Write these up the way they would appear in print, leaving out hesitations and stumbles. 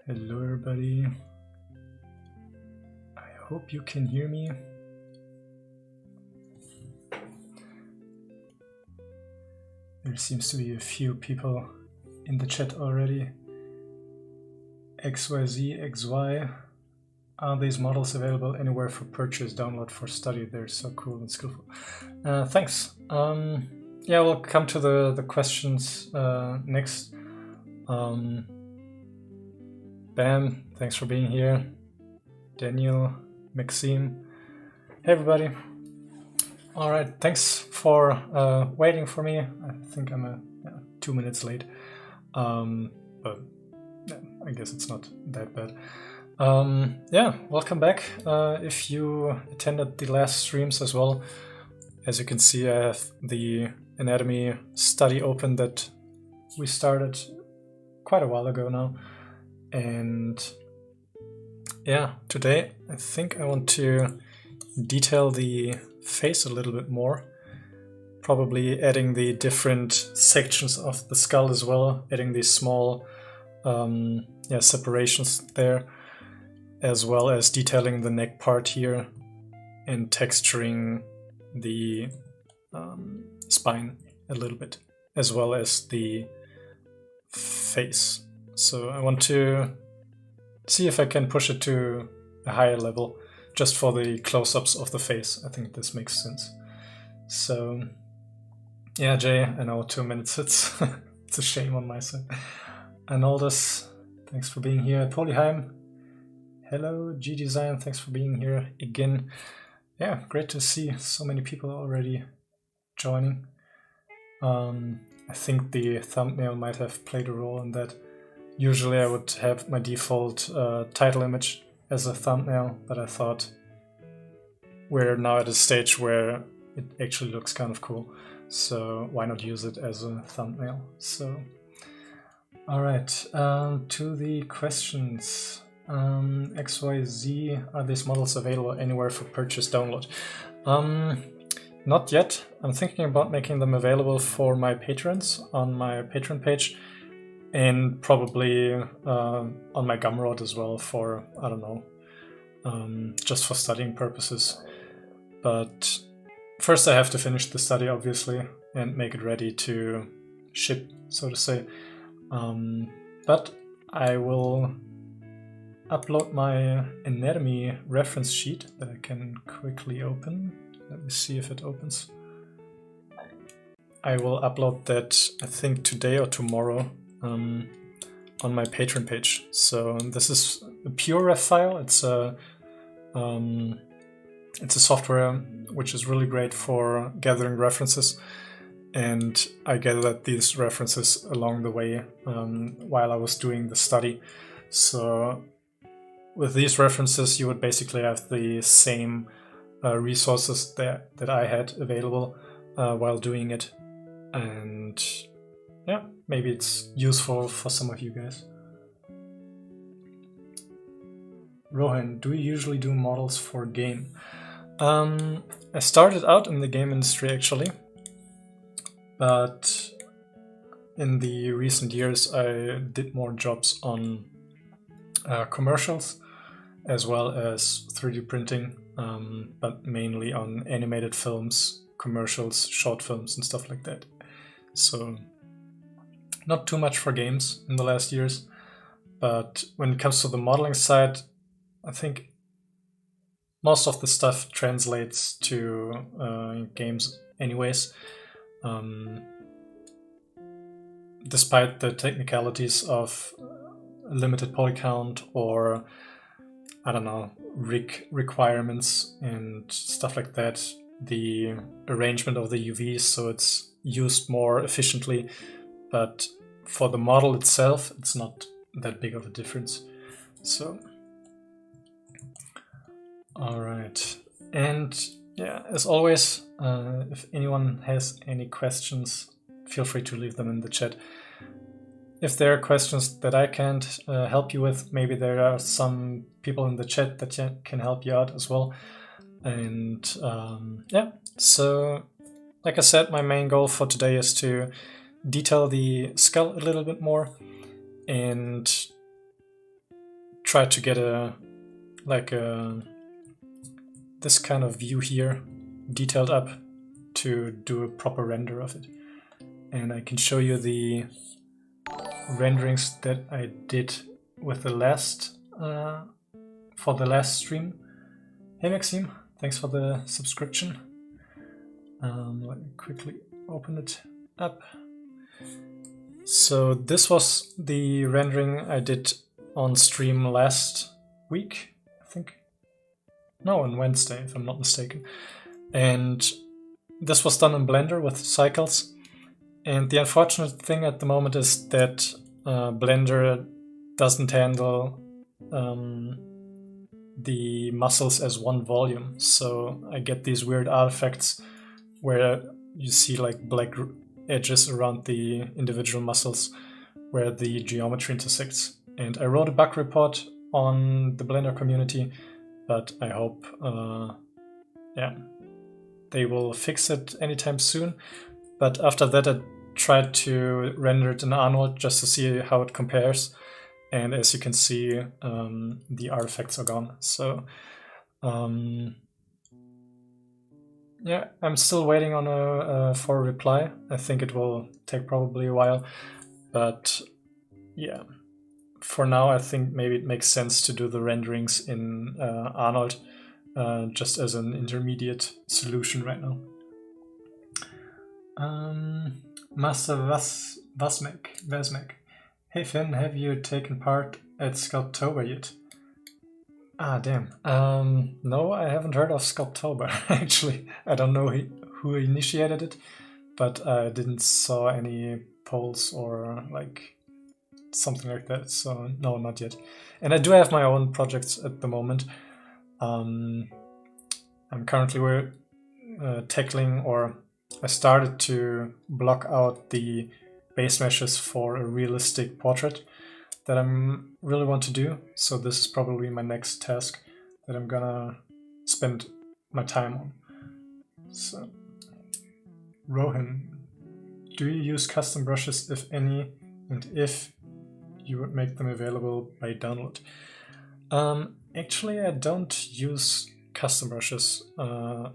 Hello everybody. I hope you can hear me. There seems to be a few people in the chat already. XYZ, XY. Are these models available anywhere for purchase, download, for study? They're so cool and skillful. Thanks. Yeah, we'll come to the questions next. Bam, thanks for being here. Daniel, Maxime. Hey everybody. All right, thanks for waiting for me. I think I'm 2 minutes late, but yeah, I guess it's not that bad. Yeah, welcome back. If you attended the last streams as well, as you can see, I have the anatomy study open that we started quite a while ago now. And yeah, today I think I want to detail the face a little bit more, probably adding the different sections of the skull as well, adding these small separations there, as well as detailing the neck part here and texturing the spine a little bit, as well as the face. So I want to see if I can push it to a higher level just for the close-ups of the face. I think this makes sense. So yeah, Jay, I know 2 minutes, it's a shame on my side. Arnoldus, thanks for being here. Polyheim, hello. G-Design, thanks for being here again. Yeah, great to see so many people already joining. I think the thumbnail might have played a role in that. Usually I would have my default title image as a thumbnail, but I thought we're now at a stage where it actually looks kind of cool, so why not use it as a thumbnail? So, all right, to the questions. XYZ, are these models available anywhere for purchase, download? Not yet. I'm thinking about making them available for my patrons on my Patreon page, and probably on my Gumroad as well for, I don't know, just for studying purposes. But first I have to finish the study, obviously, and make it ready to ship, so to say. But I will upload my anatomy reference sheet that I can quickly open. Let me see if it opens. I will upload that, I think, today or tomorrow on my Patreon page. So this is a PureRef file. It's a software which is really great for gathering references, and I gathered these references along the way while I was doing the study. So with these references, you would basically have the same resources that I had available while doing it, and yeah, maybe it's useful for some of you guys. Rohan, do you usually do models for game? I started out in the game industry actually, but in the recent years I did more jobs on commercials as well as 3D printing, but mainly on animated films, commercials, short films and stuff like that. So not too much for games in the last years, but when it comes to the modeling side, I think most of the stuff translates to games anyways. Despite the technicalities of limited poly count or, I don't know, rig requirements and stuff like that, the arrangement of the UVs so it's used more efficiently, but for the model itself it's not that big of a difference. So all right, and yeah, as always, if anyone has any questions, feel free to leave them in the chat. If there are questions that I can't help you with, maybe there are some people in the chat that can help you out as well. And yeah, so like I said, my main goal for today is to detail the skull a little bit more and tried to get this kind of view here detailed up to do a proper render of it. And I can show you the renderings that I did with the last for the last stream. Hey Maxime, thanks for the subscription. Let me quickly open it up. So this was the rendering I did on stream last week, I think. No, on Wednesday, if I'm not mistaken. And this was done in Blender with cycles. And the unfortunate thing at the moment is that Blender doesn't handle the muscles as one volume. So I get these weird artifacts where you see like black edges around the individual muscles where the geometry intersects. And I wrote a bug report on the Blender community, but I hope they will fix it anytime soon. But after that I tried to render it in Arnold just to see how it compares. And as you can see, the artifacts are gone. So yeah, I'm still waiting on for a reply. I think it will take probably a while, but yeah, for now I think maybe it makes sense to do the renderings in Arnold just as an intermediate solution right now. Master Vasmek. Hey Finn, have you taken part at Sculptober yet? Ah, damn. No, I haven't heard of Sculptober, actually. I don't know who initiated it, but I didn't saw any polls or like something like that, so no, not yet. And I do have my own projects at the moment. I'm currently tackling, or I started to block out the base meshes for a realistic portrait that I really want to do. So this is probably my next task that I'm gonna spend my time on. So, Rohan, do you use custom brushes, if any, and if you would make them available by download? Actually, I don't use custom brushes. I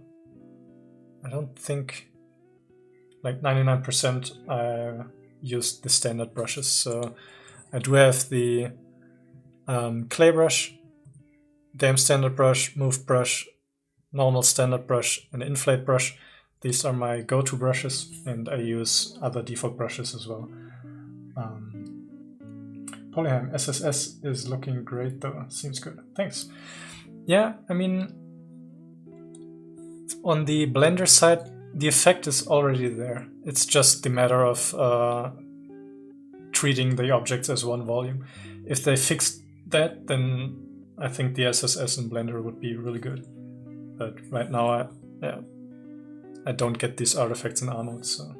don't think, like 99% I use the standard brushes. So I do have the clay brush, damp standard brush, move brush, normal standard brush, and inflate brush. These are my go-to brushes, and I use other default brushes as well. Polyheim SSS is looking great though, seems good. Thanks. Yeah, I mean, on the Blender side, the effect is already there. It's just the matter of treating the objects as one volume. If they fixed that, then I think the SSS in Blender would be really good. But right now, I don't get these artifacts in Arnold, so.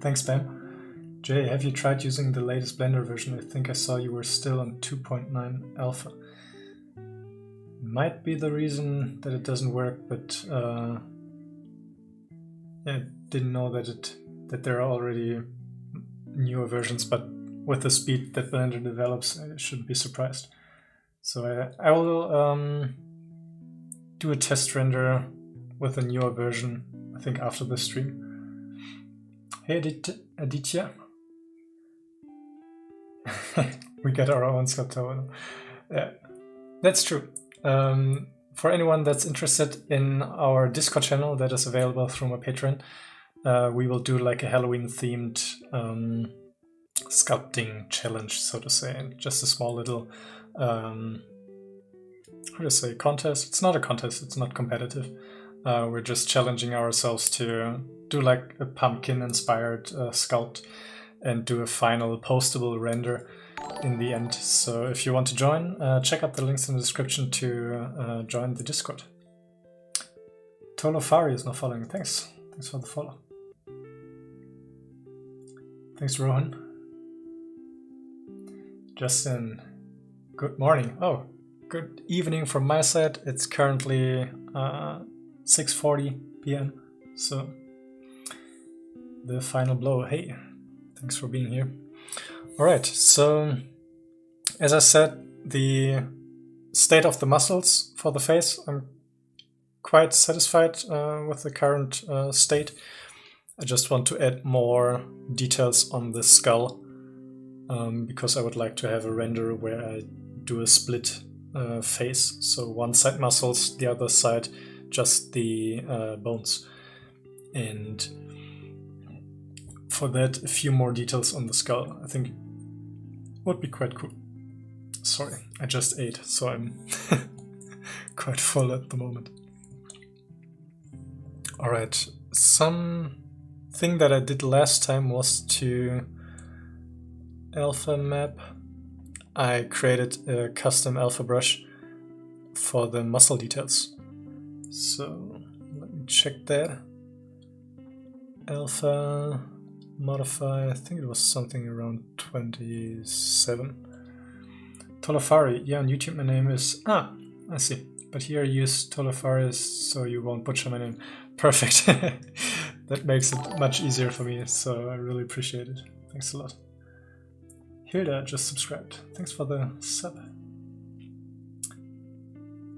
Thanks, Bam. Jay, have you tried using the latest Blender version? I think I saw you were still on 2.9 alpha. Might be the reason that it doesn't work, but I didn't know that there are already newer versions, but with the speed that Blender develops, I shouldn't be surprised. So I will do a test render with a newer version, I think after the stream. Hey Aditya. We get our own Sculptor. Yeah, that's true. For anyone that's interested in our Discord channel that is available through my Patreon, we will do like a Halloween themed sculpting challenge, so to say. Just a small little how to say, contest. It's not a contest, it's not competitive. We're just challenging ourselves to do like a pumpkin inspired sculpt and do a final postable render in the end. So if you want to join, check out the links in the description to join the Discord. Tolofari is not following. Thanks for the follow. Thanks, Rohan. Justin, good morning. Oh, good evening from my side. It's currently 6:40 p.m. So the final blow. Hey, thanks for being here. Alright, so as I said, the state of the muscles for the face, I'm quite satisfied with the current state. I just want to add more details on the skull because I would like to have a render where I do a split face. So one side muscles, the other side just the bones. And for that, a few more details on the skull, I think would be quite cool. Sorry, I just ate, so I'm quite full at the moment. Alright, something that I did last time was to alpha map. I created a custom alpha brush for the muscle details. So let me check that. Alpha modify, I think it was something around 27. Tolafari, yeah, on YouTube my name is, I see. But here I use Tolafari so you won't butcher my name. Perfect. That makes it much easier for me, so I really appreciate it. Thanks a lot. Hilda just subscribed. Thanks for the sub.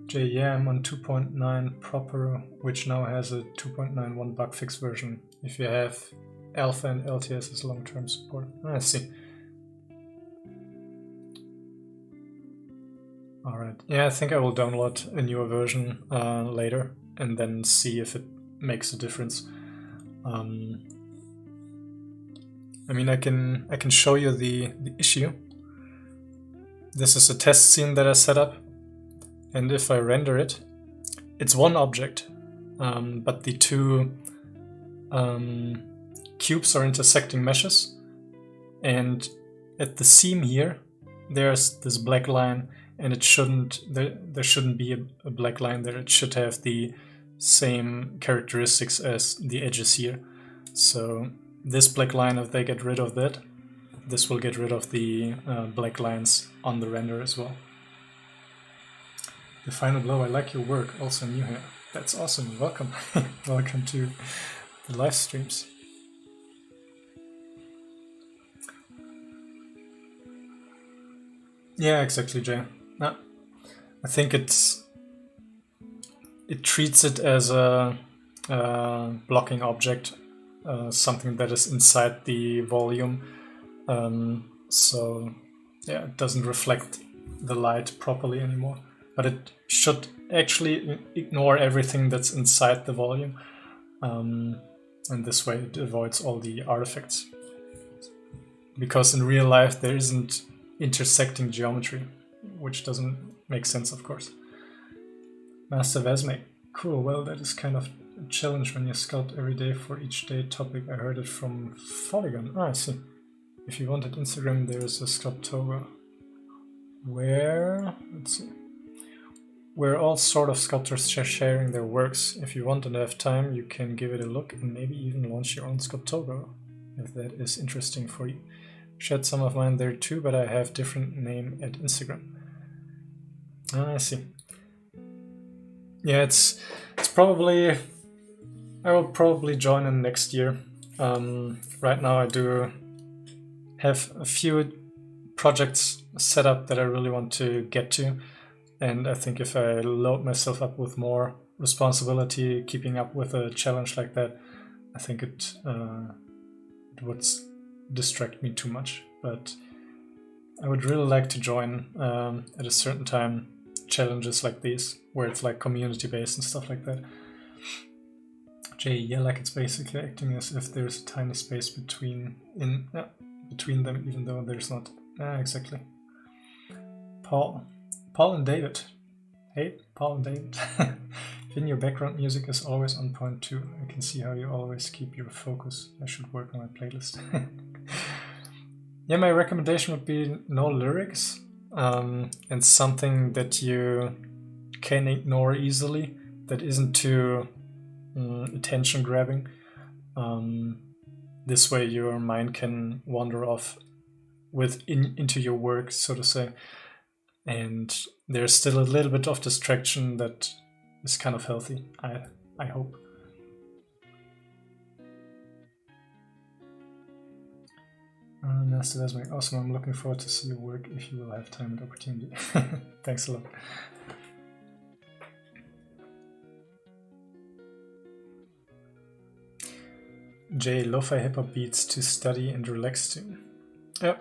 Jay, yeah, I'm on 2.9 proper, which now has a 2.91 bug fix version. If you have alpha and LTS as long-term support. I see. Alright, yeah, I think I will download a newer version later and then see if it makes a difference. I mean, I can show you the issue. This is a test scene that I set up, and if I render it, it's one object, but the two cubes are intersecting meshes, and at the seam here, there's this black line, and it shouldn't. There shouldn't be a black line there. It should have the same characteristics as the edges here. So this black line, if they get rid of that, this will get rid of the black lines on the render as well. The final blow, I like your work, also new here. That's awesome, welcome. Welcome to the live streams. Yeah, exactly, Jay. No, I think it treats it as a blocking object, something that is inside the volume. So yeah, it doesn't reflect the light properly anymore. But it should actually ignore everything that's inside the volume. And this way it avoids all the artifacts. Because in real life there isn't intersecting geometry, which doesn't make sense, of course. Master Vesmec, cool, well that is kind of a challenge when you sculpt every day for each day topic. I heard it from Polygon. I see. If you wanted Instagram, there's a Sculptober where, let's see, where all sort of sculptors sharing their works. If you want and have time, you can give it a look and maybe even launch your own Sculptober, if that is interesting for you. Shared some of mine there too, but I have different name at Instagram. I see. Yeah, it's probably, I will probably join in next year. Right now I do have a few projects set up that I really want to get to, and I think if I load myself up with more responsibility, keeping up with a challenge like that, I think it would distract me too much. But I would really like to join at a certain time challenges like these, where it's like community based and stuff like that. Jay, yeah, like it's basically acting as if there's a tiny space between them, even though there's not. Exactly. Paul and David. Hey, Paul and David. Finn, your background music is always on point too. I can see how you always keep your focus. I should work on my playlist. Yeah, my recommendation would be no lyrics, and something that you can ignore easily, that isn't too attention grabbing. This way your mind can wander off into your work, so to say, and there's still a little bit of distraction that is kind of healthy, I hope. Master, that's very awesome. I'm looking forward to see your work if you will have time and opportunity. Thanks a lot. Jay, lo-fi hip-hop beats to study and relax to. Yeah,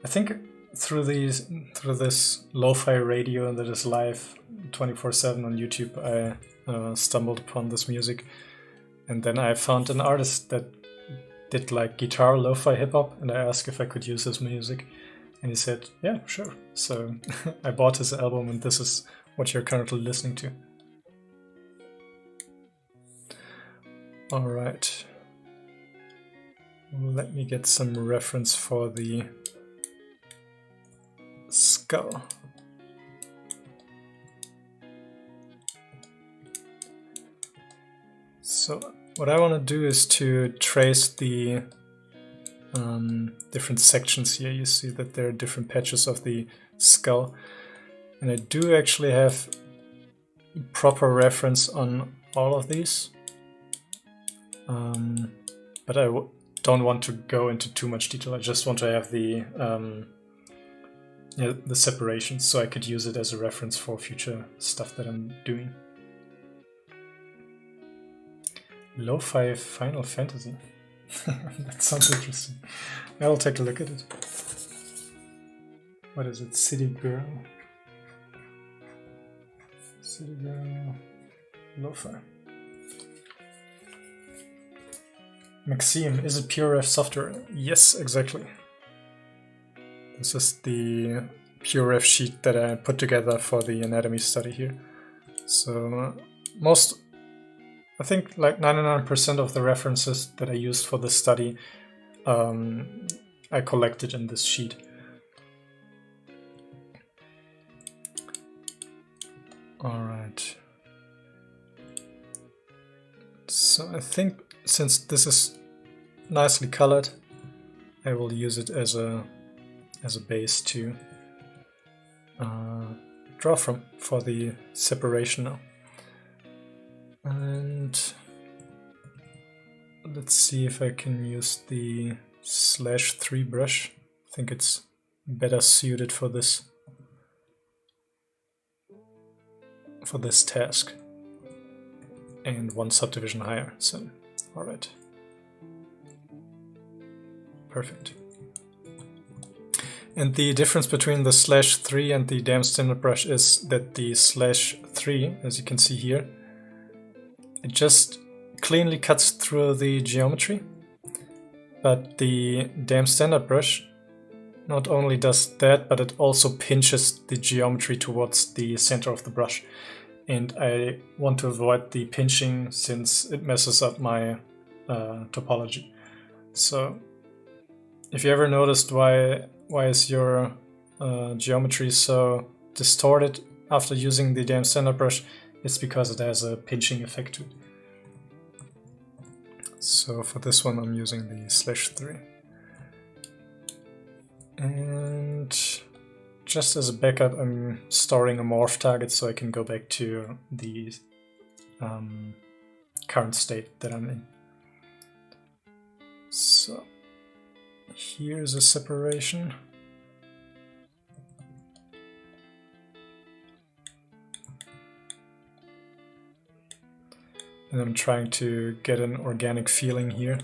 I think through this lo-fi radio that is live 24/7 on YouTube, I stumbled upon this music, and then I found an artist that did like guitar lo-fi hip-hop, and I asked if I could use his music, and he said, yeah, sure. So I bought his album, and this is what you're currently listening to. All right. Let me get some reference for the skull. So what I want to do is to trace the different sections here. You see that there are different patches of the skull, and I do actually have proper reference on all of these, but I don't want to go into too much detail. I just want to have the separation, so I could use it as a reference for future stuff that I'm doing. Lo-fi Final Fantasy. That sounds interesting. I'll take a look at it. What is it? City Girl. City Girl. Lo-fi. Maxime, is it PureRef software? Yes, exactly. This is the PureRef sheet that I put together for the anatomy study here. So I think like 99% of the references that I used for this study I collected in this sheet. Alright. So I think since this is nicely colored, I will use it as a base to draw from for the separation now. And let's see if I can use the /3 brush. I think it's better suited for this task. And one subdivision higher, so alright. Perfect. And the difference between the /3 and the damn standard brush is that the /3, as you can see here, it just cleanly cuts through the geometry, but the damn standard brush not only does that, but it also pinches the geometry towards the center of the brush. And I want to avoid the pinching since it messes up my topology. So if you ever noticed why is your geometry so distorted after using the damn standard brush, it's because it has a pinching effect to it. So for this one I'm using the /3. And just as a backup, I'm storing a morph target so I can go back to the current state that I'm in. So here's a separation. And I'm trying to get an organic feeling here.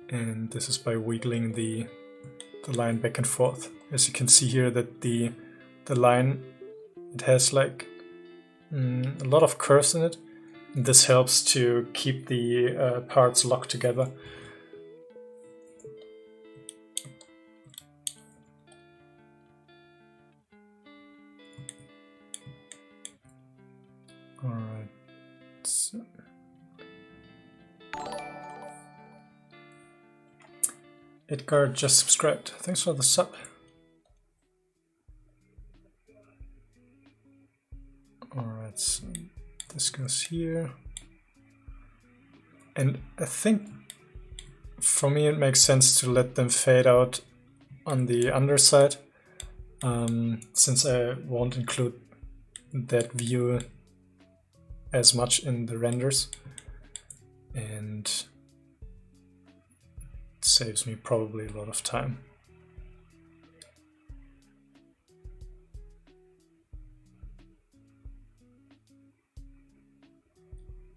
And this is by wiggling the line back and forth. As you can see here that the line, it has like a lot of curves in it. And this helps to keep the parts locked together. Alright. So. Edgar just subscribed. Thanks for the sub. Alright, so this goes here. And I think for me it makes sense to let them fade out on the underside, since I won't include that view as much in the renders. And saves me probably a lot of time.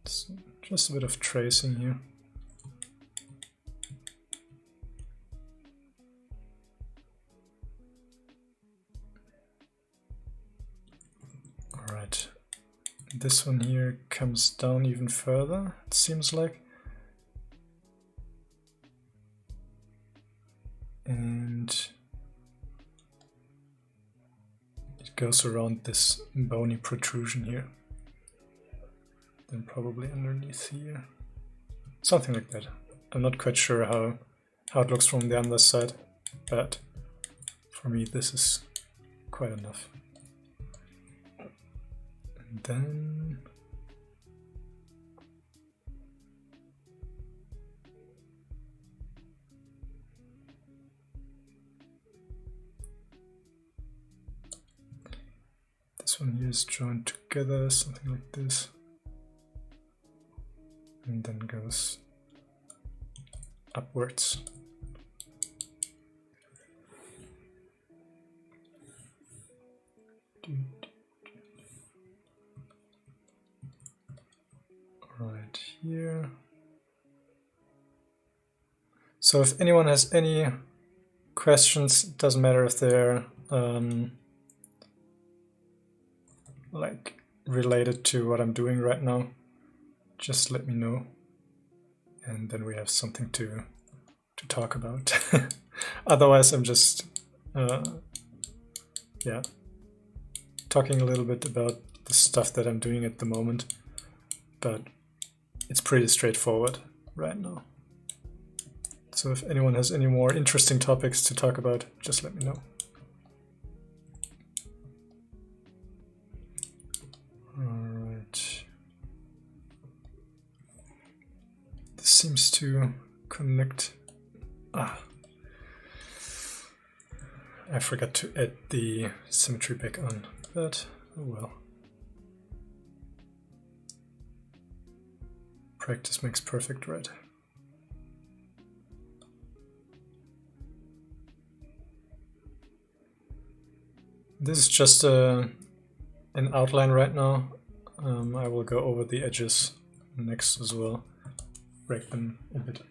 So just a bit of tracing here. Alright, this one here comes down even further, it seems like. And it goes around this bony protrusion here. Then probably underneath here. Something like that. I'm not quite sure how it looks from the other side, but for me this is quite enough. And then this one here is joined together, something like this. And then goes upwards. Right here. So if anyone has any questions, it doesn't matter if they're like related to what I'm doing right now, just let me know, and then we have something to talk about. Otherwise I'm just yeah, talking a little bit about the stuff that I'm doing at the moment, but it's pretty straightforward right now. So if anyone has any more interesting topics to talk about, just let me know. Alright. This seems to connect. Ah. I forgot to add the symmetry back on, but oh well. Practice makes perfect, right? This is just an outline right now. I will go over the edges next as well, break them a bit.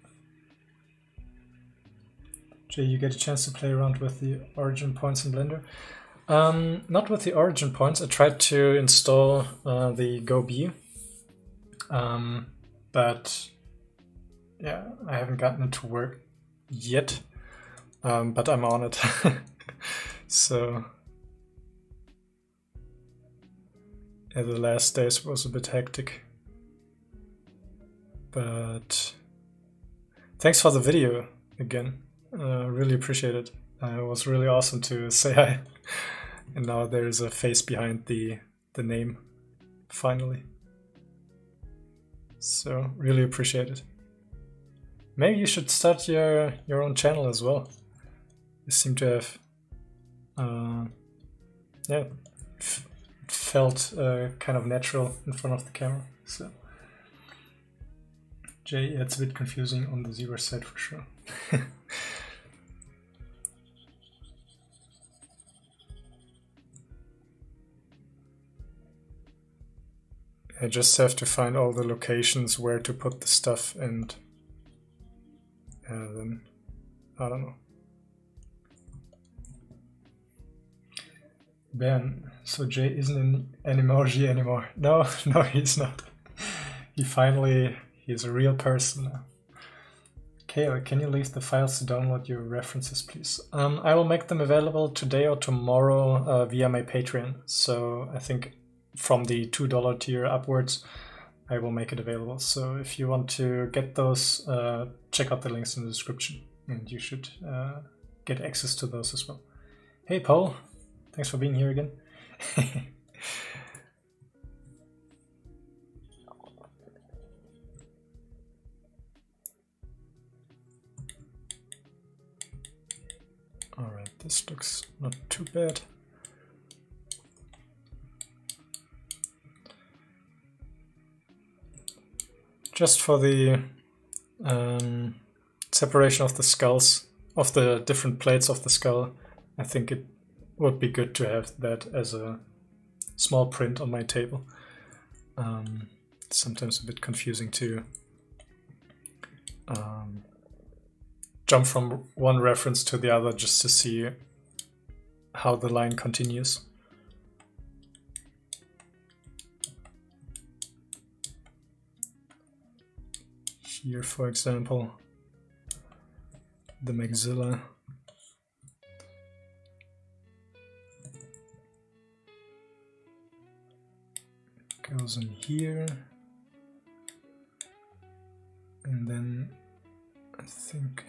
Jay, you get a chance to play around with the origin points in Blender? Not with the origin points. I tried to install the GoB, but yeah, I haven't gotten it to work yet, but I'm on it. So yeah, the last days was a bit hectic, but thanks for the video again. Really appreciate it. It was really awesome to say hi. And now there's a face behind the name, finally. So really appreciate it. Maybe you should start your own channel as well. You seem to have yeah, felt kind of natural in front of the camera. So Jay, yeah, it's a bit confusing on the Zbrush side for sure. I just have to find all the locations where to put the stuff, and then I don't know. Ben, so Jay isn't an emoji anymore. No, no, he's not. He's a real person now. Okay, can you leave the files to download your references, please? I will make them available today or tomorrow via my Patreon. So I think from the $2 tier upwards, I will make it available. So if you want to get those, check out the links in the description, and you should get access to those as well. Hey, Paul. Thanks for being here again. Alright, this looks not too bad. Just for the separation of the skulls, of the different plates of the skull. I think it would be good to have that as a small print on my table. Sometimes a bit confusing to jump from one reference to the other just to see how the line continues. Here, for example, the maxilla goes in here, and then I think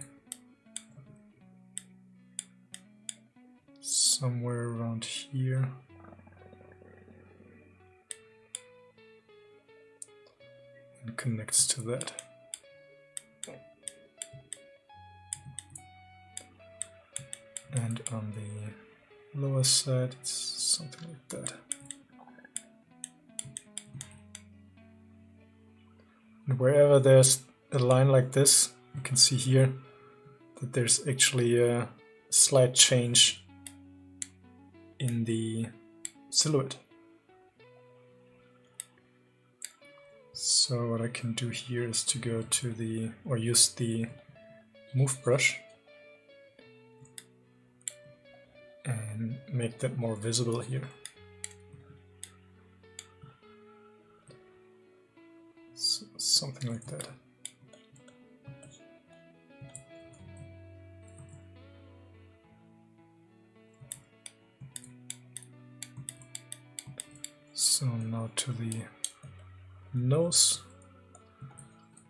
somewhere around here and connects to that. And on the lower side, it's something like that. And wherever there's a line like this, you can see here that there's actually a slight change in the silhouette. So what I can do here is to go to the, or use the move brush and make that more visible here. So, something like that. So now to the nose.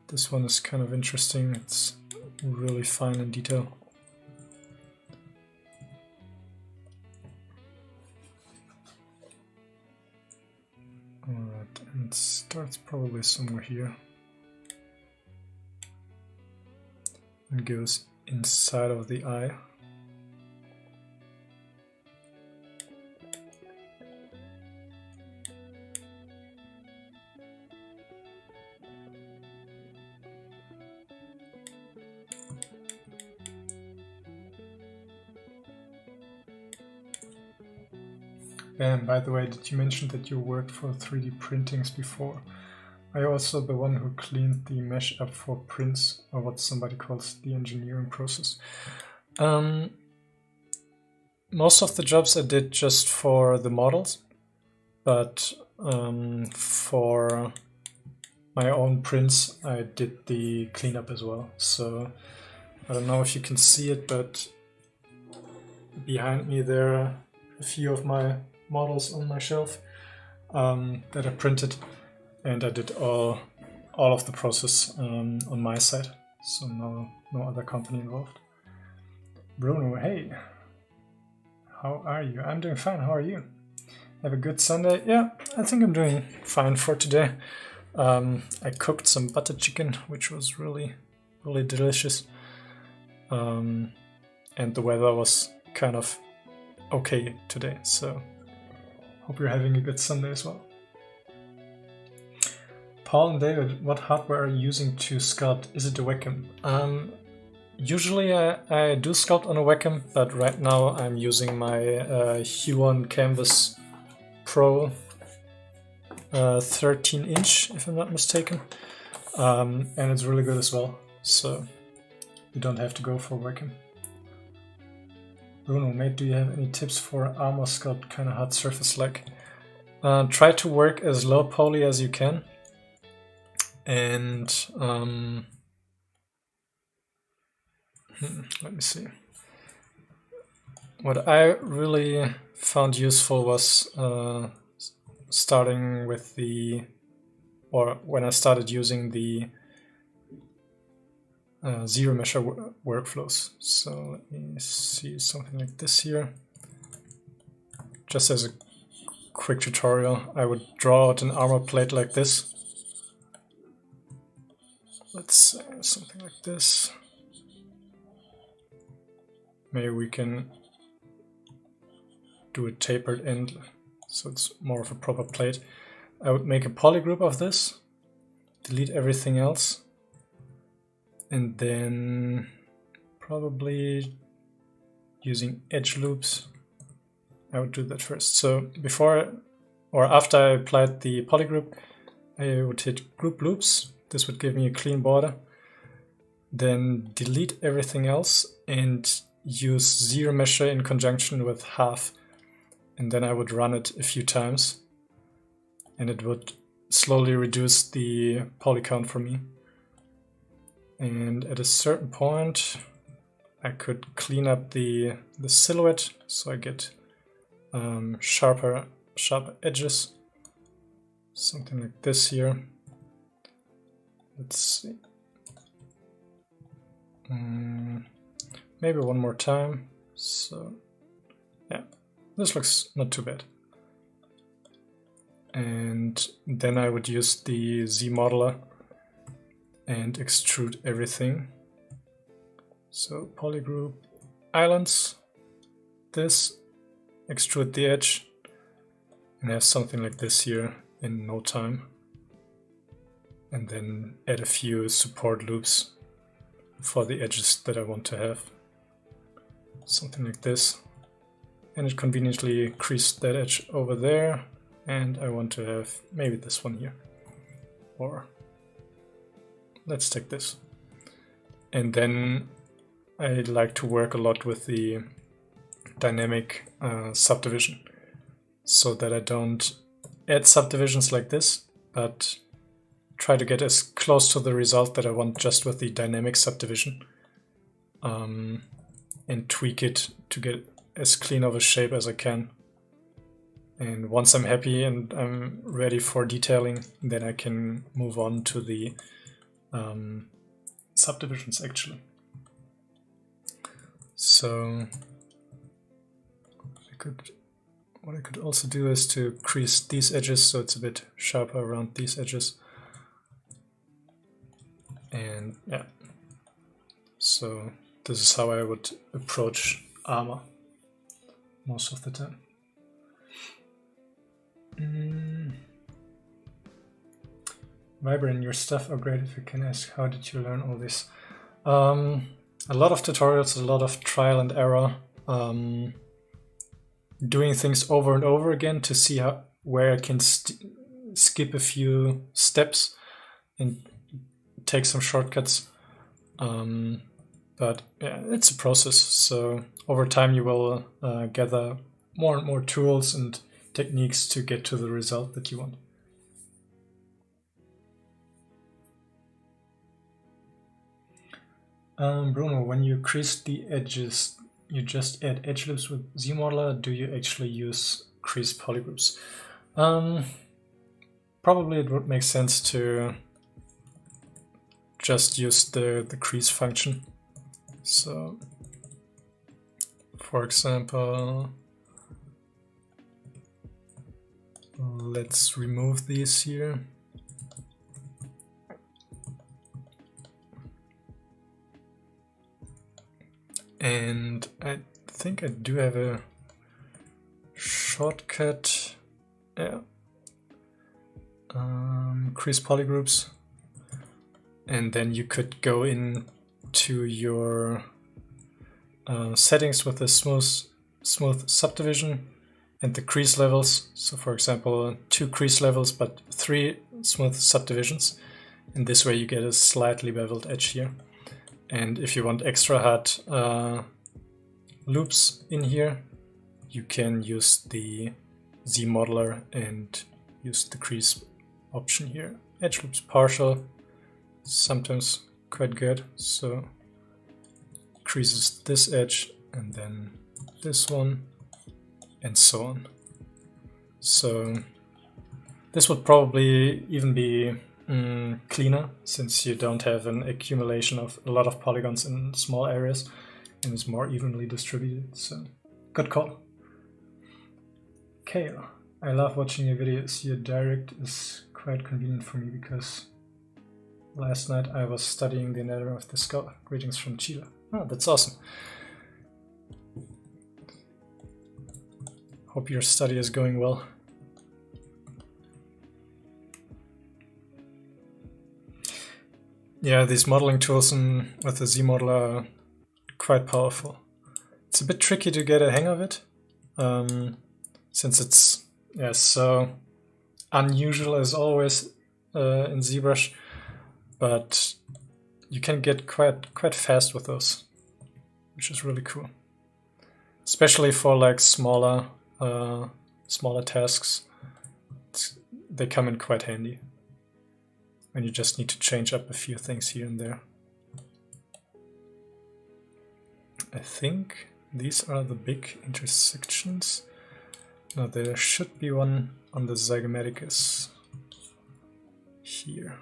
This one is kind of interesting. It's really fine in detail. Alright, and it starts probably somewhere here and goes inside of the eye. And by the way, did you mention that you worked for 3D printings before? I also the one who cleaned the mesh up for prints, or what somebody calls the engineering process. Most of the jobs I did just for the models, but for my own prints I did the cleanup as well. So I don't know if you can see it, but behind me there are a few of my models on my shelf that I printed, and I did all of the process on my side, so no other company involved. Bruno, hey, how are you? I'm doing fine. How are you? Have a good Sunday? Yeah, I think I'm doing fine for today. I cooked some butter chicken, which was really delicious, and the weather was kind of okay today, so hope you're having a good Sunday as well. Paul and David, what hardware are you using to sculpt? Is it a webcam? Usually I do sculpt on a webcam, but right now I'm using my Huon Canvas Pro 13-inch, if I'm not mistaken, and it's really good as well, so you don't have to go for webcam. Bruno, mate, do you have any tips for armor sculpt, kind of hard surface like? Try to work as low poly as you can, and let me see. What I really found useful was starting with the, or when I started using the zero measure workflows. So let me see something like this here. Just as a quick tutorial, I would draw out an armor plate like this. Let's say something like this. Maybe we can do a tapered end, so it's more of a proper plate. I would make a polygroup of this, delete everything else, And then probably using edge loops, I would do that first. So before or after I applied the polygroup, I would hit group loops. This would give me a clean border. Then delete everything else and use zero measure in conjunction with half. And then I would run it a few times and it would slowly reduce the poly count for me. And at a certain point, I could clean up the silhouette so I get sharper edges. Something like this here. Let's see. Maybe one more time. So yeah, this looks not too bad. And then I would use the Z modeler and extrude everything. So polygroup islands, this, extrude the edge, and have something like this here in no time. And then add a few support loops for the edges that I want to have. Something like this. And it conveniently creased that edge over there. And I want to have maybe this one here. Or let's take this. And then I like to work a lot with the dynamic subdivision, so that I don't add subdivisions like this, but try to get as close to the result that I want just with the dynamic subdivision, and tweak it to get as clean of a shape as I can. And once I'm happy and I'm ready for detailing, then I can move on to the subdivisions actually. So what I could also do is to crease these edges so it's a bit sharper around these edges. And yeah, so this is how I would approach armor most of the time. Vibrant, your stuff are great. If you can ask, how did you learn all this? A lot of tutorials, a lot of trial and error, doing things over and over again to see where I can skip a few steps and take some shortcuts. But yeah, it's a process. So over time you will gather more and more tools and techniques to get to the result that you want. Bruno, when you crease the edges, you just add edge loops with ZModeler. Do you actually use crease polygroups? Probably it would make sense to just use the crease function. So, for example, let's remove these here. And I think I do have a shortcut. Yeah. Crease polygroups. And then you could go into your settings with the smooth subdivision and the crease levels. So for example, 2 crease levels, but 3 smooth subdivisions. And this way you get a slightly beveled edge here. And if you want extra hard loops in here, you can use the Z modeler and use the crease option here. Edge loops partial, sometimes quite good. So creases this edge and then this one and so on. So this would probably even be cleaner, since you don't have an accumulation of a lot of polygons in small areas and is more evenly distributed. So good call. Kale, I love watching your videos. Your direct is quite convenient for me because last night I was studying the anatomy of the skull. Greetings from Chile. Oh, that's awesome. Hope your study is going well. Yeah, these modeling tools with the Z-model are quite powerful. It's a bit tricky to get a hang of it, since it's so unusual as always in ZBrush, but you can get quite fast with those, which is really cool. Especially for like smaller tasks, they come in quite handy. And you just need to change up a few things here and there. I think these are the big intersections. No, there should be one on the zygomaticus here.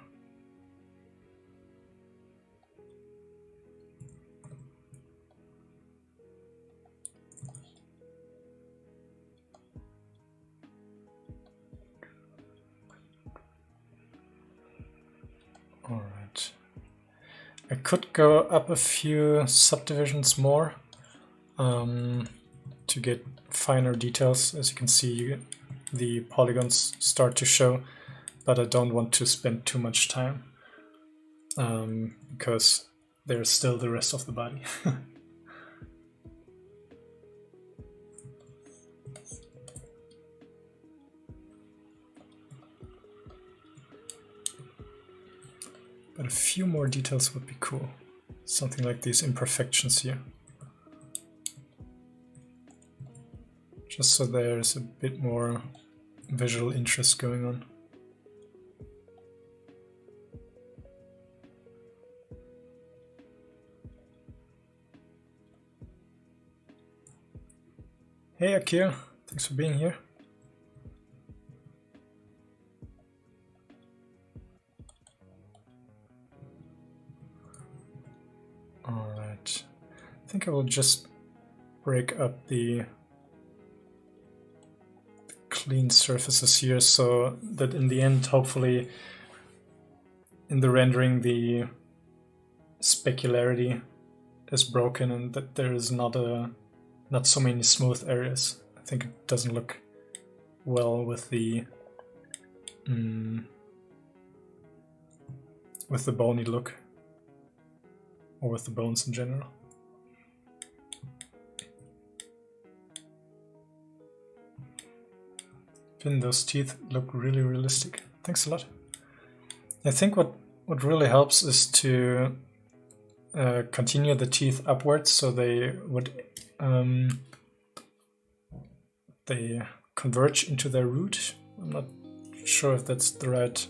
Alright. I could go up a few subdivisions more to get finer details. As you can see, the polygons start to show, but I don't want to spend too much time because there's still the rest of the body. But a few more details would be cool. Something like these imperfections here. Just so there's a bit more visual interest going on. Hey Akir, thanks for being here. Alright, I think I will just break up the clean surfaces here so that in the end, hopefully, in the rendering, the specularity is broken and that there is not so many smooth areas. I think it doesn't look well with the bony look, or with the bones in general. Finn, those teeth look really realistic. Thanks a lot. I think what really helps is to continue the teeth upwards so they would they converge into their root. I'm not sure if that's the right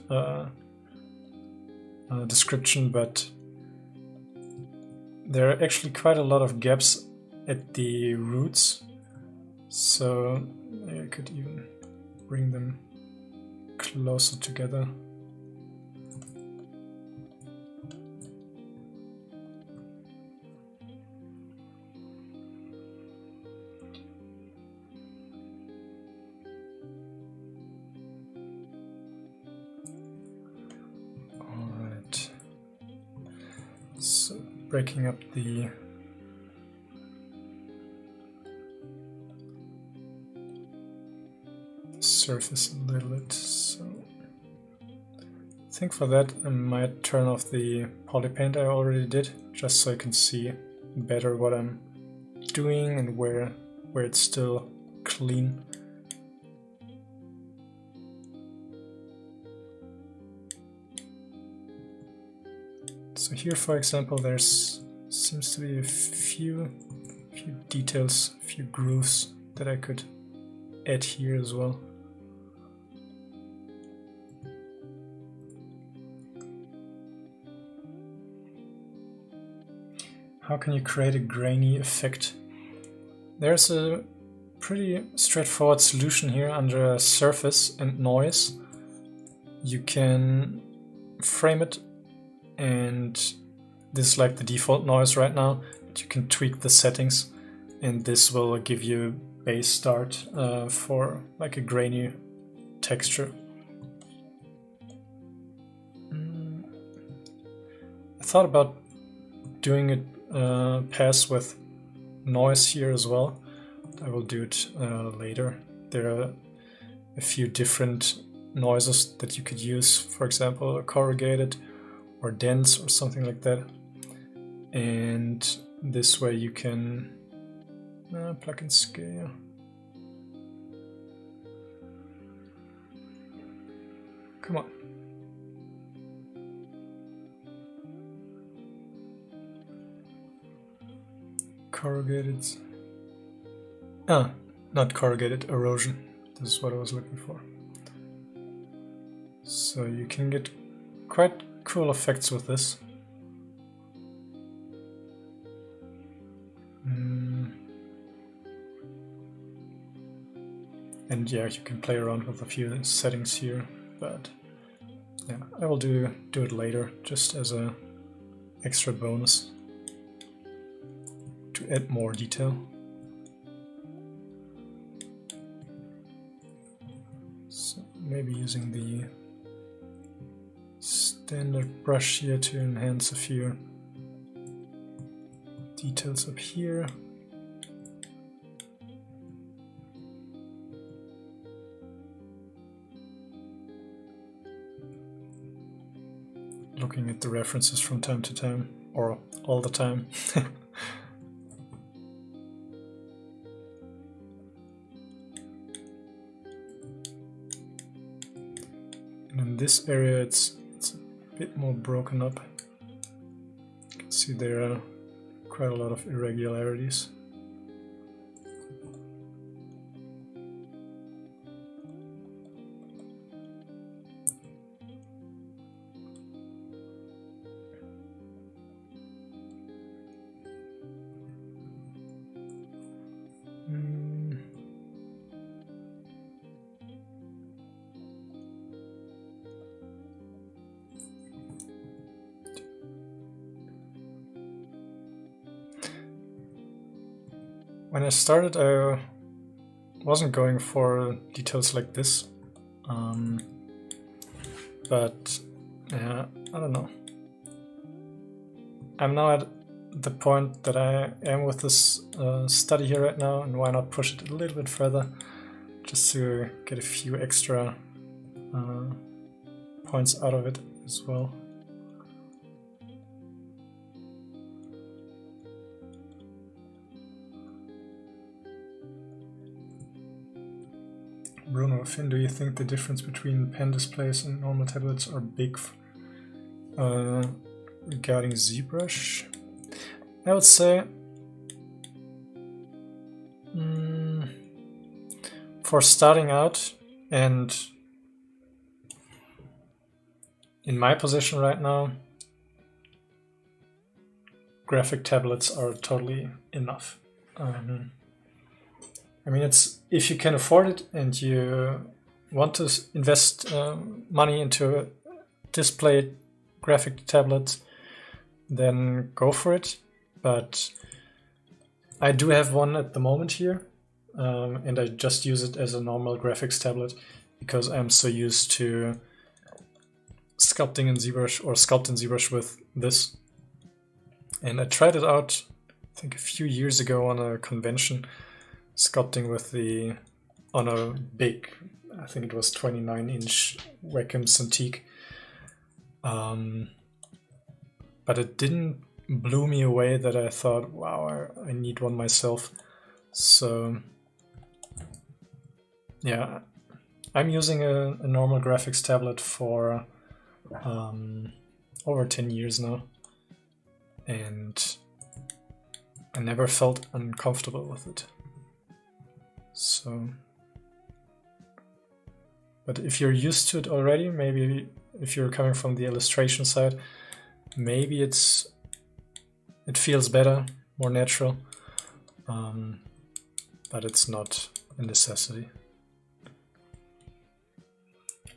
description, but there are actually quite a lot of gaps at the roots, so I could even bring them closer together. Alright, so breaking up the surface a little bit. So I think for that I might turn off the poly paint I already did, just so I can see better what I'm doing and where it's still clean. So here, for example, there's seems to be a few details, a few grooves that I could add here as well. How can you create a grainy effect? There's a pretty straightforward solution here under surface and noise. You can frame it, and this is like the default noise right now, but you can tweak the settings and this will give you a base start for like a grainy texture. I thought about doing it pass with noise here as well. I will do it later. There are a few different noises that you could use, for example, corrugated or dense or something like that. And this way you can plug in scale. Come on. Corrugated. Not corrugated, erosion. This is what I was looking for. So you can get quite cool effects with this. And yeah, you can play around with a few settings here, but yeah, I will do it later, just as a extra bonus to add more detail. So maybe using the standard brush here to enhance a few details up here. Looking at the references from time to time, or all the time. And in this area it's a bit more broken up. You can see there are quite a lot of irregularities. When I started, I wasn't going for details like this, but yeah, I don't know. I'm now at the point that I am with this study here right now, and why not push it a little bit further, just to get a few extra points out of it as well. Bruno, Finn, do you think the difference between pen displays and normal tablets are big regarding Zbrush? I would say for starting out, and in my position right now, graphic tablets are totally enough. I mean, it's if you can afford it and you want to invest money into a display graphic tablet, then go for it. But I do have one at the moment here, and I just use it as a normal graphics tablet because I'm so used to sculpting in Zbrush or sculpt in Zbrush with this. And I tried it out, I think a few years ago on a convention, sculpting with on a big, I think it was 29-inch Wacom Cintiq. But it didn't blew me away that I thought, wow, I need one myself. So yeah, I'm using a normal graphics tablet for over 10 years now, and I never felt uncomfortable with it. So, but if you're used to it already, maybe if you're coming from the illustration side, maybe it feels better, more natural, but it's not a necessity.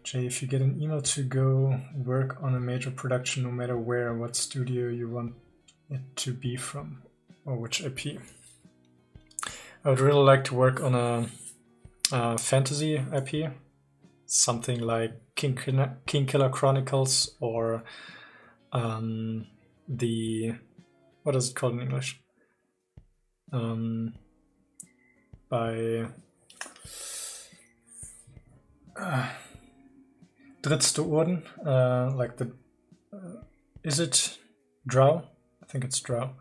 Jay, if you get an email to go work on a major production, no matter where, what studio you want it to be from, or which IP? I would really like to work on a fantasy IP, something like King Killer Chronicles, or the, what is it called in English? By Drittste Orden, like the is it Drow? I think it's Drow.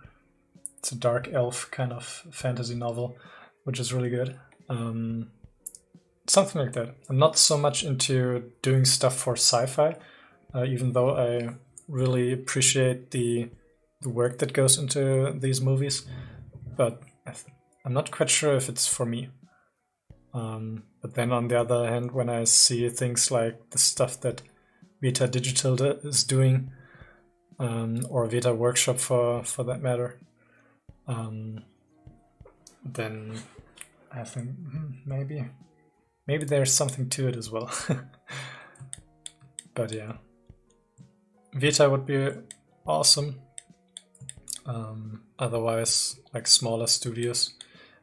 It's a dark elf kind of fantasy novel, which is really good. Something like that. I'm not so much into doing stuff for sci-fi, even though I really appreciate the work that goes into these movies, but I'm not quite sure if it's for me. But then on the other hand, when I see things like the stuff that Veta Digital is doing, or Veta Workshop for that matter, then I think maybe there's something to it as well. But yeah, Veta would be awesome. Otherwise, like smaller studios.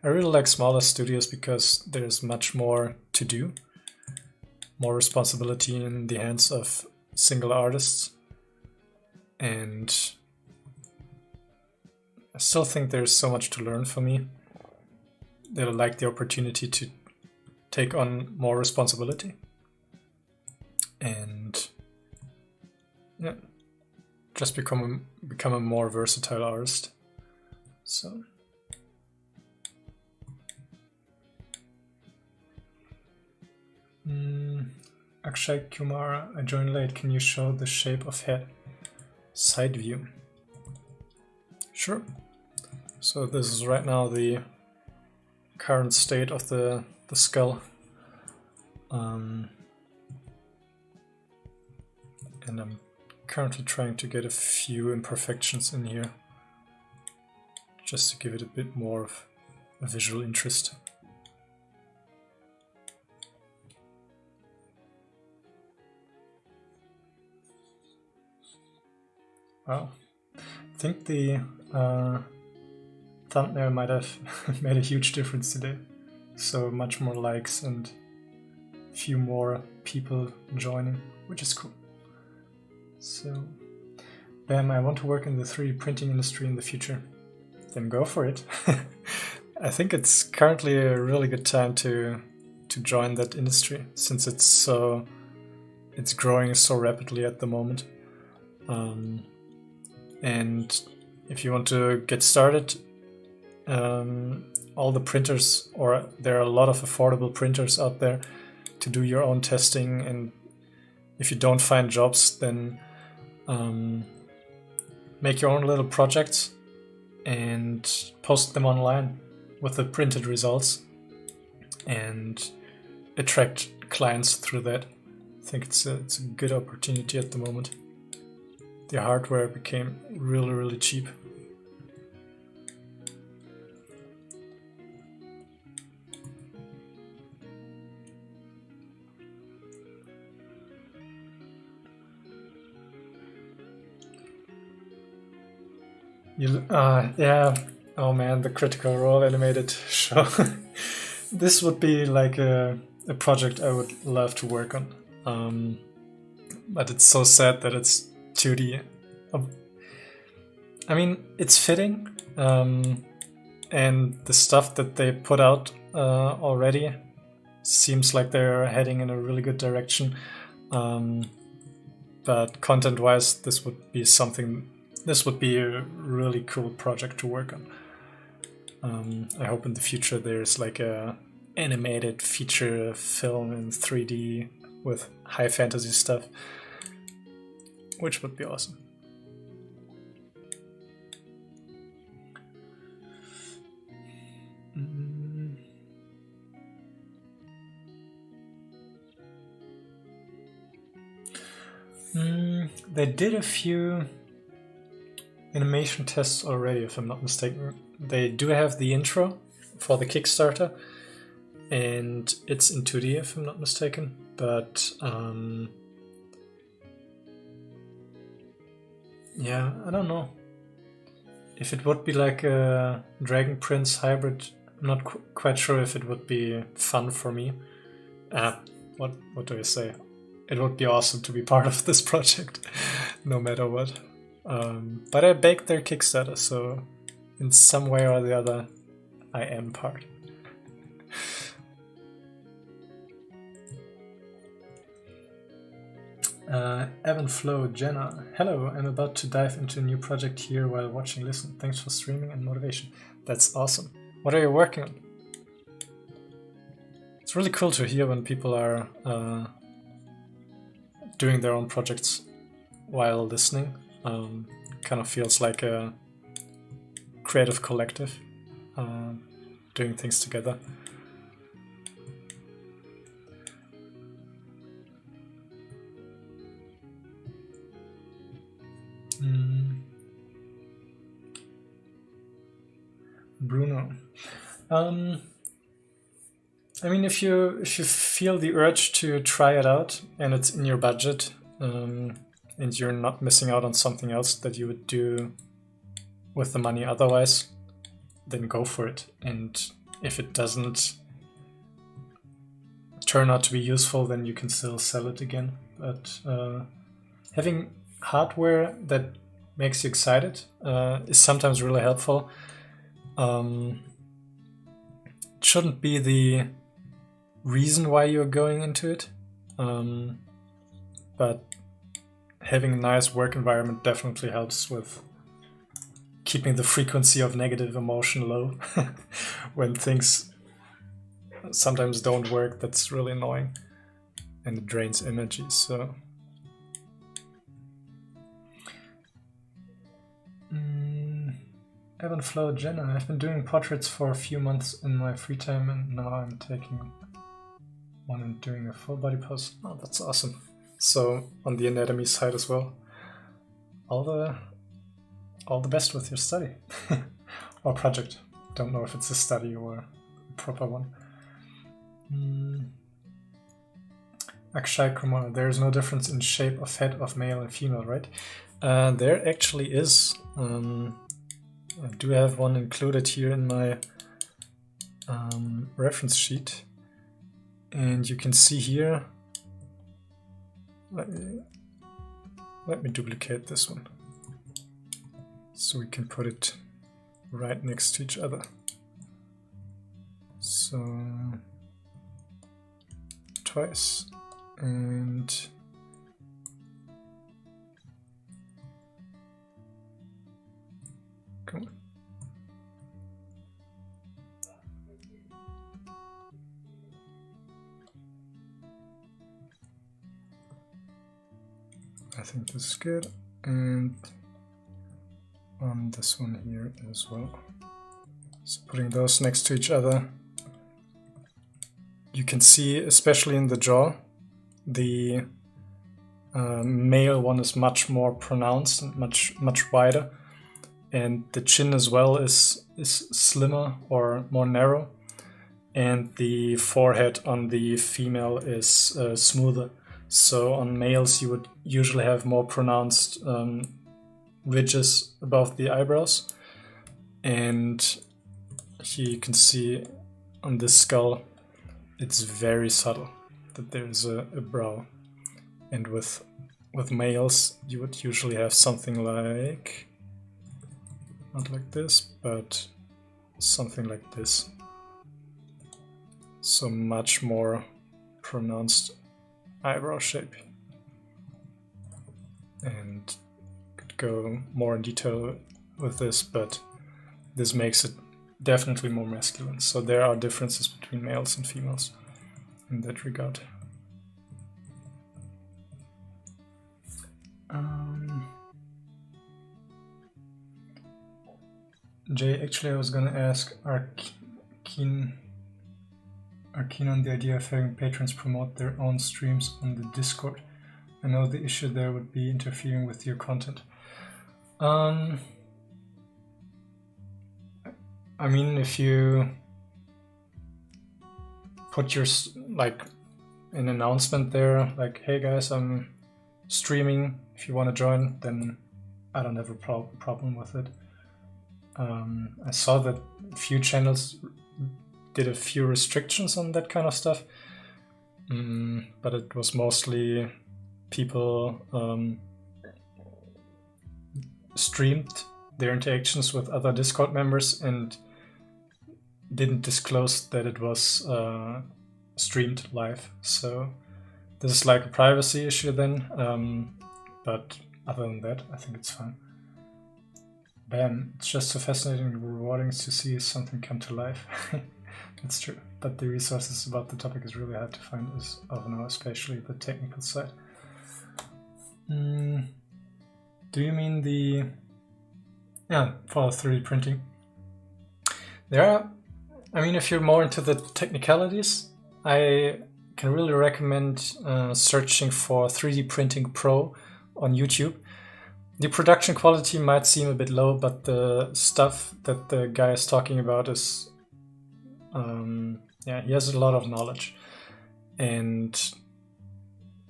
I really like smaller studios because there's much more to do, more responsibility in the hands of single artists, and I still think there's so much to learn for me that I like the opportunity to take on more responsibility and yeah, just become a more versatile artist. So Akshay Kumar, I joined late. Can you show the shape of head? Side view. Sure. So this is right now the current state of the skull. And I'm currently trying to get a few imperfections in here, just to give it a bit more of a visual interest. Wow, I think the thumbnail might have made a huge difference today. So much more likes and a few more people joining, which is cool. So, Bam, I want to work in the 3D printing industry in the future. Then go for it. I think it's currently a really good time to join that industry, since it's growing so rapidly at the moment. And if you want to get started, all the printers, or there are a lot of affordable printers out there to do your own testing, and if you don't find jobs, then make your own little projects and post them online with the printed results and attract clients through that. I think it's a good opportunity at the moment. The hardware became really, really cheap. Yeah. Oh man, the Critical Role animated show. This would be like a project I would love to work on. But it's so sad that it's 2D. I mean, it's fitting. And the stuff that they put out already seems like they're heading in a really good direction. But content-wise, this would be a really cool project to work on. I hope in the future there's like a animated feature film in 3D with high fantasy stuff, which would be awesome. They did a few animation tests already, if I'm not mistaken. They do have the intro for the Kickstarter, and it's in 2D, if I'm not mistaken. But yeah, I don't know if it would be like a Dragon Prince hybrid. I'm not quite sure if it would be fun for me. What do I say? It would be awesome to be part of this project, no matter what. But I backed their Kickstarter, so in some way or the other, I am part. Evan Flo, Jenna. Hello, I'm about to dive into a new project here while watching Listen. Thanks for streaming and motivation. That's awesome. What are you working on? It's really cool to hear when people are doing their own projects while listening. Kind of feels like a creative collective doing things together. Bruno. I mean, if you feel the urge to try it out and it's in your budget, and you're not missing out on something else that you would do with the money otherwise, then go for it. And if it doesn't turn out to be useful, then you can still sell it again. But having hardware that makes you excited is sometimes really helpful. It shouldn't be the reason why you're going into it, but having a nice work environment definitely helps with keeping the frequency of negative emotion low. When things sometimes don't work, that's really annoying and it drains energy. So Evan Flo, Jenna, I've been doing portraits for a few months in my free time and now I'm taking one and doing a full body pose. Oh, that's awesome. So on the anatomy side as well. All the best with your study or project. Don't know if it's a study or a proper one. Akshay Kumar, there is no difference in shape of head of male and female, right? There actually is. I do have one included here in my reference sheet. And you can see here, let me duplicate this one so we can put it right next to each other. So twice and come on. I think this is good, and on this one here as well. So putting those next to each other, you can see, especially in the jaw, the male one is much more pronounced and much wider, and the chin as well is slimmer or more narrow, and the forehead on the female is smoother. So on males you would usually have more pronounced ridges above the eyebrows, and here you can see on this skull it's very subtle that there's a brow, and with males you would usually have something like, not like this, but something like this. So much more pronounced eyebrow shape, and could go more in detail with this, but this makes it definitely more masculine. So there are differences between males and females in that regard. Jay, actually I was gonna ask, are keen on the idea of having patrons promote their own streams on the Discord. I know the issue there would be interfering with your content. I mean, if you put your, like, an announcement there, like, hey guys, I'm streaming, if you want to join, then I don't have a problem with it. I saw that a few channels did a few restrictions on that kind of stuff, but it was mostly people streamed their interactions with other Discord members and didn't disclose that it was streamed live. So This is like a privacy issue then, but other than that, I think it's fine. Bam, it's just so fascinating and rewarding to see something come to life. That's true, but the resources about the topic is really hard to find as of now, especially the technical side. Do you mean the... Yeah, for 3D printing. There are... I mean, if you're more into the technicalities, I can really recommend searching for 3D Printing Pro on YouTube. The production quality might seem a bit low, but the stuff that the guy is talking about is... yeah, he has a lot of knowledge. And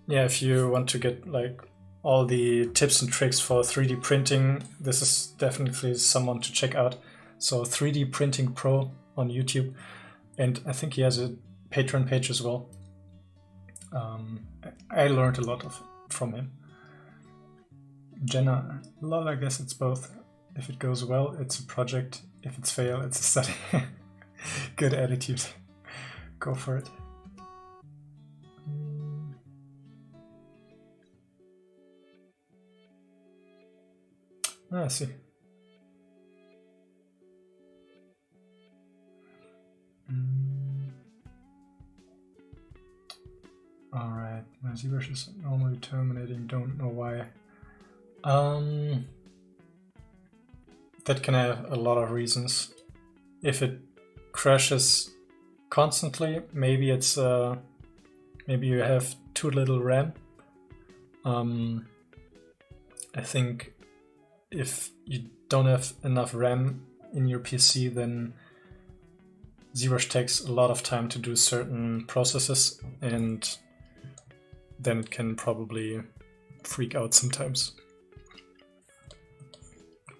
yeah, if you want to get like all the tips and tricks for 3D printing, this is definitely someone to check out. So 3D Printing Pro on YouTube, and I think he has a Patreon page as well. I learned a lot from him. Jenna, lol, I guess it's both. If it goes well, it's a project. If it's fail, it's a study. Good attitude. Go for it. I see. Alright, my Zbrush is normally terminating, don't know why. That can have a lot of reasons. If it crashes constantly, maybe it's maybe you have too little RAM. I think if you don't have enough RAM in your PC, then Zbrush takes a lot of time to do certain processes, and then it can probably freak out sometimes.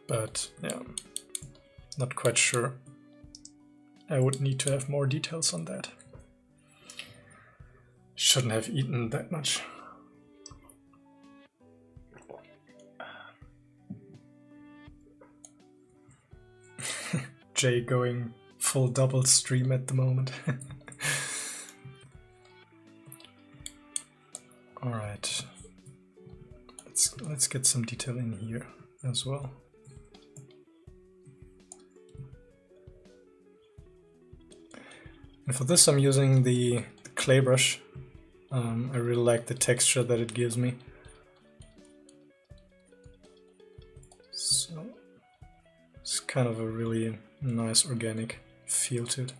But yeah, not quite sure. I would need to have more details on that. Shouldn't have eaten that much. Jay going full double stream at the moment. All right, let's get some detail in here as well. And for this, I'm using the clay brush. I really like the texture that it gives me. So it's kind of a really nice organic feel to it.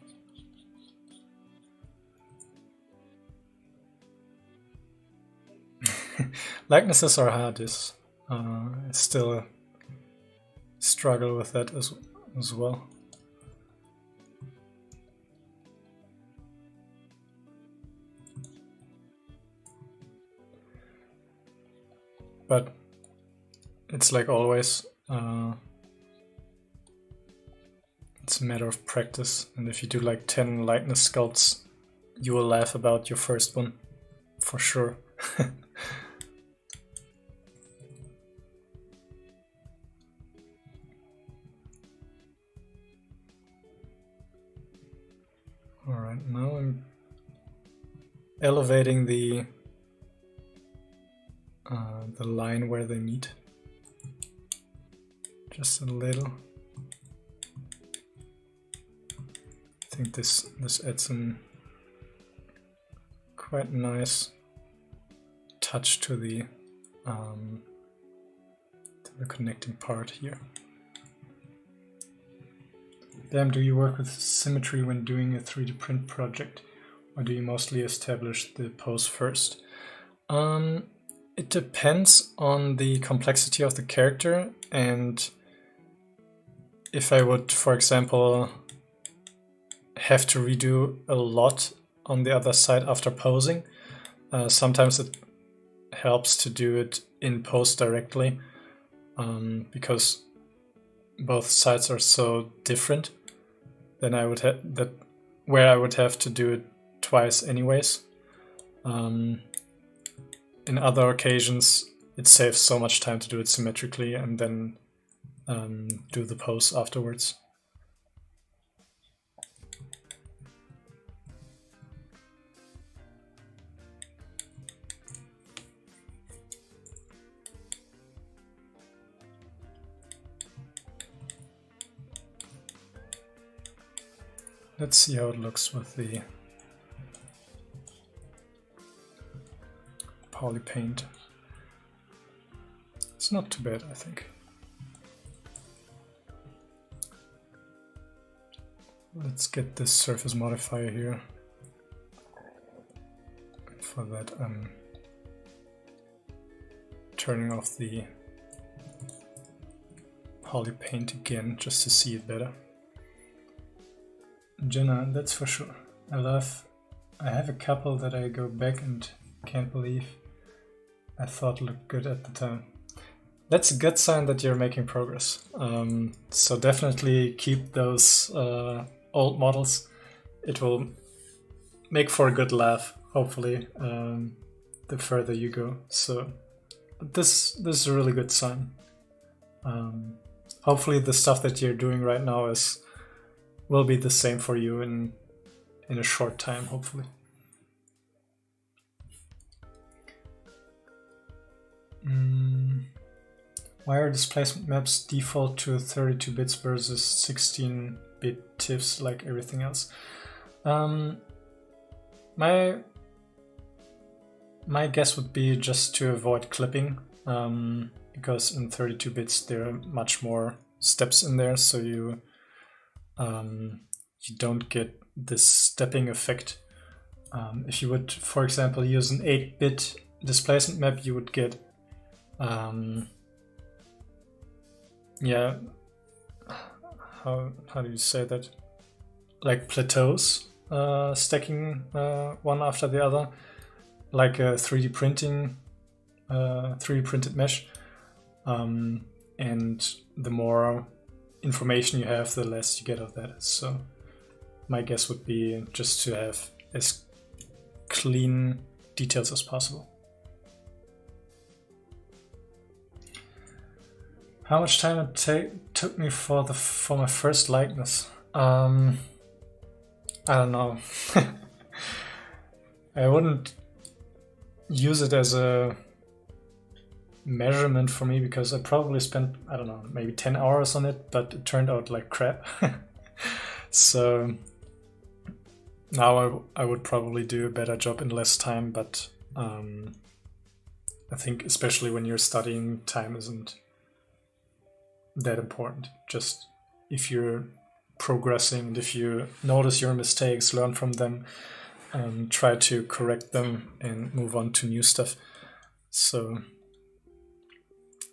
Likenesses are hard. I still struggle with that as well. But it's like always, it's a matter of practice. And if you do like 10 likeness sculpts, you will laugh about your first one, for sure. Alright, now I'm elevating the line where they meet. Just a little. I think this adds some quite nice touch to the connecting part here. Damn, do you work with symmetry when doing a 3D print project, or do you mostly establish the pose first? It depends on the complexity of the character, and if I would, for example, have to redo a lot on the other side after posing, sometimes it helps to do it in post directly, because both sides are so different. Then I would have where I would have to do it twice anyways. In other occasions, it saves so much time to do it symmetrically and then do the pose afterwards. Let's see how it looks with the poly paint. It's not too bad, I think. Let's get this surface modifier here. For that, I'm turning off the poly paint again just to see it better. Jenna, that's for sure. I have a couple that I go back and can't believe I thought looked good at the time. That's a good sign that you're making progress. So definitely keep those old models. It will make for a good laugh, hopefully, the further you go. So this is a really good sign. Hopefully the stuff that you're doing right now will be the same for you in a short time, hopefully. Why are displacement maps default to 32 bits versus 16-bit TIFFs like everything else? My guess would be just to avoid clipping, because in 32 bits there are much more steps in there, so you don't get this stepping effect. If you would, for example, use an 8-bit displacement map, you would get yeah, how do you say that? Like plateaus stacking one after the other, like a 3D printed mesh. And the more information you have, the less you get of that. So my guess would be just to have as clean details as possible. How much time it took me for my first likeness? I don't know. I wouldn't use it as a measurement for me because I probably spent, I don't know, maybe 10 hours on it, but it turned out like crap. So now I would probably do a better job in less time, but I think especially when you're studying, time isn't that important. Just if you're progressing and if you notice your mistakes, learn from them, try to correct them and move on to new stuff. So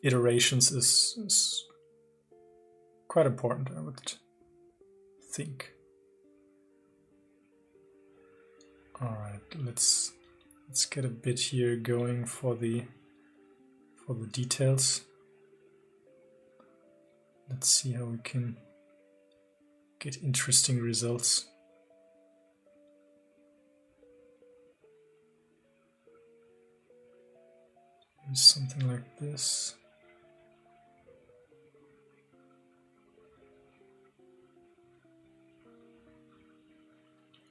iterations is quite important, I would think. All right, let's get a bit here going for the details. Let's see how we can get interesting results. Maybe something like this.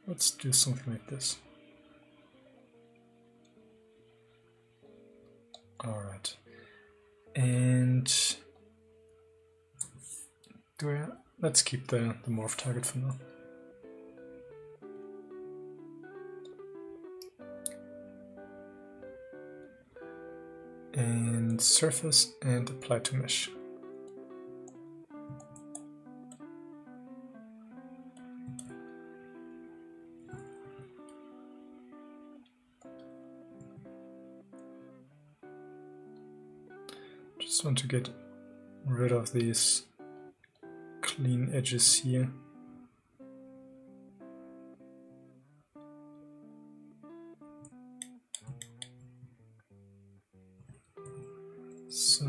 Let's do something like this. All right, and let's keep the morph target for now. And surface and apply to mesh. Just want to get rid of these clean edges here. So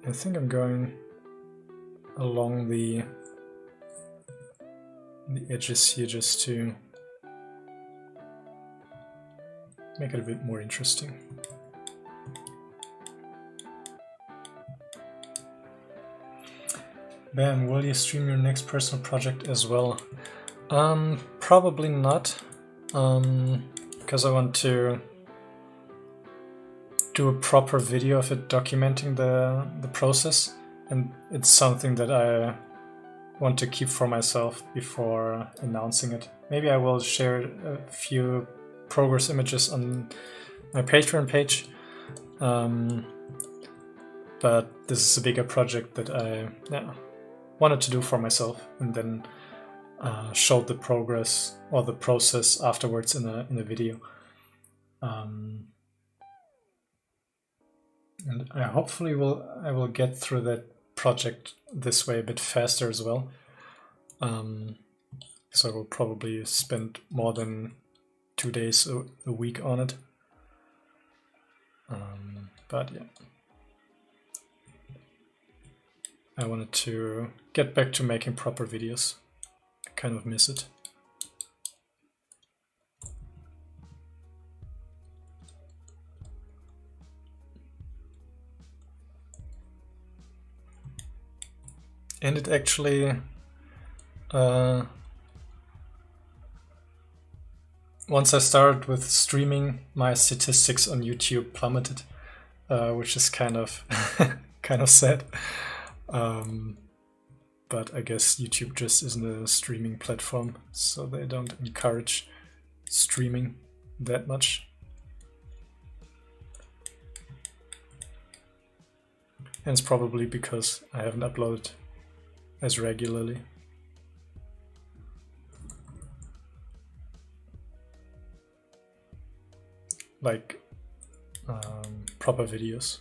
I think I'm going along the edges here just to make it a bit more interesting. Bam, will you stream your next personal project as well? Probably not, because I want to do a proper video of it documenting the process, and it's something that I want to keep for myself before announcing it. Maybe I will share a few progress images on my Patreon page, but this is a bigger project that I wanted to do for myself, and then showed the progress or the process afterwards in a video. And I hopefully will get through that project this way a bit faster as well. So I will probably spend more than 2 days a week on it. But yeah, I wanted to get back to making proper videos. I kind of miss it. And it actually once I started with streaming, my statistics on YouTube plummeted, which is kind of kind of sad. But I guess YouTube just isn't a streaming platform, so they don't encourage streaming that much. And it's probably because I haven't uploaded as regularly. Like proper videos.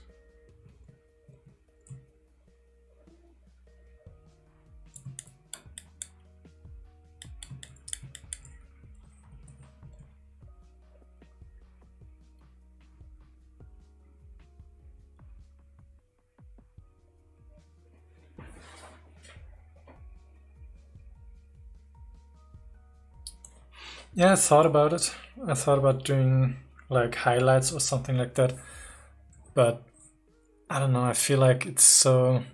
Yeah, I thought about it. I thought about doing like highlights or something like that, but I don't know, I feel like it's so...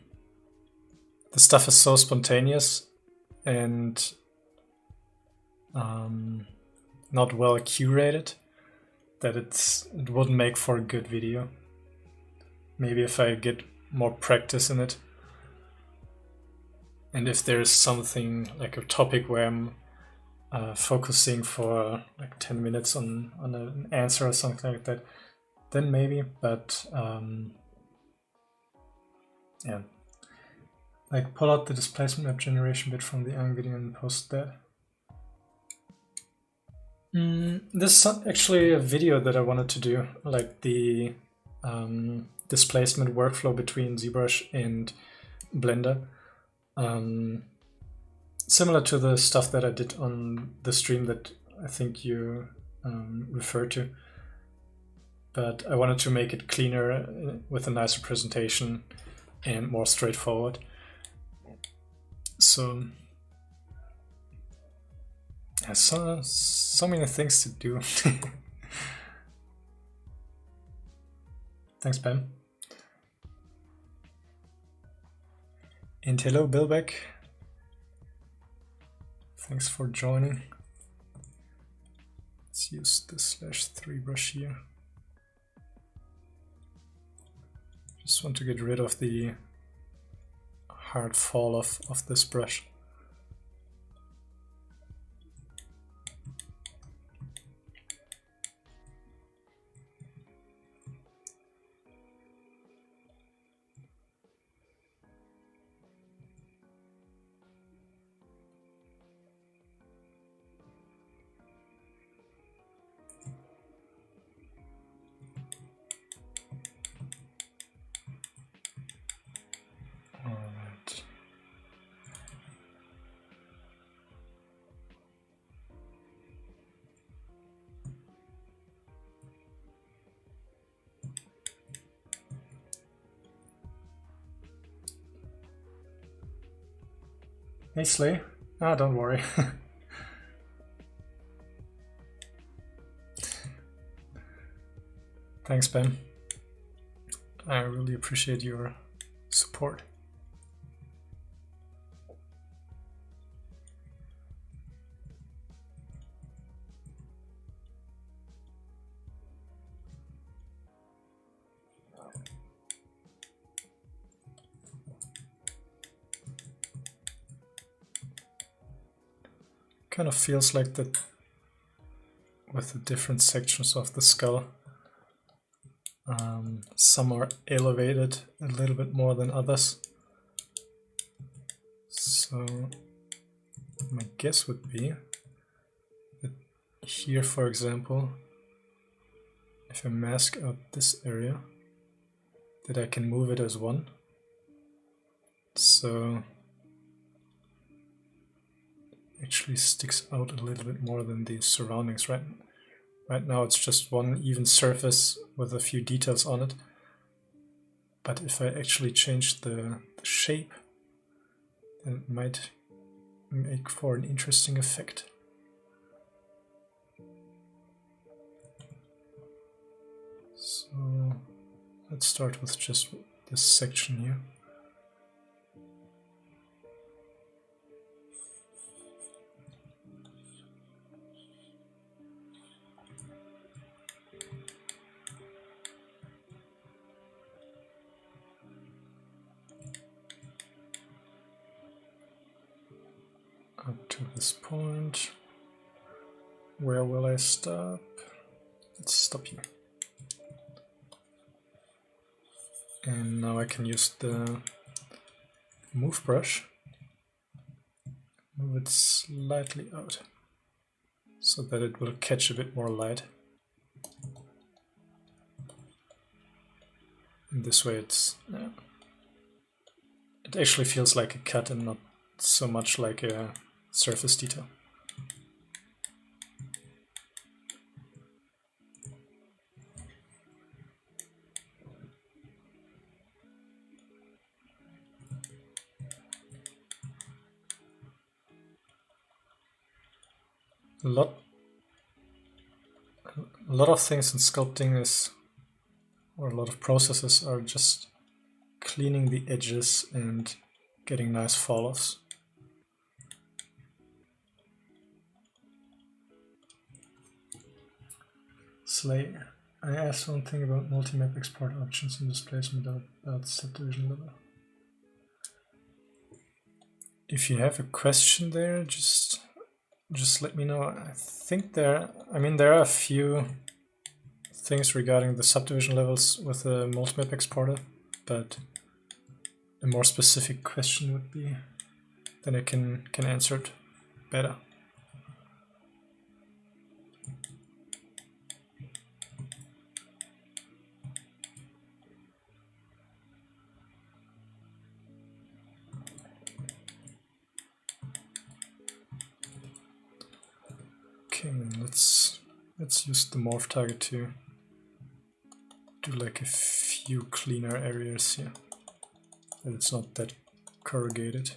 the stuff is so spontaneous and not well curated that it wouldn't make for a good video. Maybe if I get more practice in it, and if there's something like a topic where I'm focusing for like 10 minutes on an answer or something like that, then maybe. But yeah, like pull out the displacement map generation bit from the Ang video and post that. This is actually a video that I wanted to do, like the displacement workflow between Zbrush and Blender. Similar to the stuff that I did on the stream that I think you referred to. But I wanted to make it cleaner with a nicer presentation and more straightforward. So yeah, so many things to do. Thanks, Pam. And hello, Billbeck. Thanks for joining. Let's use the /3 brush here. Just want to get rid of the hard fall off of this brush. Hey Slay, don't worry. Thanks, Ben. I really appreciate your support. Kind of feels like that with the different sections of the skull. Some are elevated a little bit more than others. So my guess would be that here, for example, if I mask out this area, that I can move it as one. So actually sticks out a little bit more than the surroundings. Right now it's just one even surface with a few details on it. But if I actually change the shape, then it might make for an interesting effect. So let's start with just this section here. Up to this point. Where will I stop? Let's stop here. And now I can use the move brush. Move it slightly out so that it will catch a bit more light. And this way it actually feels like a cut and not so much like a surface detail. A lot of things in sculpting is, or a lot of processes are just cleaning the edges and getting nice fall-offs. Slay, I asked one thing about multi-map export options and displacement about subdivision level. If you have a question there, just let me know. I think there are a few things regarding the subdivision levels with the multi-map exporter, but a more specific question would be, then I can answer it better. Okay, let's use the morph target to do like a few cleaner areas here, that it's not that corrugated.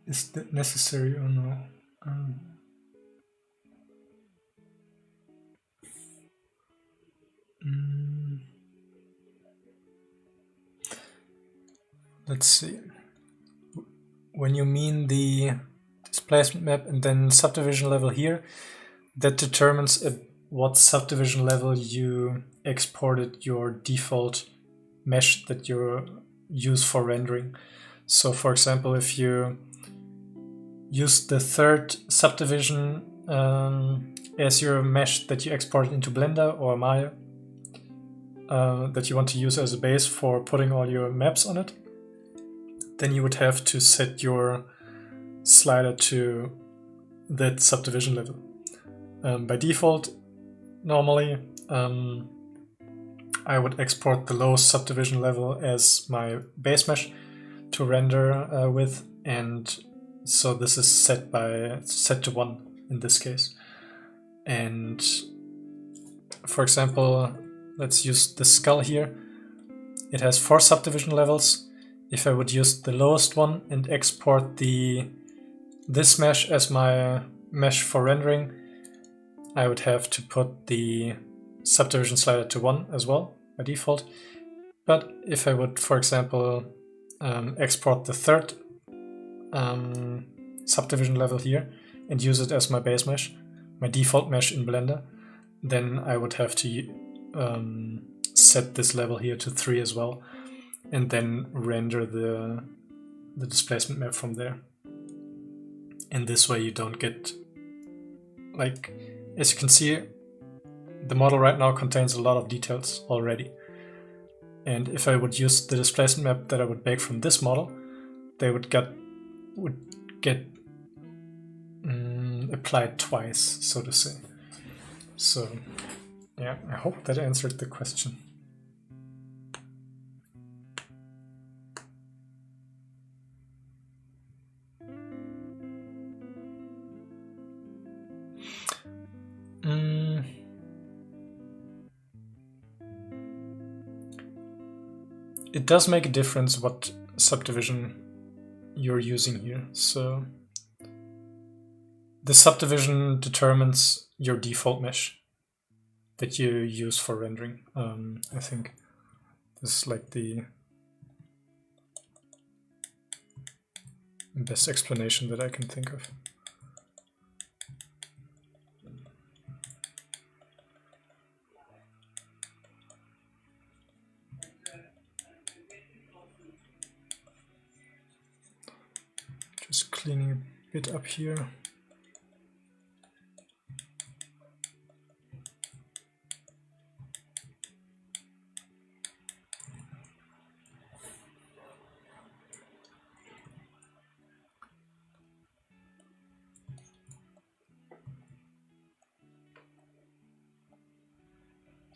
Is that necessary or no? Let's see. When you mean the displacement map and then subdivision level here, that determines at what subdivision level you exported your default mesh that you use for rendering. So for example, if you use the third subdivision as your mesh that you exported into Blender or Maya, that you want to use as a base for putting all your maps on it, then you would have to set your slider to that subdivision level. By default, normally, I would export the lowest subdivision level as my base mesh to render with, and so this is set to 1 in this case. And for example, let's use the skull here. It has 4 subdivision levels. If I would use the lowest one and export this mesh as my mesh for rendering, I would have to put the subdivision slider to 1 as well by default. But if I would, for example, export the third subdivision level here and use it as my base mesh, my default mesh in Blender, then I would have to set this level here to 3 as well. and then render the displacement map from there. And this way you don't get, like, as you can see, the model right now contains a lot of details already. And if I would use the displacement map that I would bake from this model, they would get applied twice, so to say. So yeah, I hope that answered the question. It does make a difference what subdivision you're using here. So the subdivision determines your default mesh that you use for rendering. I think this is like the best explanation that I can think of. Just cleaning a bit up here.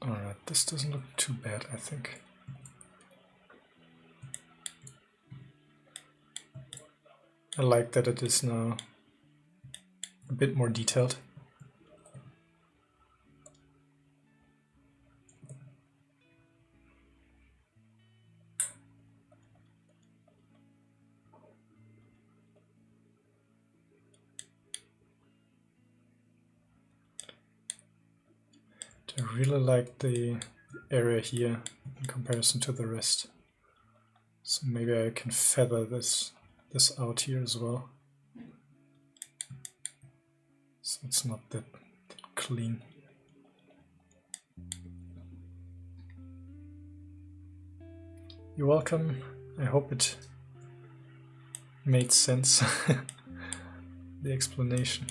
Alright, this doesn't look too bad, I think. I like that it is now a bit more detailed. I really like the area here in comparison to the rest. So maybe I can feather this out here as well. So it's not that clean. You're welcome. I hope it made sense, the explanation.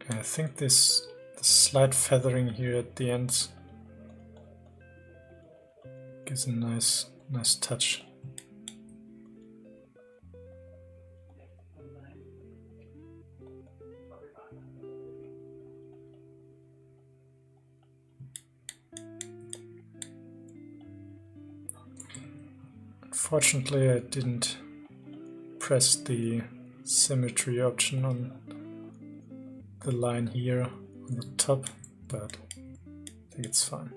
I think this slight feathering here at the end gives a nice touch. Unfortunately, I didn't press the symmetry option on the line here on the top, but I think it's fine.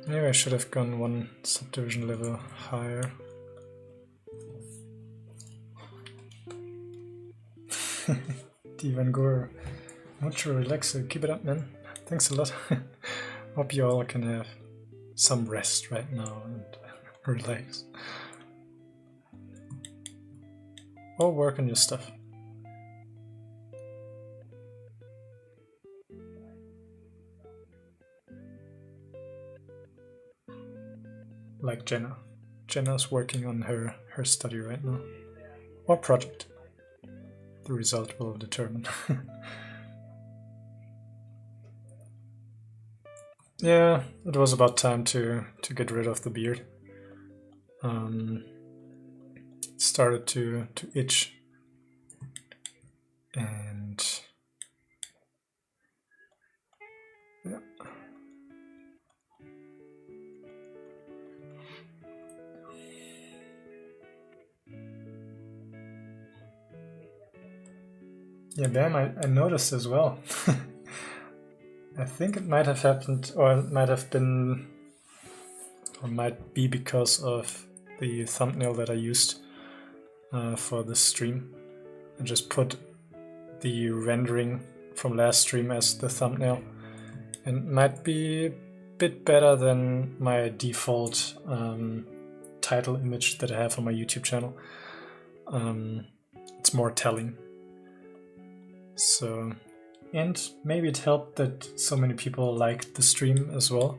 Maybe I should have gone one subdivision level higher. Divan Gore, mucho relaxer. Keep it up, man. Thanks a lot. Hope you all can have some rest right now and relax. Or work on your stuff. Like Jenna. Jenna's working on her study right now. Or project. The result will determine. Yeah, it was about time to get rid of the beard. Started to itch, and yeah. Yeah, damn, I noticed as well. I think it might have happened, or it might have been, or might be because of the thumbnail that I used for this stream. I just put the rendering from last stream as the thumbnail, and it might be a bit better than my default title image that I have on my YouTube channel. It's more telling. So, and maybe it helped that so many people liked the stream as well.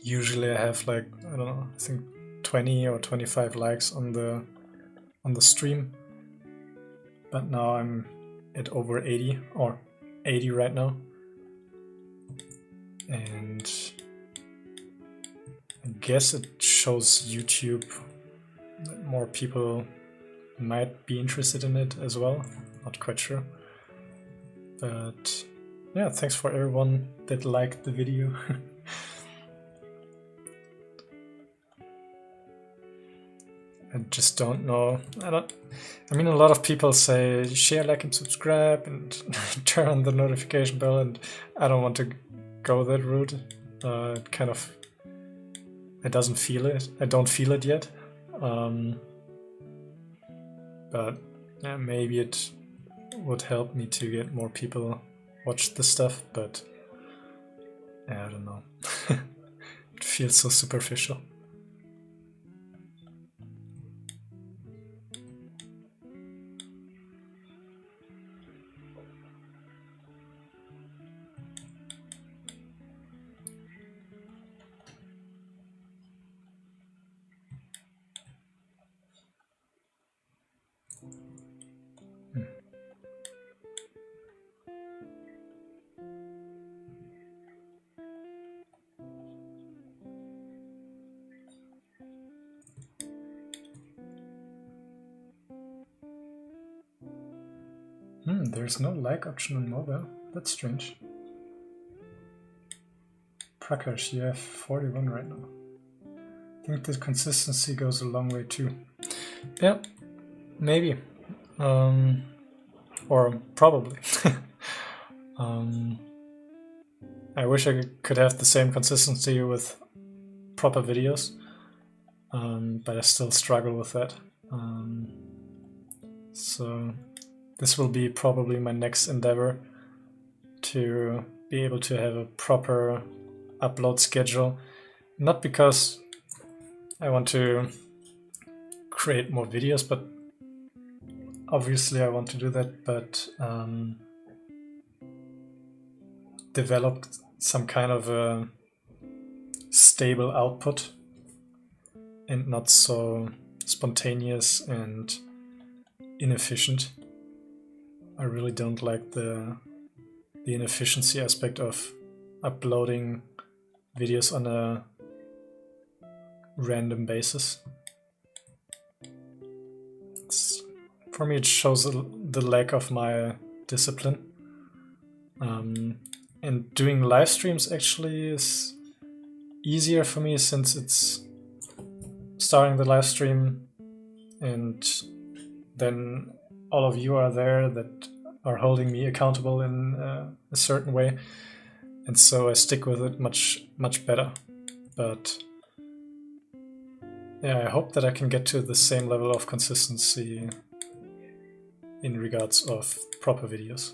Usually I have like, I don't know, I think 20 or 25 likes on the stream, but now I'm at over 80 or 80 right now, and I guess it shows YouTube that more people might be interested in it as well. Not quite sure, but yeah, thanks for everyone that liked the video. I just don't know. I mean, a lot of people say share, like, and subscribe, and turn on the notification bell, and I don't want to go that route. It kind of, I don't feel it yet. But yeah, maybe it would help me to get more people watch the stuff. But yeah, I don't know. It feels so superficial. There's no like option on mobile. That's strange. Prakash, you have 41 right now. I think the consistency goes a long way too. Yeah, maybe. Or probably. I wish I could have the same consistency with proper videos, but I still struggle with that. So this will be probably my next endeavor, to be able to have a proper upload schedule. Not because I want to create more videos, but obviously I want to do that, but develop some kind of a stable output and not so spontaneous and inefficient. I really don't like the inefficiency aspect of uploading videos on a random basis. For me, it shows the lack of my discipline. And doing live streams actually is easier for me, since it's starting the live stream and then all of you are there that are holding me accountable in a certain way, and so I stick with it much better. But yeah, I hope that I can get to the same level of consistency in regards of proper videos.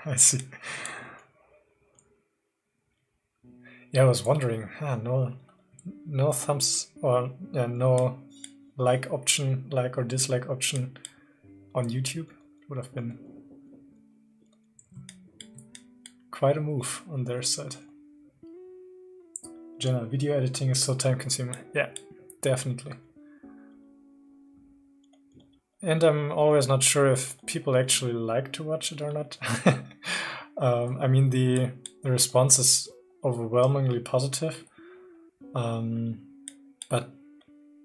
I see. Yeah, I was wondering, no thumbs, or no like option, like or dislike option on YouTube. Would have been quite a move on their side. Jenna, video editing is so time consuming. Yeah, definitely. and I'm always not sure if people actually like to watch it or not. I mean, the response is overwhelmingly positive, but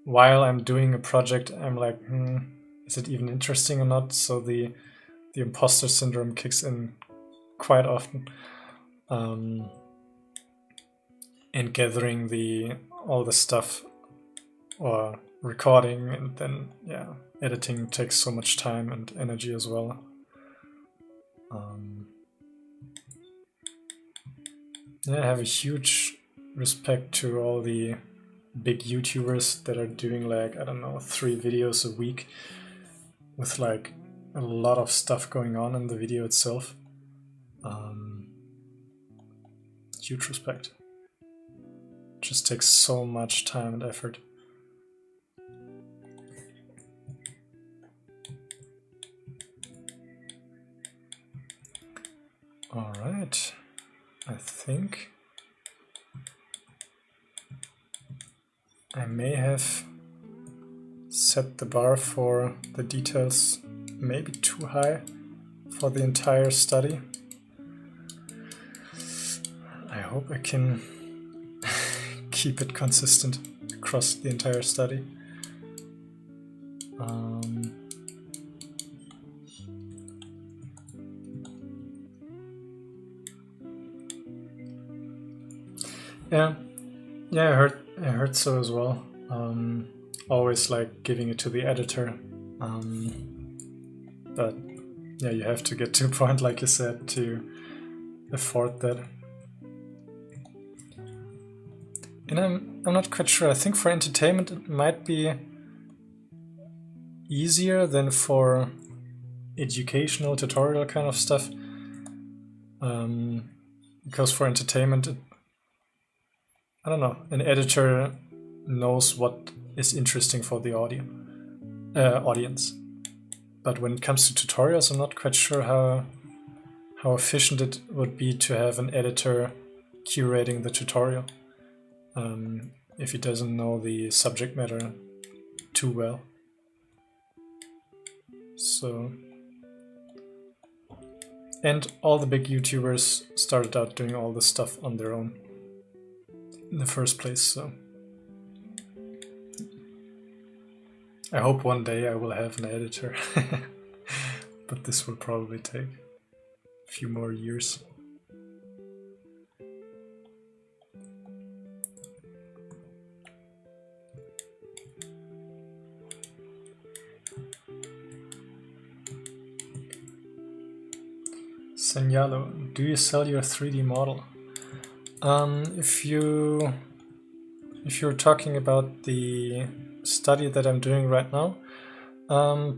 while I'm doing a project, I'm like, is it even interesting or not? So the imposter syndrome kicks in quite often. And gathering all the stuff or recording, and then editing takes so much time and energy as well. I have a huge respect to all the big YouTubers that are doing like, I don't know, 3 videos a week with like a lot of stuff going on in the video itself. Huge respect. It just takes so much time and effort. All right, I think I may have set the bar for the details maybe too high for the entire study. I hope I can keep it consistent across the entire study. Yeah, I heard so as well. Always like giving it to the editor, but yeah, you have to get to a point, like you said, to afford that. And I'm not quite sure. I think for entertainment it might be easier than for educational tutorial kind of stuff, because for entertainment, I don't know, an editor knows what is interesting for the audience. But when it comes to tutorials, I'm not quite sure how efficient it would be to have an editor curating the tutorial if he doesn't know the subject matter too well. So, and all the big YouTubers started out doing all this stuff on their own in the first place, so I hope one day I will have an editor, but this will probably take a few more years. Senyalo, do you sell your 3D model? If you're talking about the study that I'm doing right now,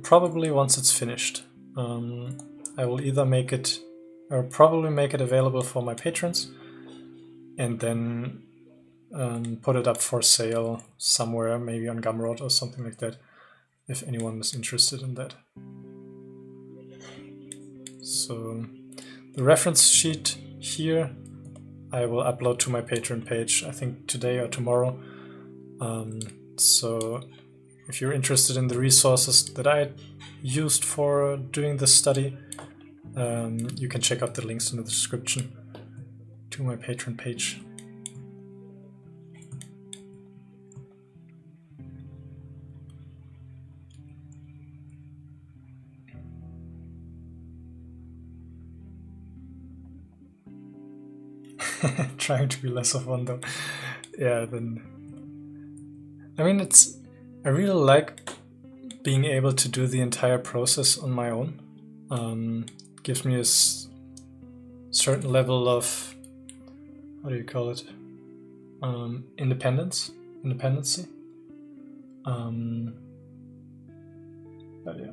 probably once it's finished. I will either make it, or probably make it available for my patrons, and then put it up for sale somewhere, maybe on Gumroad or something like that, if anyone is interested in that. So the reference sheet here I will upload to my Patreon page, I think today or tomorrow. So if you're interested in the resources that I used for doing this study, you can check out the links in the description to my Patreon page. Trying to be less of one though. Yeah, then I mean, I really like being able to do the entire process on my own. Gives me a certain level of, how do you call it, independency. But yeah.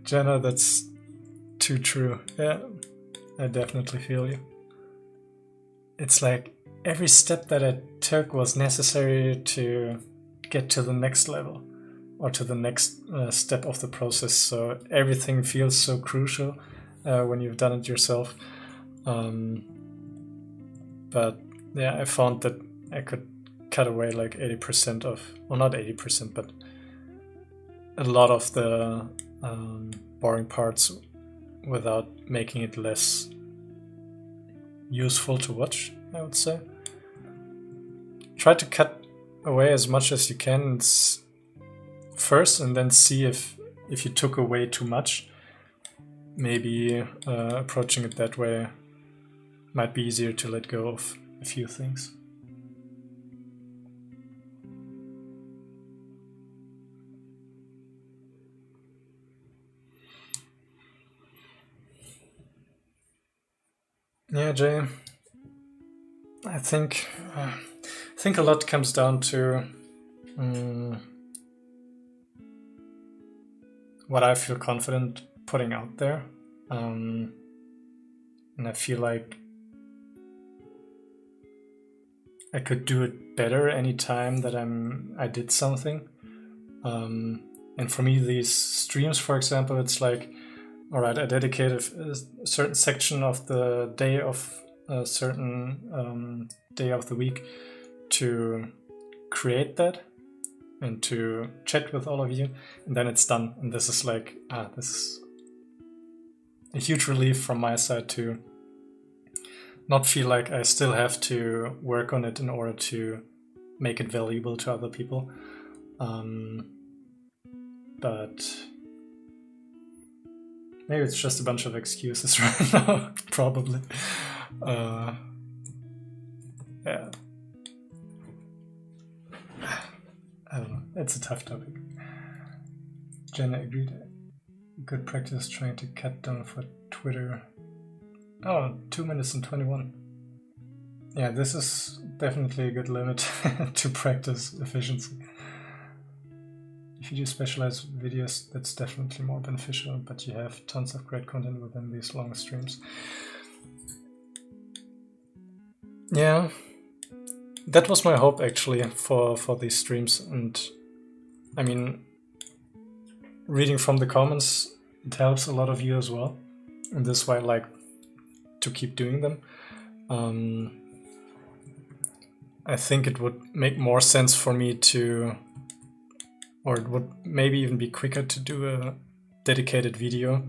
Jenna, that's too true. Yeah, I definitely feel you. It's like every step that I took was necessary to get to the next level or to the next step of the process. So everything feels so crucial when you've done it yourself. But yeah, I found that I could cut away like 80% of, well, not 80%, but a lot of the boring parts without making it less useful to watch, I would say. Try to cut away as much as you can first, and then see if you took away too much. Maybe approaching it that way might be easier to let go of a few things. Yeah, Jay, I think a lot comes down to what I feel confident putting out there, and I feel like I could do it better anytime that I did something. And for me, these streams, for example, it's like, all right, I dedicate a certain section of the day of a certain day of the week to create that and to chat with all of you, and then it's done. And this is like, this is a huge relief from my side to not feel like I still have to work on it in order to make it valuable to other people. But maybe it's just a bunch of excuses right now, probably. Yeah. I don't know. It's a tough topic. Jenna agreed. Good practice trying to cut down for Twitter. Oh, 2 minutes and 21. Yeah, this is definitely a good limit to practice efficiency. If you do specialized videos, that's definitely more beneficial, but you have tons of great content within these long streams. Yeah, that was my hope actually for these streams. And I mean, reading from the comments, it helps a lot of you as well. And this is why I like to keep doing them. I think it would make more sense for me to, or it would maybe even be quicker to do a dedicated video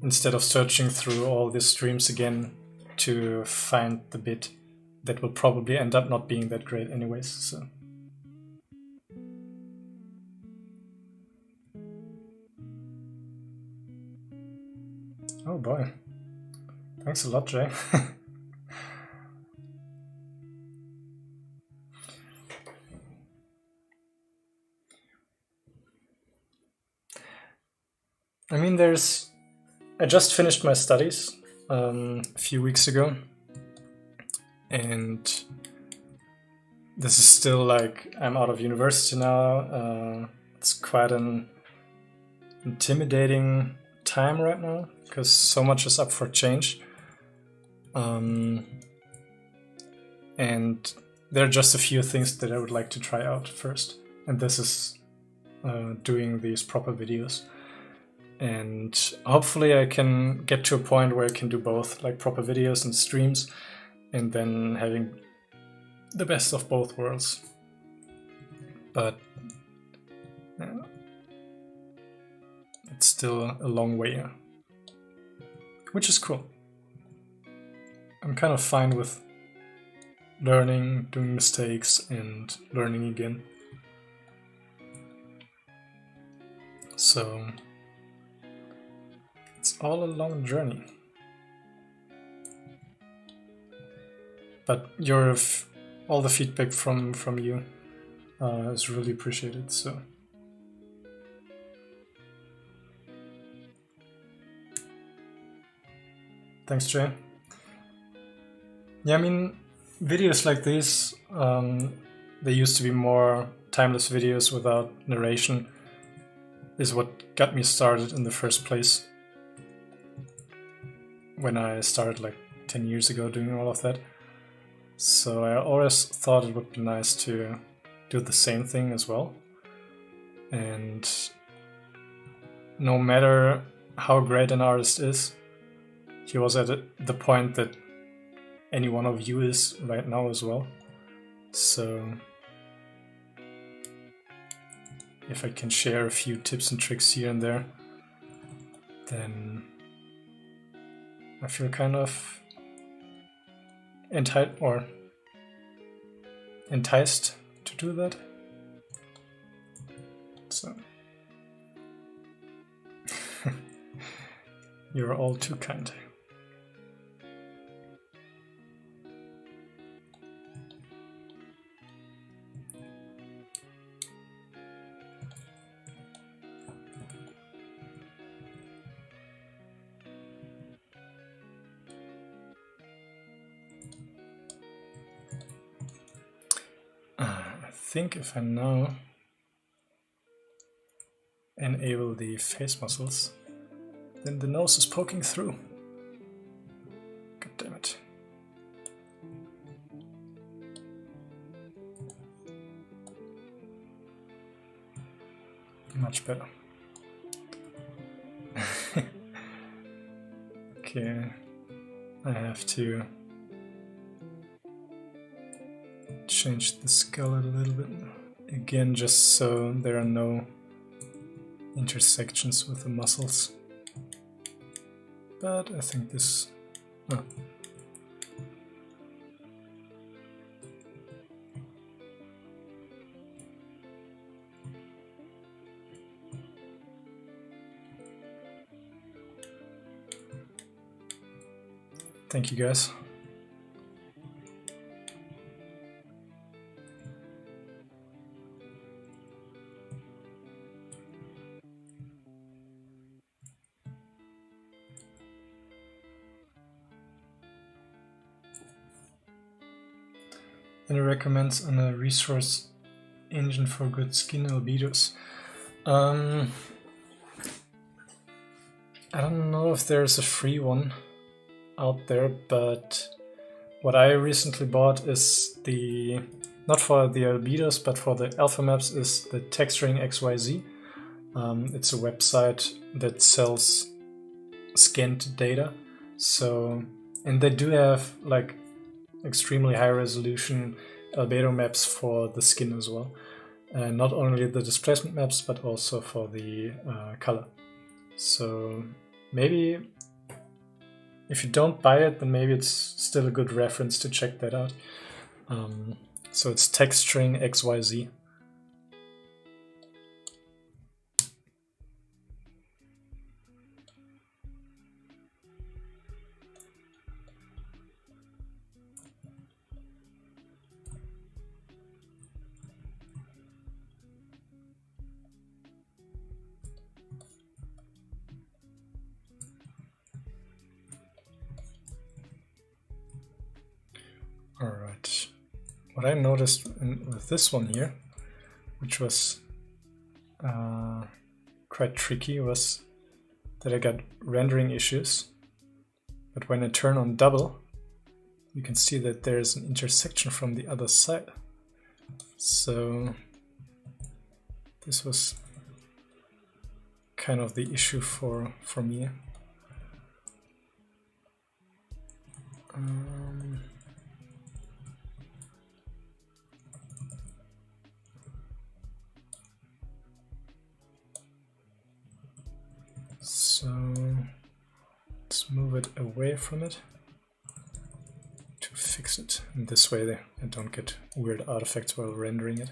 instead of searching through all these streams again to find the bit that will probably end up not being that great anyways. So oh boy, thanks a lot, Jay. I mean, I just finished my studies a few weeks ago, and this is still like, I'm out of university now. It's quite an intimidating time right now because so much is up for change. And there are just a few things that I would like to try out first, and this is doing these proper videos. And hopefully I can get to a point where I can do both, like proper videos and streams, and then having the best of both worlds. But it's still a long way, which is cool. I'm kind of fine with learning, doing mistakes, and learning again. So it's all a long journey. But all the feedback from you is really appreciated. So thanks, Jay. Yeah, I mean, videos like these, they used to be more timeless videos without narration, is what got me started in the first place. When I started like 10 years ago doing all of that. So I always thought it would be nice to do the same thing as well. And no matter how great an artist is, he was at the point that any one of you is right now as well. So if I can share a few tips and tricks here and there, then I feel kind of enticed to do that. So you're all too kind. I think if I now enable the face muscles, then the nose is poking through. God damn it. Much better. Okay, I have to change the skull a little bit again, just so there are no intersections with the muscles. But I think this... Oh. Thank you guys. Any recommends on a resource engine for good skin albedos? I don't know if there's a free one out there, but what I recently bought is the, not for the albedos, but for the alpha maps, is the Texturing XYZ. It's a website that sells scanned data. So, and they do have like extremely high resolution albedo maps for the skin as well. Not only the displacement maps, but also for the color. So maybe if you don't buy it, then maybe it's still a good reference to check that out. So it's Texturing XYZ. Alright, what I noticed with this one here, which was quite tricky, was that I got rendering issues. But when I turn on double, you can see that there's an intersection from the other side. So this was kind of the issue for me. So let's move it away from it to fix it. And this way I don't get weird artifacts while rendering it.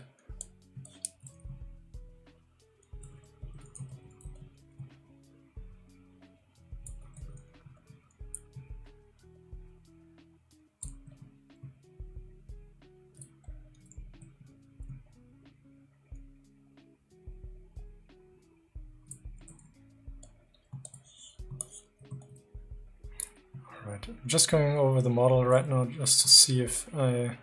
I'm just going over the model right now just to see if I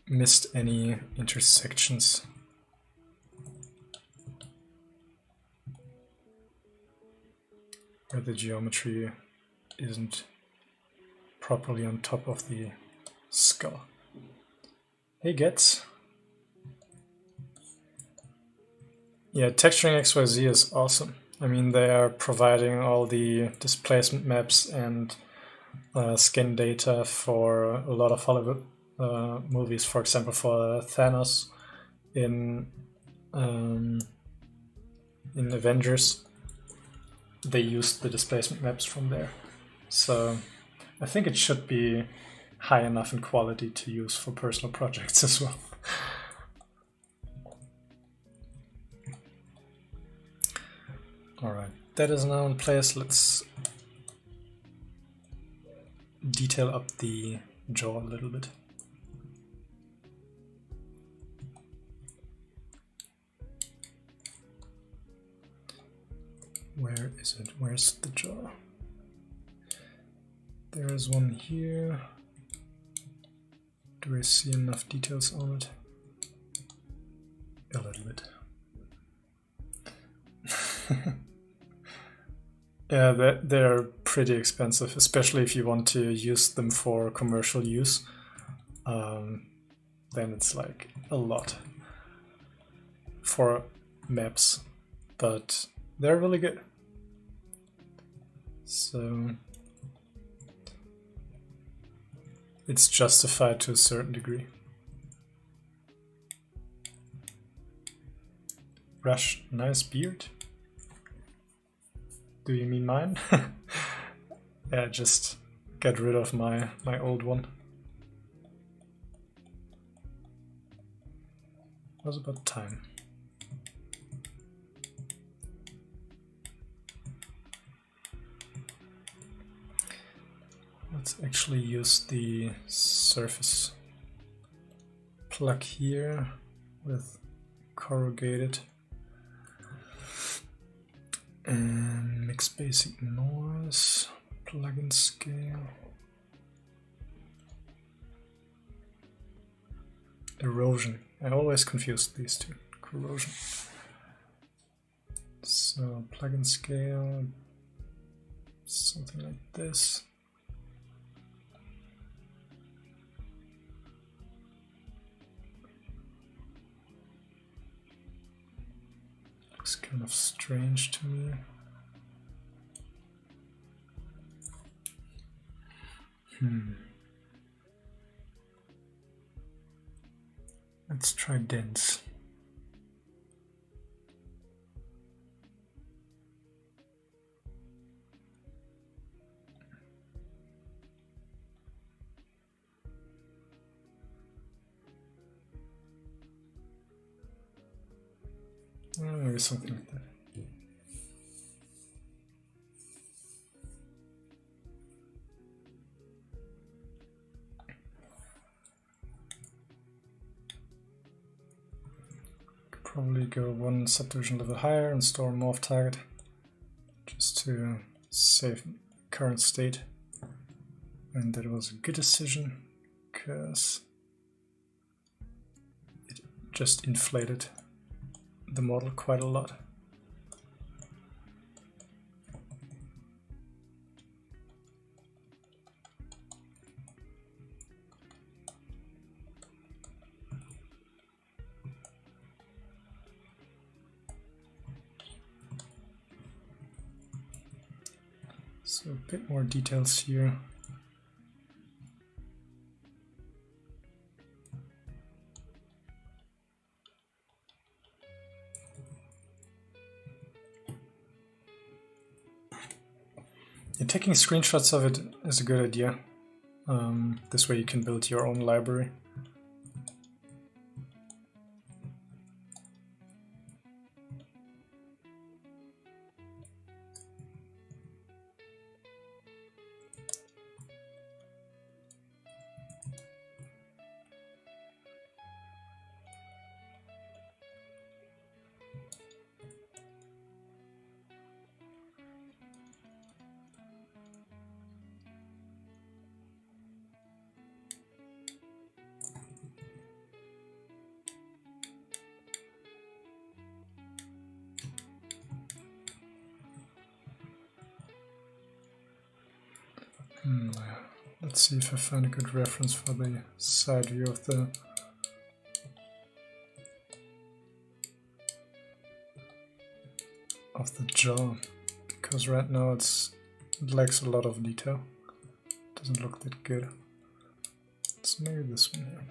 missed any intersections. Where the geometry isn't properly on top of the skull. Hey Gets. Yeah, Texturing XYZ is awesome. I mean, they are providing all the displacement maps and skin data for a lot of Hollywood movies. For example, for Thanos in Avengers, they used the displacement maps from there. So I think it should be high enough in quality to use for personal projects as well. Alright, that is now in place. Let's detail up the jaw a little bit. Where is it? Where's the jaw? There is one here. Do I see enough details on it? A little bit. Yeah, they're pretty expensive, especially if you want to use them for commercial use. Then it's like a lot for maps, but they're really good. So it's justified to a certain degree. Rush, nice beard. Do you mean mine? Yeah, just get rid of my old one. It was about time. Let's actually use the surface plug here with corrugated and mix basic noise, plugin scale, erosion. I always confuse these two. Corrosion. So plugin scale, something like this. Looks kind of strange to me. Let's try dense. Maybe something like that. Could probably go one subdivision level higher and store more of target, just to save current state. And that was a good decision, because it just inflated the model quite a lot. So a bit more details here. Yeah, taking screenshots of it is a good idea. This way you can build your own library. Let's see if I find a good reference for the side view of the jaw, because right now it lacks a lot of detail. doesn't look that good. So maybe this one here.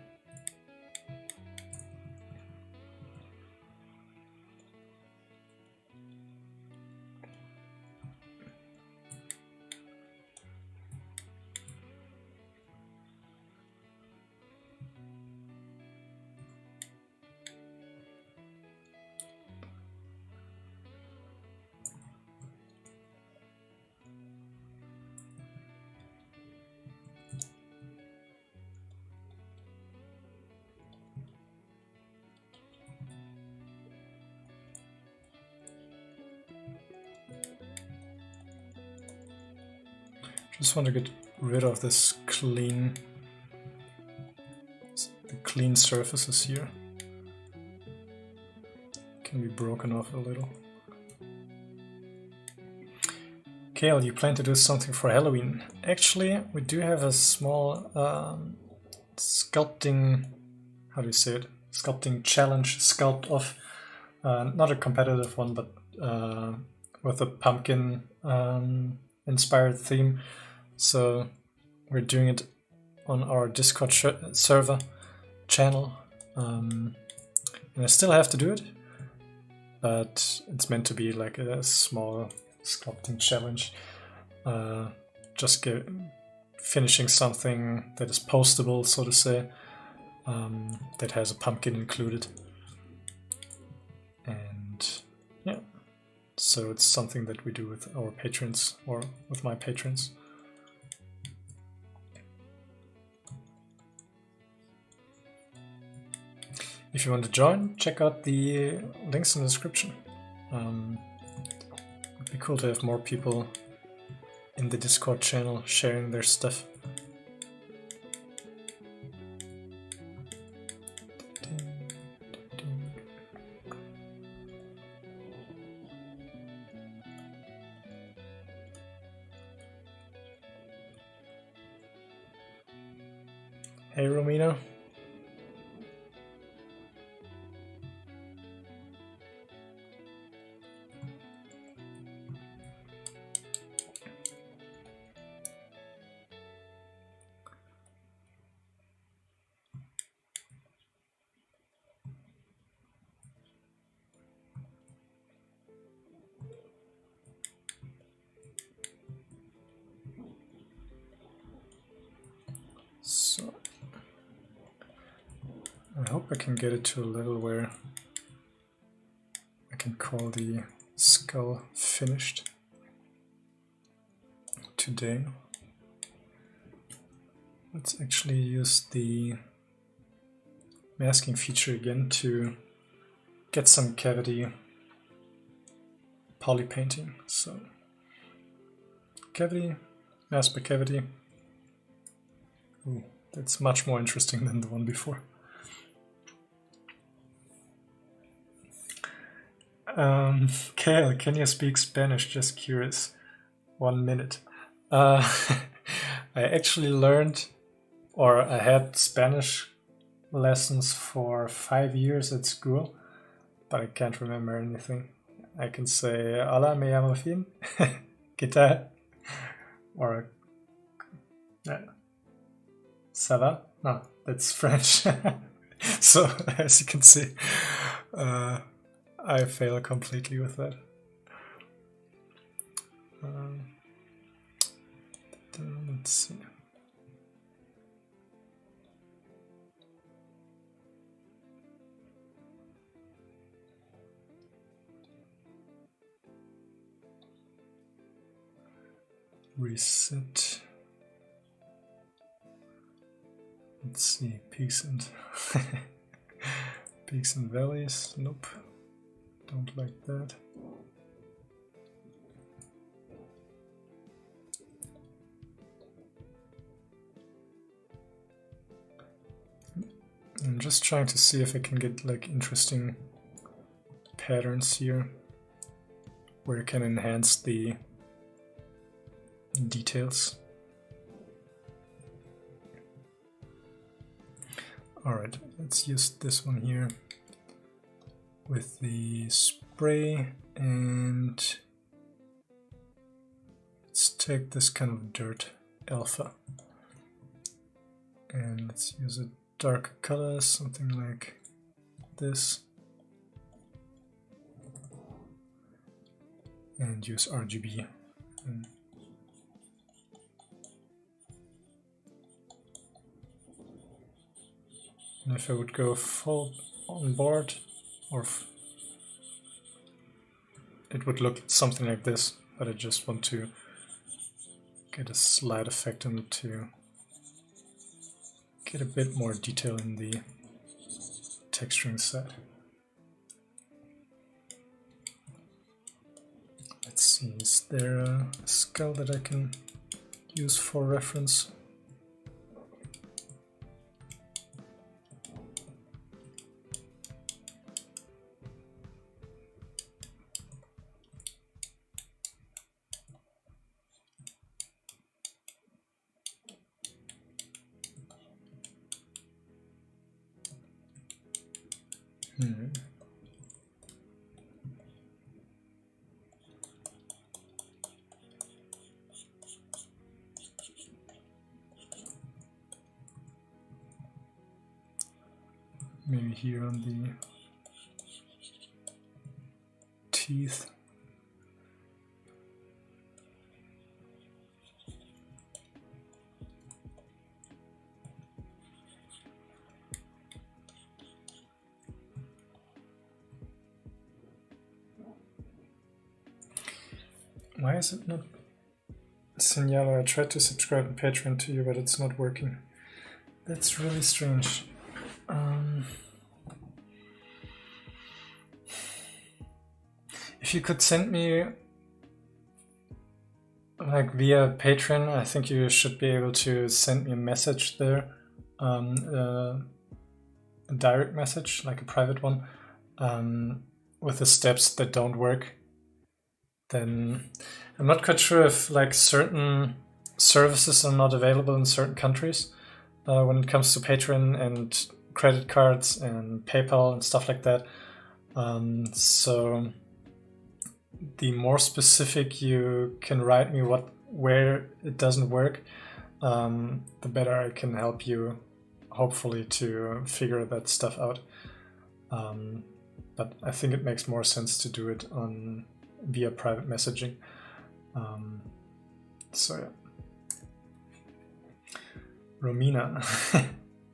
Just want to get rid of this clean surfaces here. Can be broken off a little. Kale, you plan to do something for Halloween? Actually, we do have a small sculpting, how do you say it? Sculpting challenge, sculpt off. Not a competitive one, but with a pumpkin inspired theme. So we're doing it on our Discord server channel, and I still have to do it, but it's meant to be like a small sculpting challenge. Just finishing something that is postable, so to say, that has a pumpkin included. And yeah, so it's something that we do with our patrons, or with my patrons. If you want to join, check out the links in the description. It'd be cool to have more people in the Discord channel sharing their stuff. Hey Romina. So I hope I can get it to a level where I can call the skull finished today. Let's actually use the masking feature again to get some cavity poly painting. So cavity, mask by cavity. Ooh, that's much more interesting than the one before. Kale, can you speak Spanish? Just curious. 1 minute. I actually learned, or I had Spanish lessons for 5 years at school, but I can't remember anything. I can say, hola, me llamo Fin, ¿qué tal? Or, ça va? No, that's French. So, as you can see, I fail completely with that. Let's see. Reset. Let's see, peaks and peaks and valleys. Nope, don't like that. I'm just trying to see if I can get like interesting patterns here where I can enhance the details. Alright, let's use this one here with the spray, and let's take this kind of dirt alpha. And let's use a darker color, something like this. And use RGB. And if I would go full on board, or it would look something like this, but I just want to get a slight effect on it to get a bit more detail in the texturing set. Let's see, is there a skull that I can use for reference? Maybe here on the teeth. Why is it not Signalo? I tried to subscribe on Patreon to you, but it's not working. That's really strange. If you could send me, like via Patreon, I think you should be able to send me a message there, a direct message, like a private one, with the steps that don't work. Then I'm not quite sure if like certain services are not available in certain countries when it comes to Patreon and credit cards and PayPal and stuff like that. So the more specific you can write me where it doesn't work, the better I can help you, hopefully, to figure that stuff out. But I think it makes more sense to do it via private messaging. So yeah. Romina,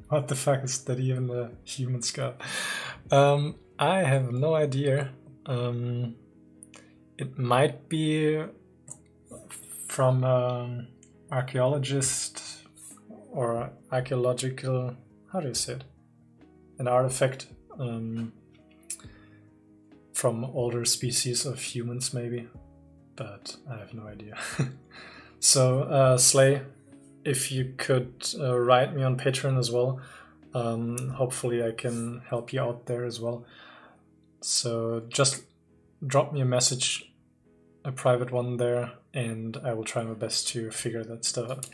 what the fuck is that even a human skull? I have no idea. It might be from an archaeologist or archaeological, how do you say it? An artifact from older species of humans maybe, but I have no idea. So Slay, if you could write me on Patreon as well, hopefully I can help you out there as well. So just drop me a message, a private one there, and I will try my best to figure that stuff out.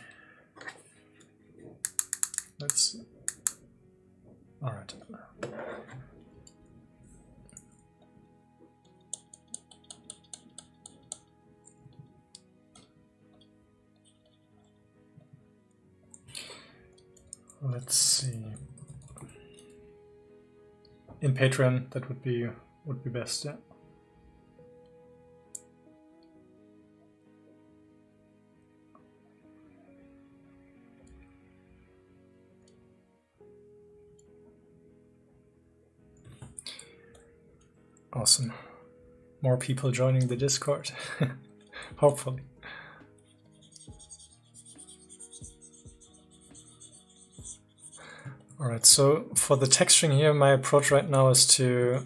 Let's see. All right. Let's see. In Patreon, that would be best, yeah. Awesome. More people joining the Discord. Hopefully. Alright, so for the texturing here, my approach right now is to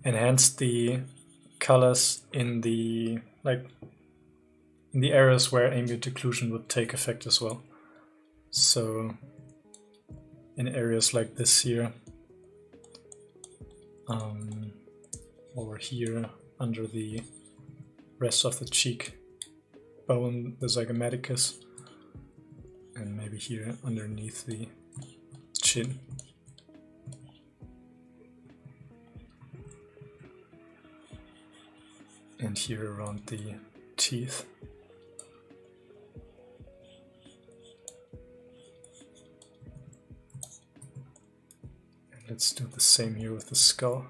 enhance the colors in the areas where ambient occlusion would take effect as well. So in areas like this here, over here under the rest of the cheek bone, the zygomaticus, and maybe here underneath the chin. And here around the teeth. let's do the same here with the skull.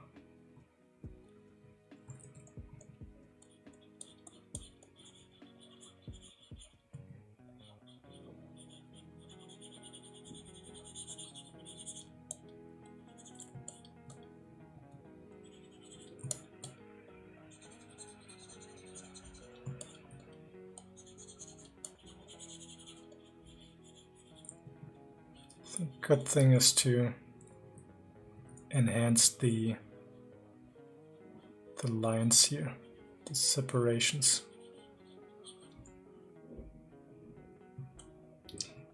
The good thing is to enhance the lines here, the separations.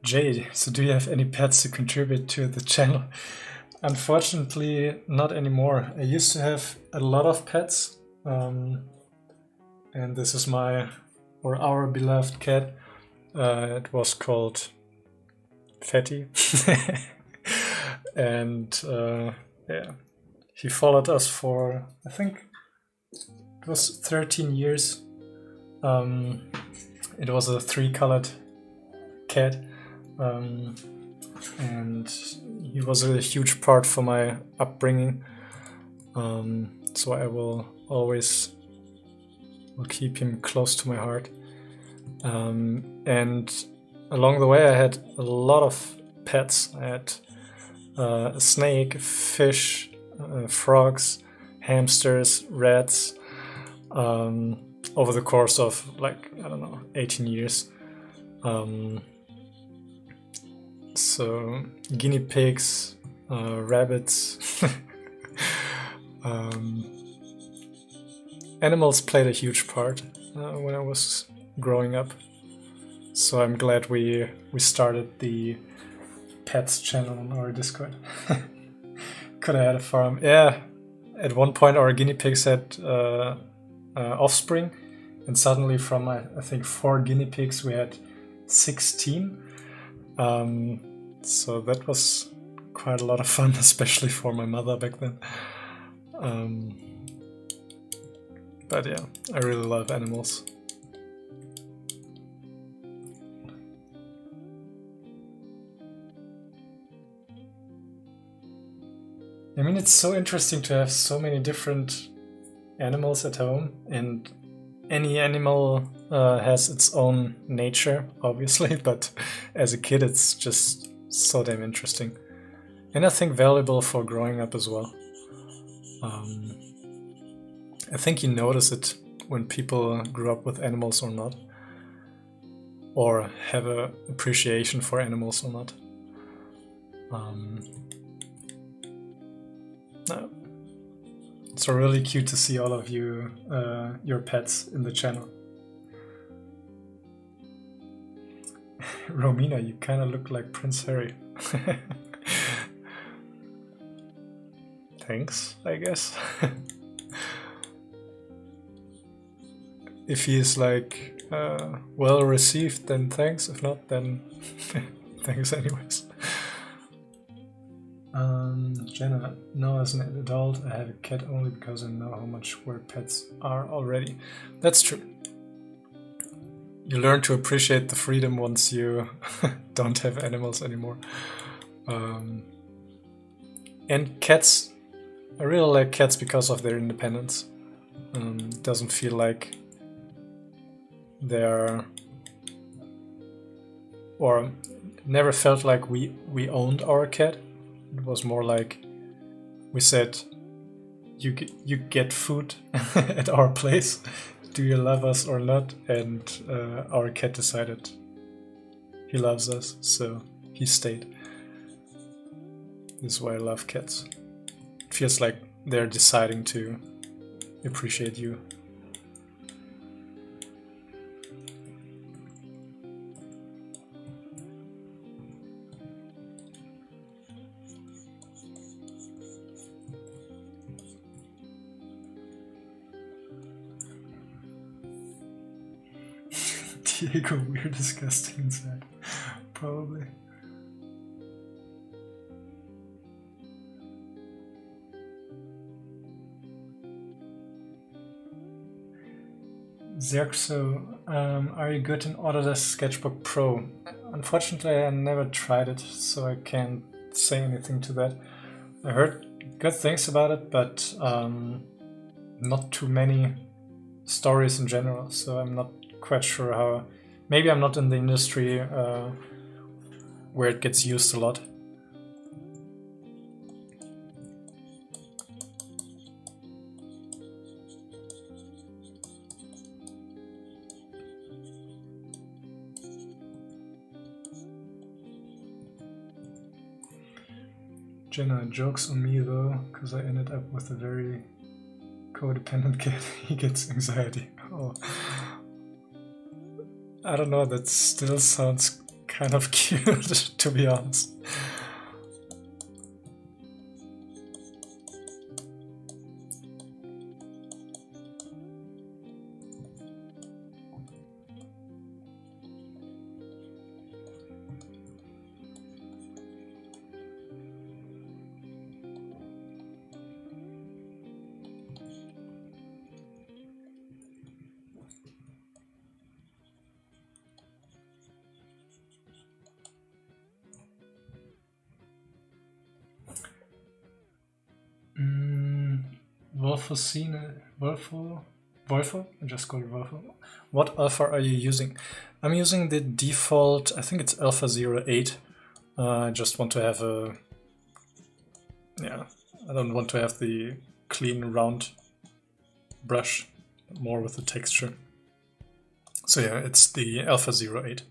Jay, so do you have any pets to contribute to the channel? Unfortunately, not anymore. I used to have a lot of pets, and this is our beloved cat. It was called Fatty, and yeah, he followed us for, I think it was 13 years. It was a 3-colored cat, and he was a huge part for my upbringing. So I will keep him close to my heart. And along the way I had a lot of pets. I had a snake, fish, frogs, hamsters, rats, over the course of, like, I don't know, 18 years. So guinea pigs, rabbits. Animals played a huge part when I was growing up. So I'm glad we started the pets channel on our Discord. Could have had a farm. Yeah, at one point our guinea pigs had offspring, and suddenly from I think 4 guinea pigs we had 16. So that was quite a lot of fun, especially for my mother back then. But yeah, I really love animals. I mean, it's so interesting to have so many different animals at home, and any animal has its own nature, obviously, but as a kid it's just so damn interesting. And I think valuable for growing up as well. I think you notice it when people grew up with animals or not, or have an appreciation for animals or not. So really cute to see all of you, your pets in the channel. Romina, you kind of look like Prince Harry. Thanks, I guess. If he is like well received, then thanks. If not, then thanks anyways. Jenna, no, as an adult I have a cat only because I know how much work pets are already. That's true. You learn to appreciate the freedom once you don't have animals anymore. And cats, I really like cats because of their independence. Doesn't feel like they're, or never felt like we owned our cat. It was more like we said, you get food at our place. Do you love us or not? And our cat decided he loves us, so he stayed. This is why I love cats. It feels like they're deciding to appreciate you. Diego, we're disgusting inside. Probably. Zerxo, are you good in Autodesk Sketchbook Pro? Unfortunately, I never tried it, so I can't say anything to that. I heard good things about it, but not too many stories in general, so I'm not quite sure how. Maybe I'm not in the industry where it gets used a lot. Jenna jokes on me though, because I ended up with a very codependent kid. He gets anxiety. Oh. I don't know, that still sounds kind of cute, to be honest. Wolfo? I just call it Wolfo. What alpha are you using? I'm using the default, I think it's alpha 08. I just want to have a... Yeah, I don't want to have the clean round brush, more with the texture. So yeah, it's the alpha 08.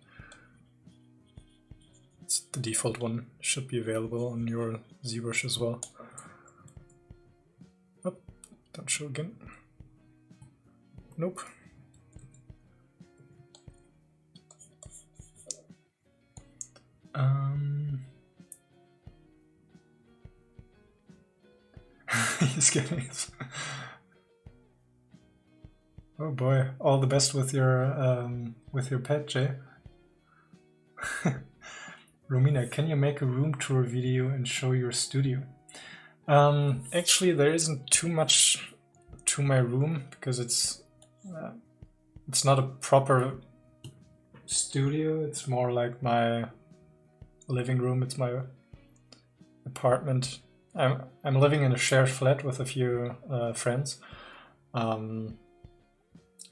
It's the default one, should be available on your Zbrush as well. Oh, don't show again. Nope. He's getting it. Oh boy! All the best with your pet, Jay. Romina, can you make a room tour video and show your studio? Actually, there isn't too much to my room because it's not a proper studio. It's more like my living room. It's my apartment. I'm living in a shared flat with a few friends.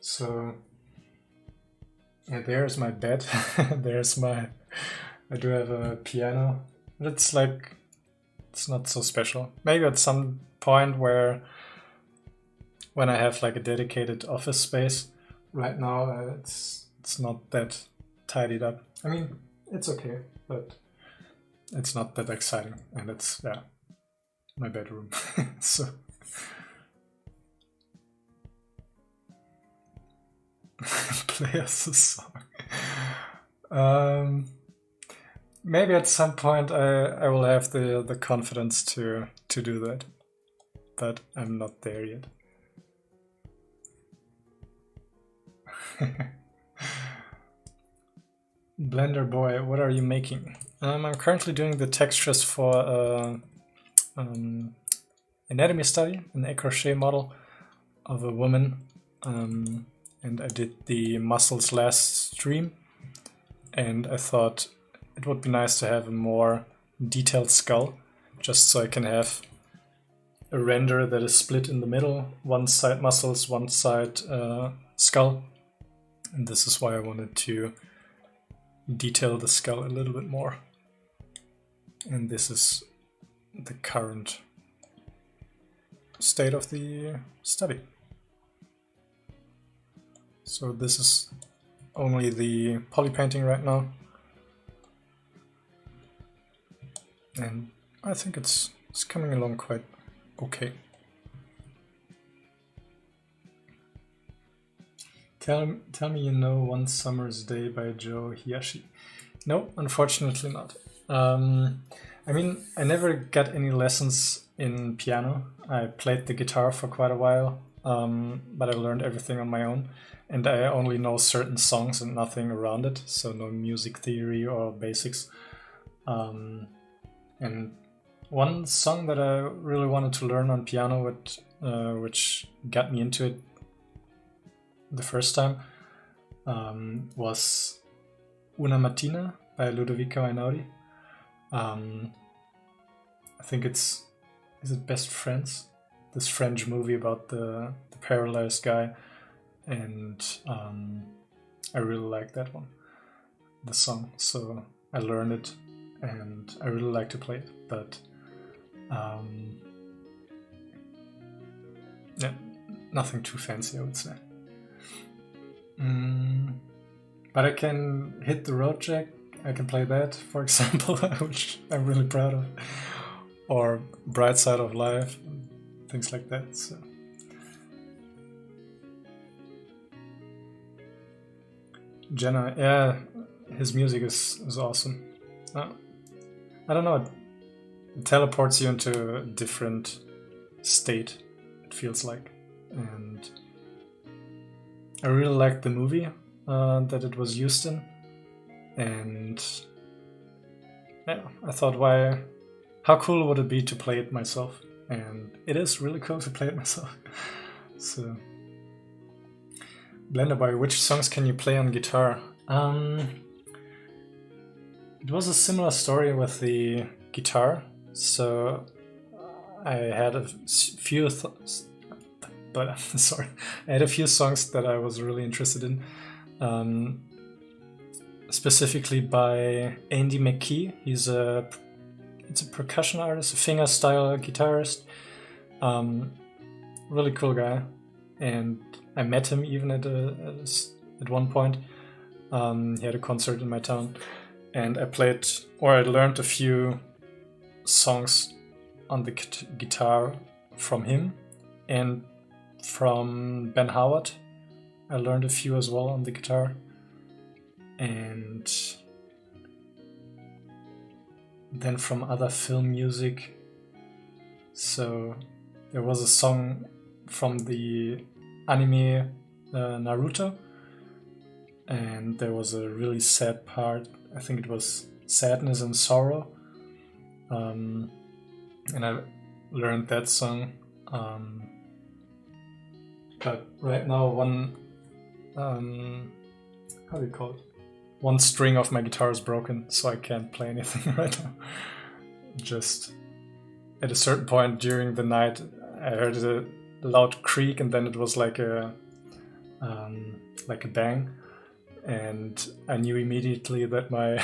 So yeah, there's my bed. There's my. I do have a piano. But it's like it's not so special. Maybe at some point when I have like a dedicated office space. Right now, it's not that tidied up. I mean, it's okay, but it's not that exciting, and it's my bedroom. So play us a song. Maybe at some point I will have the confidence to do that, but I'm not there yet. Blender boy, what are you making? I'm currently doing the textures for anatomy study, an echorche model of a woman, and I did the muscles last stream, and I thought it would be nice to have a more detailed skull, just so I can have a render that is split in the middle, one side muscles, one side skull, and this is why I wanted to detail the skull a little bit more. And this is the current state of the study. So this is only the poly painting right now, and I think it's coming along quite okay. Tell me you know One Summer's Day by Joe Hiyashi. No, unfortunately not. I mean, I never got any lessons in piano. I played the guitar for quite a while, but I learned everything on my own, and I only know certain songs and nothing around it, so no music theory or basics. And one song that I really wanted to learn on piano, which got me into it the first time, was Una Mattina by Ludovico Einaudi. I think it's is it Best Friends? This French movie about the paralyzed guy, and I really like that one, the song. So I learned it, and I really like to play it. But yeah, nothing too fancy, I would say. But I can hit the road jack. I can play that, for example, which I'm really proud of. Or Bright Side of Life, things like that. So. Jenna, yeah, his music is awesome. I don't know, it teleports you into a different state, it feels like. And I really liked the movie that it was used in. And yeah, I thought, how cool would it be to play it myself? And it is really cool to play it myself. So, Blenderboy, which songs can you play on guitar? It was a similar story with the guitar. So I had a few I had a few songs that I was really interested in. Specifically by Andy McKee. It's a percussion artist, a fingerstyle guitarist. Really cool guy, and I met him even at one point. He had a concert in my town, and I learned a few songs on the guitar from him, and from Ben Howard. I learned a few as well on the guitar. And then from other film music. So there was a song from the anime Naruto, and there was a really sad part. I think it was Sadness and Sorrow, and I learned that song. But right now, how do you call it? One string of my guitar is broken, so I can't play anything right now. Just at a certain point during the night, I heard a loud creak, and then it was like a bang, and I knew immediately that my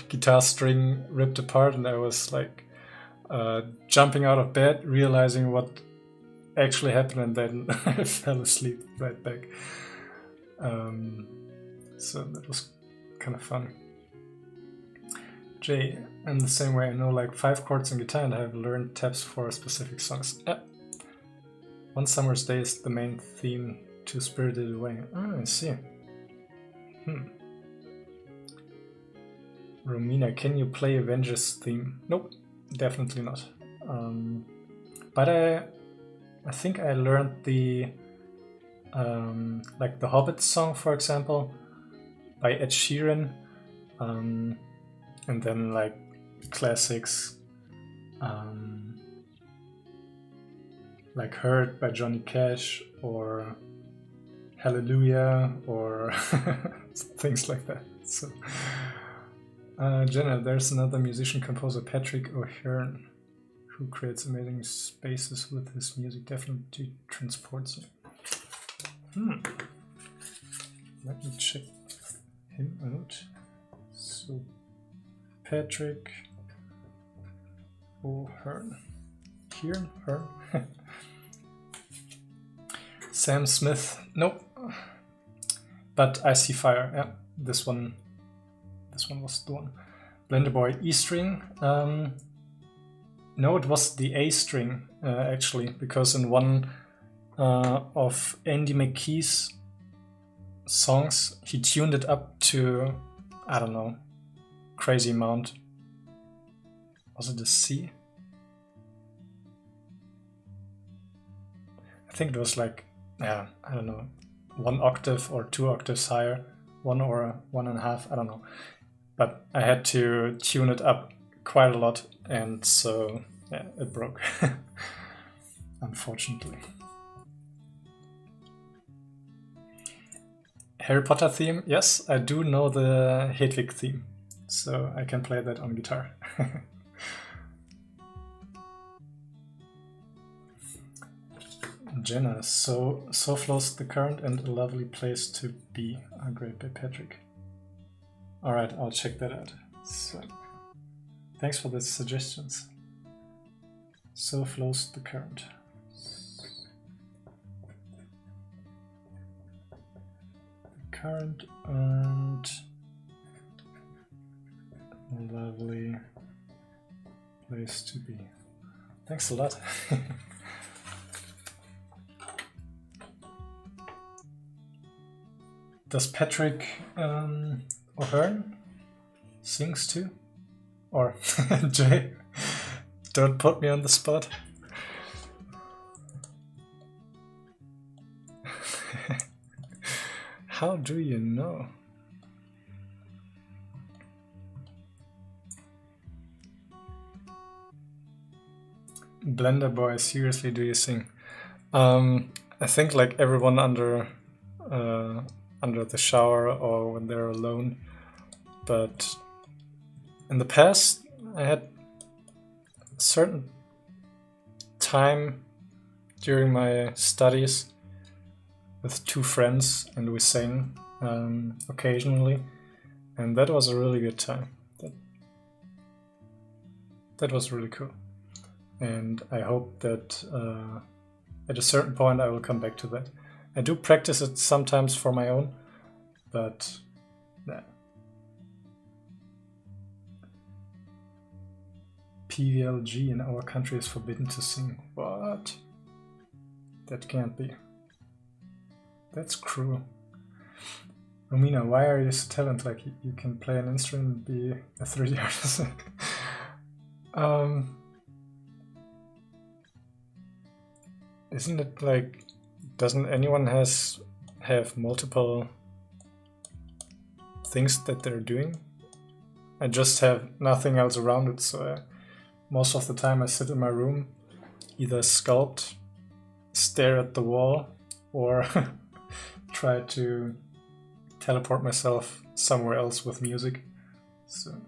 guitar string ripped apart, and I was like jumping out of bed, realizing what actually happened, and then I fell asleep right back. So that was kind of fun. Jay, in the same way, I know like 5 chords on guitar, and I have learned tabs for specific songs. One Summer's Day is the main theme to Spirited Away. Oh, I see. Romina, can you play Avengers theme? Nope, definitely not. But I think I learned the like the Hobbit song, for example, by Ed Sheeran, and then like classics like Hurt by Johnny Cash, or Hallelujah, or things like that. So, Jenna, there's another musician composer, Patrick O'Hearn, who creates amazing spaces with his music. Definitely transports me. Let me check him out. So, Patrick O'Hearn. Hearn? Sam Smith. Nope. But I See Fire. Yeah, this one was the one. Blenderboy, E string. No, it was the A string actually, because in one of Andy McKee's songs, he tuned it up to, I don't know, crazy amount. Was it a C? I think it was like, I don't know, 1 octave or 2 octaves higher, 1 or 1.5, I don't know. But I had to tune it up quite a lot, and so yeah, it broke, unfortunately. Harry Potter theme, yes, I do know the Hedwig theme, so I can play that on guitar. Jenna, so flows the current and a lovely place to be. Great by Patrick. Alright, I'll check that out. So, thanks for the suggestions. So flows the current. The current and a lovely place to be. Thanks a lot. Does Patrick O'Hearn sings too? Or Jay? Don't put me on the spot. How do you know? Blender Boy, seriously, do you sing? I think like everyone under the shower or when they're alone. But in the past, I had a certain time during my studies with two friends, and we sang occasionally, and that was a really good time. That was really cool, and I hope that at a certain point I will come back to that. I do practice it sometimes for my own, but yeah. PVLG in our country is forbidden to sing. What? That can't be. That's cruel. Romina, why are you so talented? Like, you can play an instrument and be a 3D artist. Isn't it like, doesn't anyone have multiple things that they're doing? I just have nothing else around it, so most of the time I sit in my room, either sculpt, stare at the wall, or try to teleport myself somewhere else with music. So,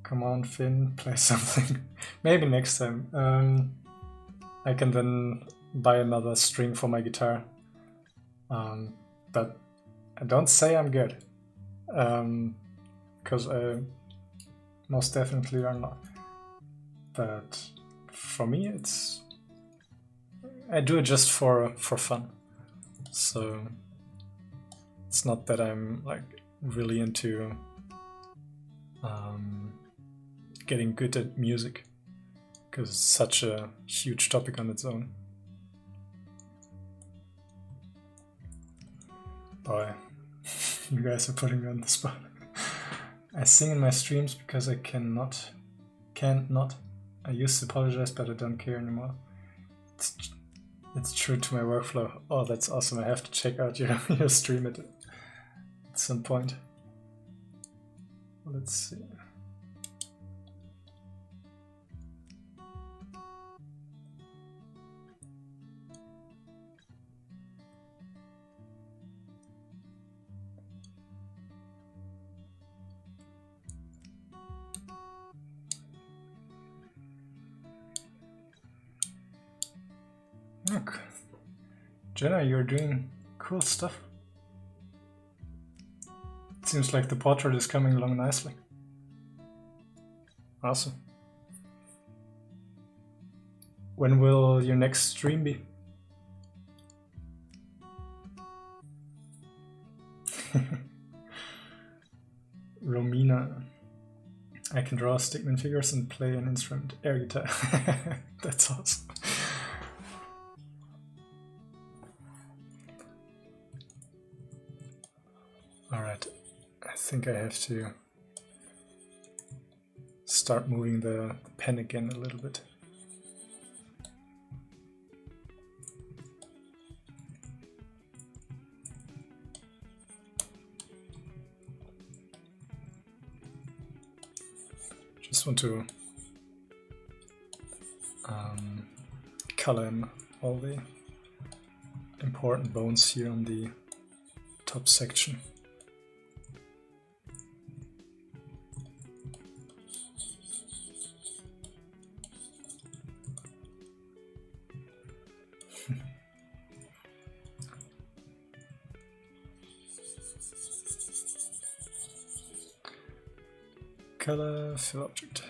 come on, Finn, play something. Maybe next time. I can then buy another string for my guitar. But I don't say I'm good. Because I most definitely are not. But for me, I do it just for fun. So it's not that I'm like really into getting good at music, because it's such a huge topic on its own. Boy, you guys are putting me on the spot. I sing in my streams because I can't not. I used to apologize, but I don't care anymore. It's true to my workflow. Oh, that's awesome. I have to check out your stream at some point. Let's see. Look, Jenna, you're doing cool stuff. It seems like the portrait is coming along nicely. Awesome. When will your next stream be? Romina, I can draw stickman figures and play an instrument, air guitar. That's awesome. Alright, I think I have to start moving the pen again a little bit. Just want to color in all the important bones here on the top section. color, fill object.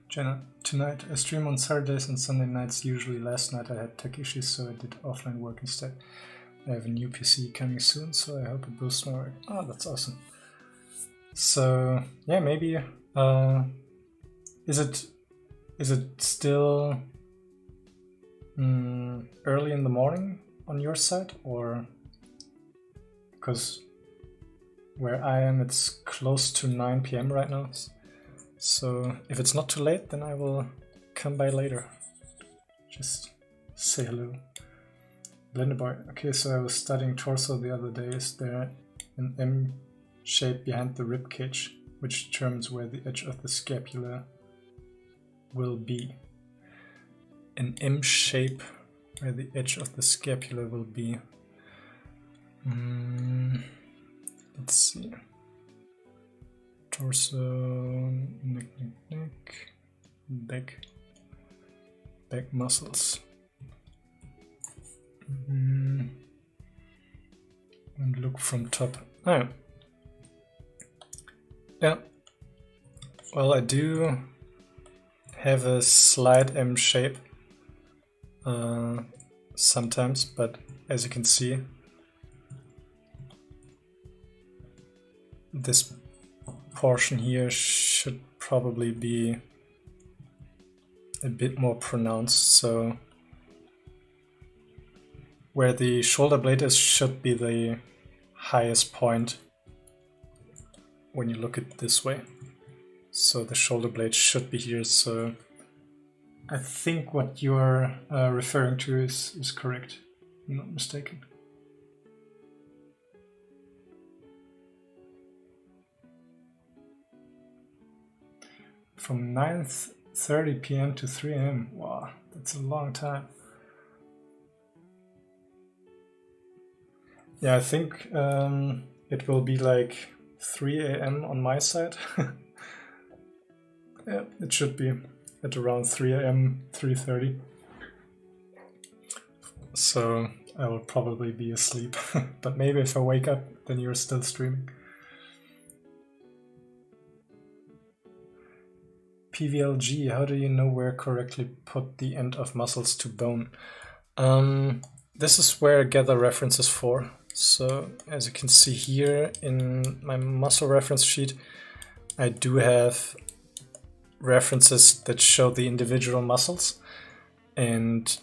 Jenna, tonight I stream on Saturdays and Sunday nights. Usually last night I had tech issues, so I did offline work instead. I have a new PC coming soon, so I hope it boosts my work. Oh, that's awesome. So yeah, maybe is it still early in the morning on your side, or because where I am it's close to 9 PM right now? So if it's not too late, then I will come by later. Just say hello. Blender Boy. Okay, so I was studying torso the other day. Is there an M shape behind the rib cage, which determines where the edge of the scapula will be? An M shape where the edge of the scapula will be. Let's see. Torso, neck, back muscles. And look from top. Oh. Yeah. Well, I do have a slight M shape sometimes, but as you can see, this portion here should probably be a bit more pronounced, so where the shoulder blade is should be the highest point when you look at it this way. So the shoulder blade should be here, so I think what you're referring to is correct, if I'm not mistaken. From 9:30 PM to 3 AM. Wow, that's a long time. Yeah, I think it will be like 3 AM on my side. Yeah, it should be at around 3 AM, 3:30. So I will probably be asleep. But maybe if I wake up, then you're still streaming. PVLG, how do you know where correctly put the end of muscles to bone? This is where I gather references for. So as you can see here in my muscle reference sheet, I do have references that show the individual muscles, and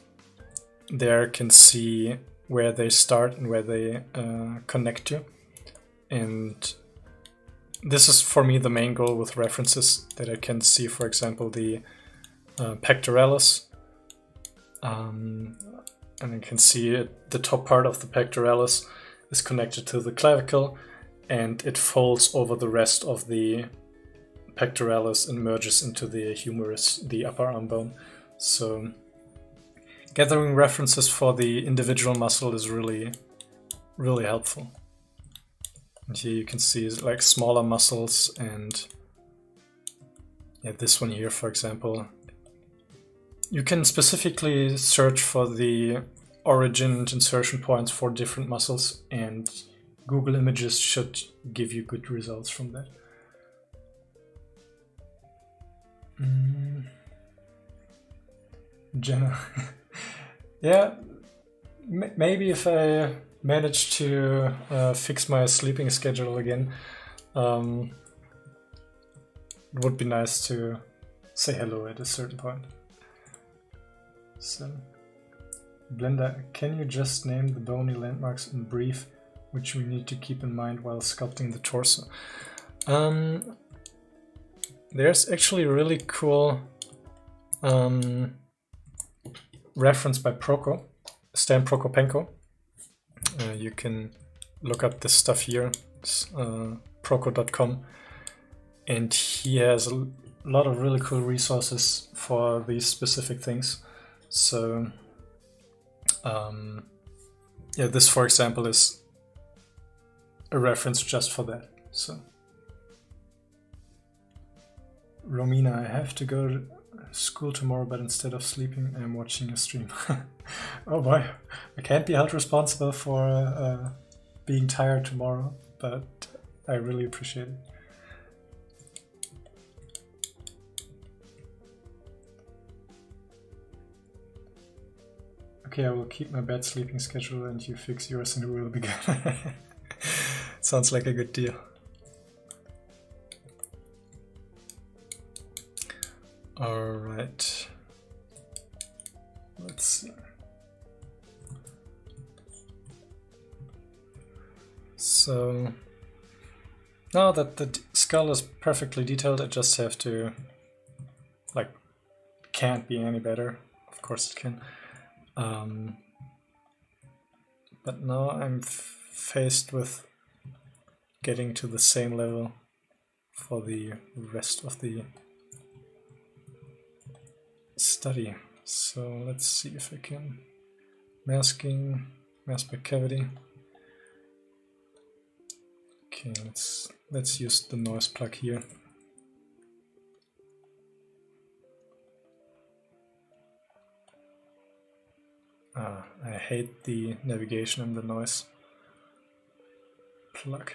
there I can see where they start and where they connect to. And this is for me the main goal with references, that I can see, for example, the pectoralis, and I can see the top part of the pectoralis is connected to the clavicle, and it folds over the rest of the pectoralis and merges into the humerus, the upper arm bone. So gathering references for the individual muscle is really, really helpful. And here you can see like smaller muscles, and yeah, this one here, for example. You can specifically search for the origin and insertion points for different muscles, and Google Images should give you good results from that. Jenna. Yeah, maybe if I manage to fix my sleeping schedule again, it would be nice to say hello at a certain point. So, Blender, can you just name the bony landmarks in brief, which we need to keep in mind while sculpting the torso? There's actually a really cool reference by Proko, Stan Prokopenko. You can look up this stuff here, proko.com, and he has a lot of really cool resources for these specific things. So yeah, this, for example, is a reference just for that. So Romina, I have to go school tomorrow, but instead of sleeping, I'm watching a stream. Oh boy, I can't be held responsible for being tired tomorrow, but I really appreciate it. Okay, I will keep my bed sleeping schedule and you fix yours and we will be good. Sounds like a good deal. Alright. Let's see. So now that the skull is perfectly detailed, I just have to, like, can't be any better. Of course it can. But now I'm faced with getting to the same level for the rest of the study. So let's see if I can masking, mask back cavity. Okay, let's use the noise plug here. I hate the navigation and the noise plug.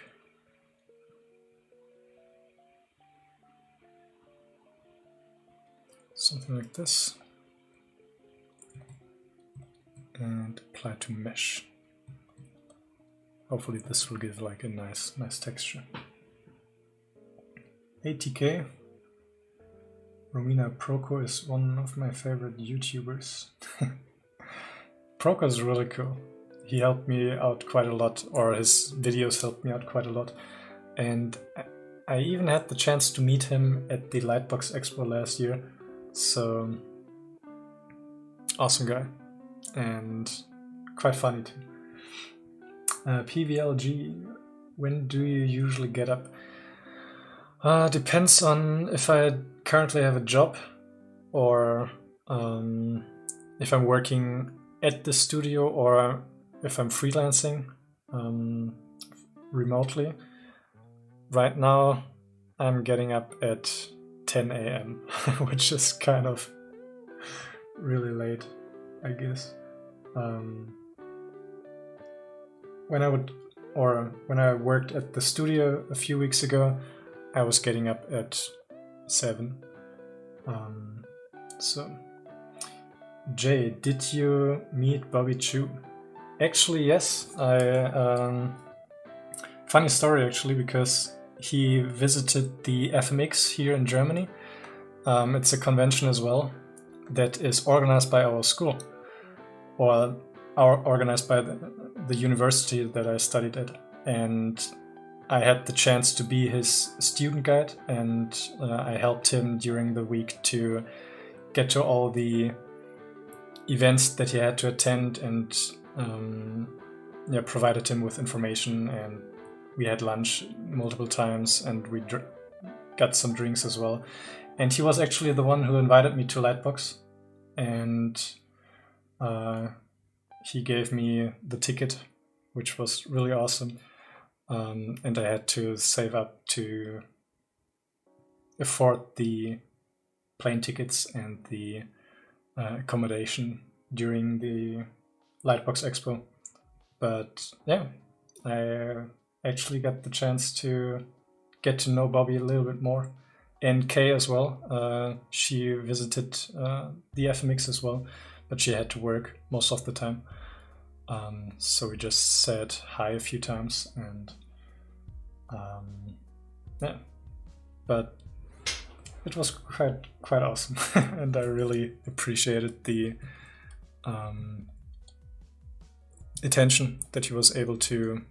Something like this. And apply to mesh. Hopefully this will give like a nice texture. 80k. Romina Proco is one of my favorite YouTubers. Proco is really cool. He helped me out quite a lot, or his videos helped me out quite a lot. And I even had the chance to meet him at the Lightbox Expo last year. So, awesome guy. And quite funny too. PVLG, when do you usually get up? Depends on if I currently have a job or if I'm working at the studio or if I'm freelancing remotely. Right now I'm getting up at 10 a.m. which is kind of really late, I guess. When I worked at the studio a few weeks ago, I was getting up at 7. So, Jay, did you meet Bobby Chu? Actually, yes. Funny story actually, because he visited the FMX here in Germany. It's a convention as well that is organized by our school, or organized by the university that I studied at, and I had the chance to be his student guide, and I helped him during the week to get to all the events that he had to attend, and provided him with information, and we had lunch multiple times, and we got some drinks as well. And he was actually the one who invited me to Lightbox, and he gave me the ticket, which was really awesome. And I had to save up to afford the plane tickets and the accommodation during the Lightbox Expo. But yeah, I actually got the chance to get to know Bobby a little bit more. And Kay as well. She visited the FMX as well, but she had to work most of the time. So we just said hi a few times, and yeah, but it was quite awesome, and I really appreciated the attention that he was able to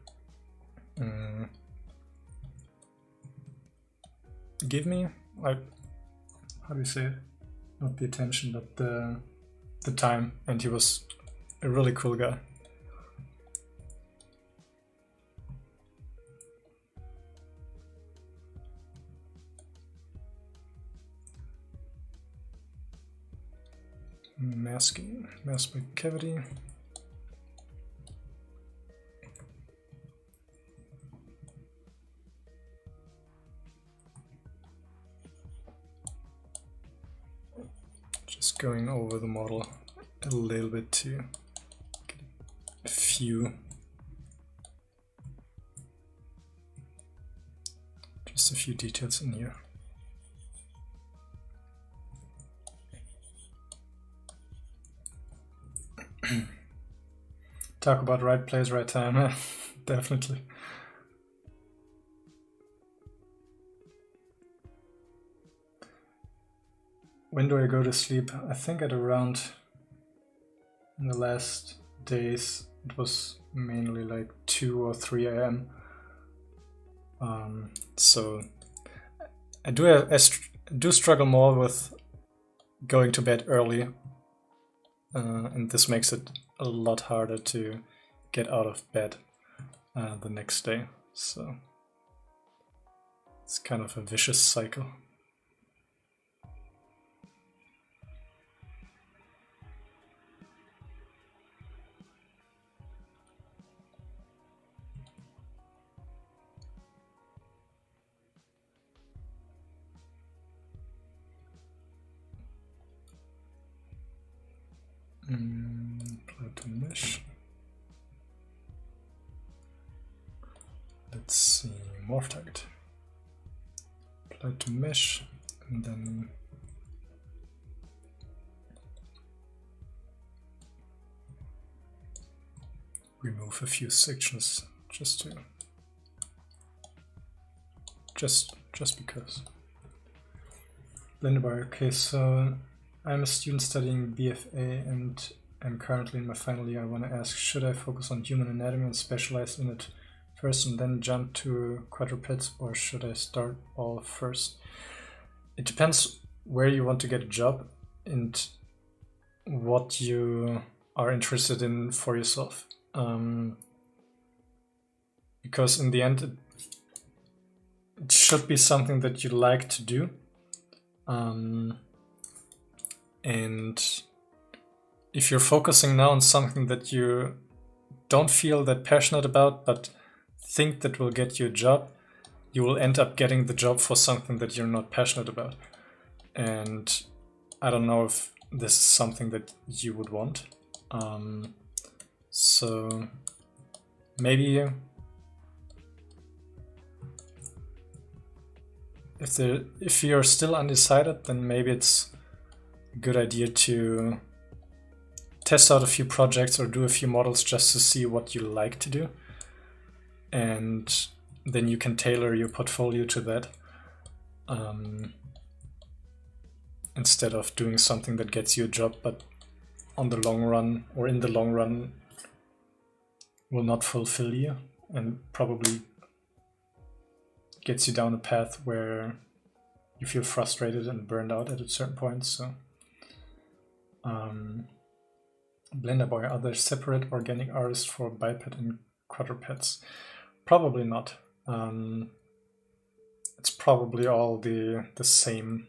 give me. Like, how do you say it? Not the attention, but the time, and he was a really cool guy. Masking, mask by cavity. Just going over the model a little bit to get a few, just a few details in here. Talk about right place, right time. Definitely. When do I go to sleep? I think at around, in the last days, it was mainly like 2 or 3 a.m. So I do struggle more with going to bed early, and this makes it a lot harder to get out of bed the next day. So it's kind of a vicious cycle. Apply to mesh. Let's see, morph target. Apply to mesh, and then remove a few sections just because. Blender. Okay, so I'm a student studying BFA and I'm currently in my final year. I want to ask, should I focus on human anatomy and specialize in it first and then jump to quadrupeds, or should I start all first? It depends where you want to get a job and what you are interested in for yourself. Because in the end, it should be something that you like to do. And if you're focusing now on something that you don't feel that passionate about, but think that will get you a job, you will end up getting the job for something that you're not passionate about. And I don't know if this is something that you would want. So maybe if you're still undecided, then maybe it's a good idea to test out a few projects or do a few models just to see what you like to do. And then you can tailor your portfolio to that. Instead of doing something that gets you a job, but on the long run or in the long run will not fulfill you and probably gets you down a path where you feel frustrated and burned out at a certain point. So Blender Boy, are there separate organic artists for biped and quadrupeds? Probably not. It's probably all the same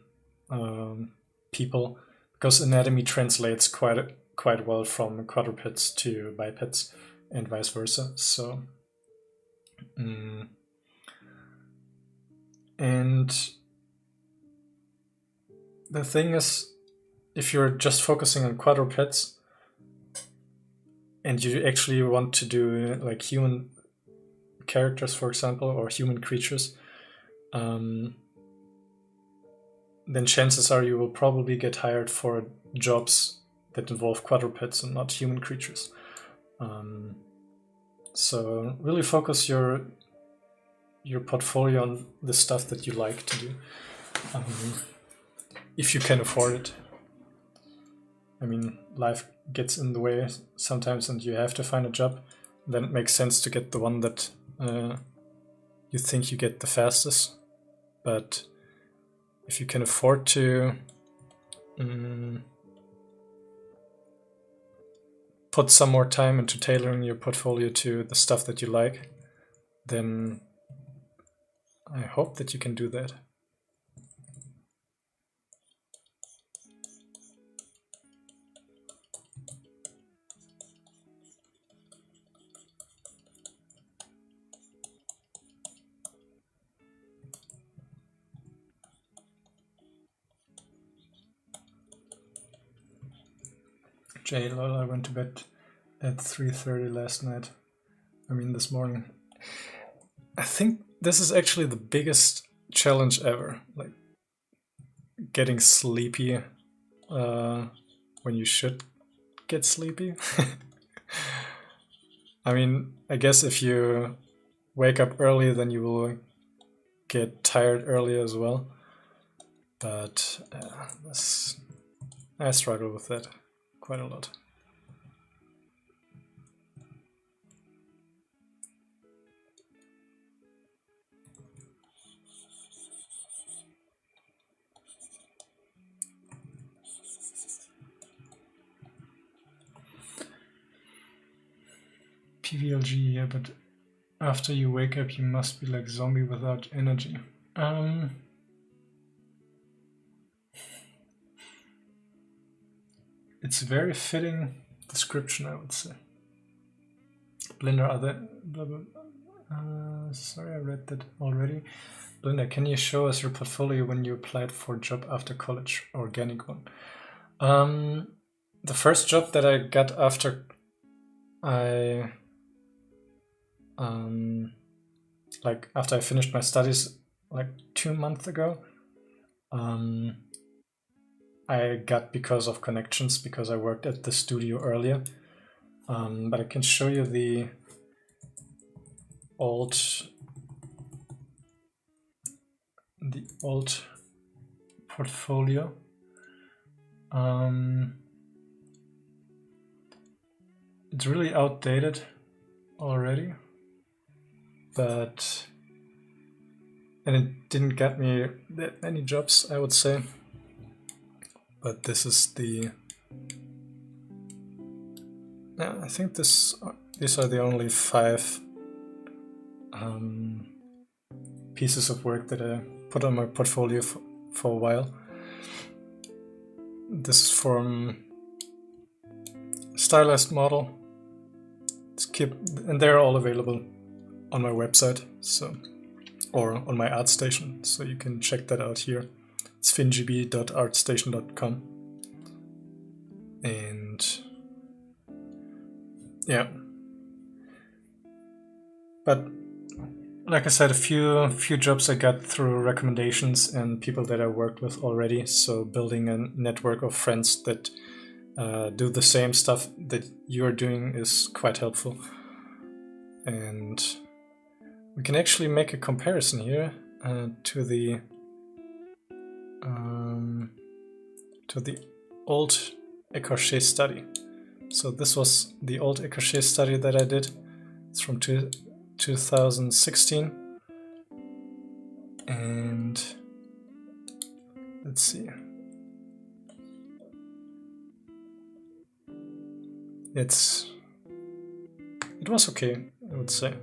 people, because anatomy translates quite well from quadrupeds to bipeds and vice versa. So and the thing is, if you're just focusing on quadrupeds and you actually want to do like human characters, for example, or human creatures, then chances are you will probably get hired for jobs that involve quadrupeds and not human creatures. So really focus your portfolio on the stuff that you like to do, if you can afford it. I mean, life gets in the way sometimes and you have to find a job. Then it makes sense to get the one that you think you get the fastest. But if you can afford to put some more time into tailoring your portfolio to the stuff that you like, then I hope that you can do that. JLol, I went to bed at 3:30 last night. I mean this morning. I think this is actually the biggest challenge ever. Like getting sleepy when you should get sleepy. I mean, I guess if you wake up early, then you will get tired early as well. But I struggle with that quite a lot. PVLG, yeah, but after you wake up, you must be like zombie without energy. It's a very fitting description, I would say. Blender, other blah, blah, sorry, I read that already. Blender, can you show us your portfolio when you applied for a job after college? Organic one. The first job that I got after I after I finished my studies like 2 months ago, I got because of connections, because I worked at the studio earlier. But I can show you the old portfolio. It's really outdated already, and it didn't get me that many jobs, I would say. But this is the, yeah, I think these are the only 5 pieces of work that I put on my portfolio for a while. This is from Stylized Model. And they're all available on my website, or on my ArtStation, so you can check that out here. It's fingb.artstation.com. And yeah, but like I said, a few jobs I got through recommendations and people that I worked with already. So building a network of friends that do the same stuff that you're doing is quite helpful. And we can actually make a comparison here to the old echorche study. So this was the old echorche study that I did. It's from 2016. And let's see. It was okay, I would say.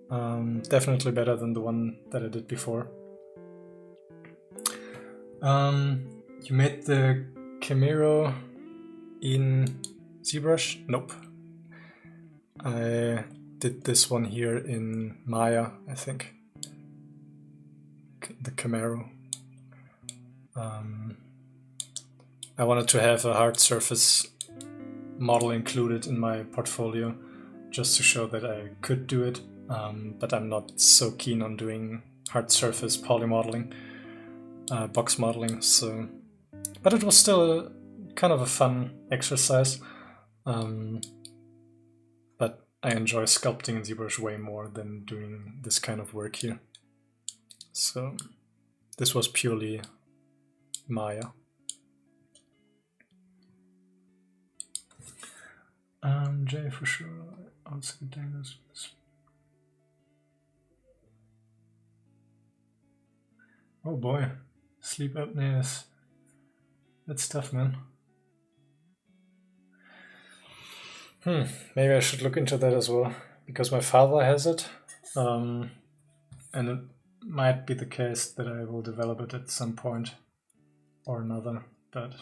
Definitely better than the one that I did before. You made the Camaro in Zbrush? Nope. I did this one here in Maya, I think. The Camaro. I wanted to have a hard surface model included in my portfolio, just to show that I could do it, but I'm not so keen on doing hard surface poly modeling, box modeling, so... But it was still kind of a fun exercise, but I enjoy sculpting in ZBrush way more than doing this kind of work here. So this was purely Maya. Jay, for sure. Also diagnosed. Oh boy, sleep apnea is... That's tough, man. Maybe I should look into that as well, because my father has it, and it might be the case that I will develop it at some point or another, but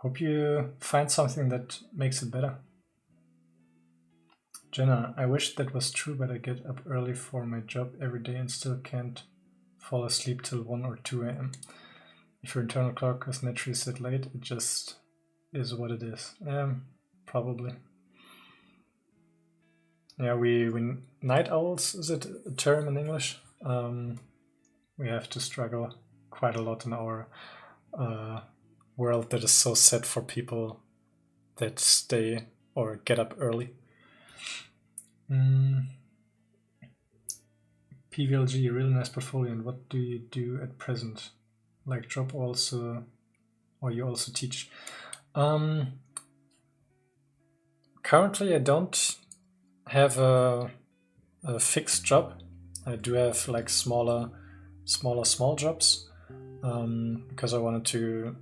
hope you find something that makes it better. Jenna, I wish that was true, but I get up early for my job every day and still can't fall asleep till 1 or 2 a.m. If your internal clock is naturally set late, it is what it is. Probably. Yeah, we night owls, is it a term in English? We have to struggle quite a lot in our world that is so set for people that stay or get up early. PVLG, really nice portfolio. And what do you do at present? Like job also, or you also teach? Currently, I don't have a fixed job. I do have like small jobs because I wanted to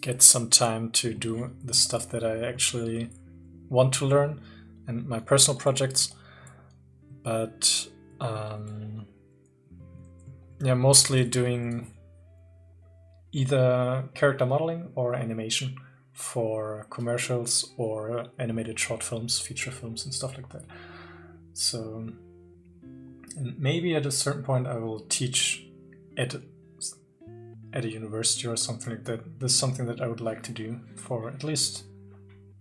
get some time to do the stuff that I actually want to learn and my personal projects. But yeah, mostly doing either character modeling or animation for commercials or animated short films, feature films, and stuff like that. So, and maybe at a certain point I will teach at a university or something like that. This is something that I would like to do for at least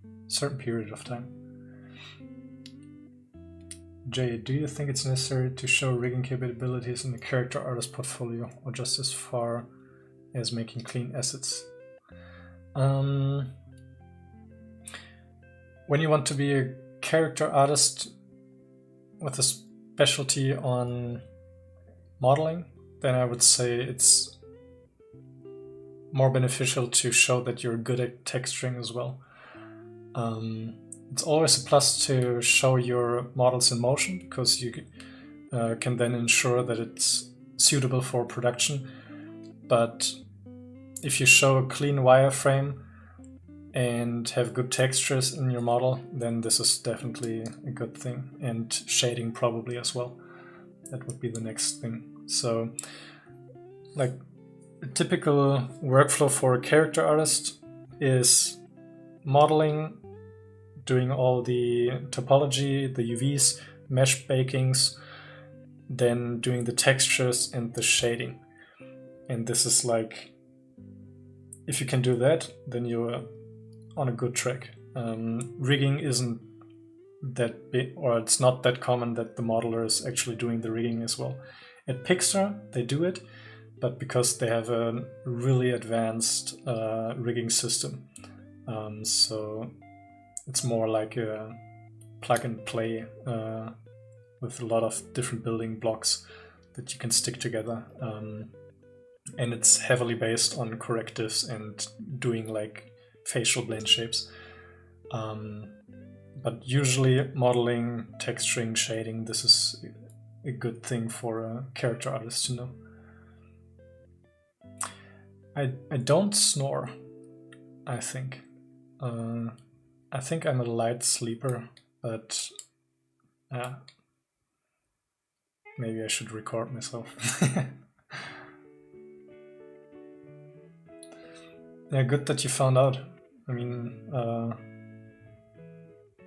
a certain period of time. Jay, do you think it's necessary to show rigging capabilities in the character artist portfolio, or just as far as making clean assets? When you want to be a character artist with a specialty on modeling, then I would say it's more beneficial to show that you're good at texturing as well. It's always a plus to show your models in motion, because you can then ensure that it's suitable for production. But if you show a clean wireframe and have good textures in your model, then this is definitely a good thing. And shading probably as well. That would be the next thing. So, like, a typical workflow for a character artist is modeling, doing all the topology, the UVs, mesh bakings, then doing the textures and the shading. And this is like, if you can do that, then you're on a good track. Rigging isn't that big, or it's not that common that the modeler is actually doing the rigging as well. At Pixar, they do it, but because they have a really advanced rigging system. So it's more like a plug and play with a lot of different building blocks that you can stick together. And it's heavily based on correctives and doing like facial blend shapes. But usually modeling, texturing, shading, this is a good thing for a character artist to know. I don't snore, I think. I think I'm a light sleeper, but maybe I should record myself. Yeah, good that you found out. I mean,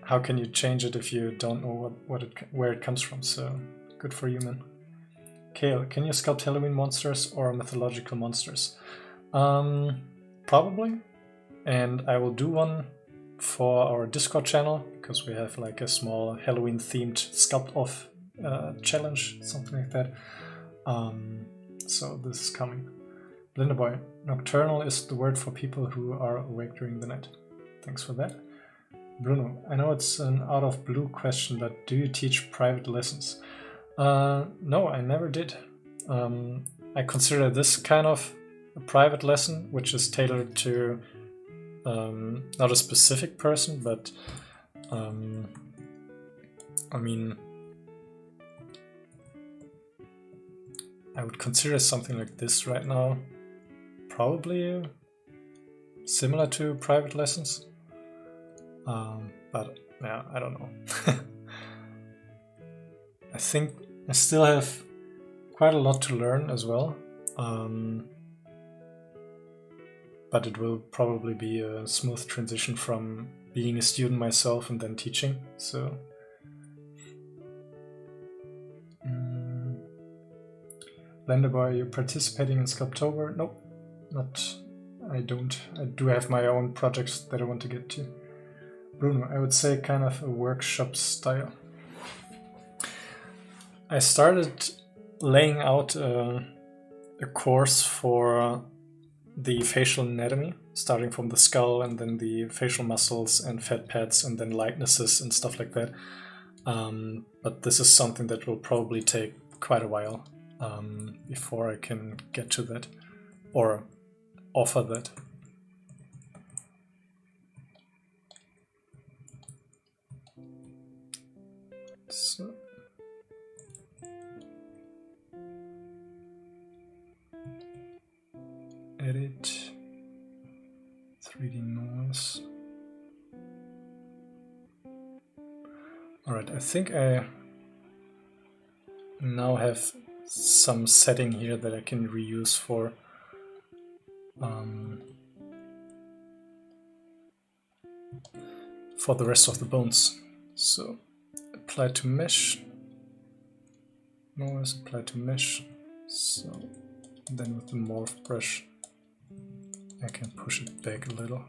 how can you change it if you don't know where it comes from? So good for you, man. Kale, can you sculpt Halloween monsters or mythological monsters? Probably, and I will do one for our Discord channel, because we have like a small Halloween themed sculpt off challenge, something like that. So this is coming. Blinderboy, nocturnal is the word for people who are awake during the night. Thanks for that. Bruno, I know it's an out of blue question, but do you teach private lessons? No, I never did. I consider this kind of a private lesson, which is tailored to not a specific person, but I mean, I would consider something like this right now probably similar to private lessons, but yeah, I don't know. I think I still have quite a lot to learn as well, but it will probably be a smooth transition from being a student myself and then teaching. So Blenderboy, you're participating in Sculptober? Nope, not I don't. I do have my own projects that I want to get to. Bruno, I would say kind of a workshop style. I started laying out a course for the facial anatomy, starting from the skull and then the facial muscles and fat pads and then likenesses and stuff like that. But this is something that will probably take quite a while before I can get to that or offer that. So edit 3D noise. Alright, I think I now have some setting here that I can reuse for the rest of the bones. So apply to mesh, noise, apply to mesh. So then with the morph brush I can push it back a little.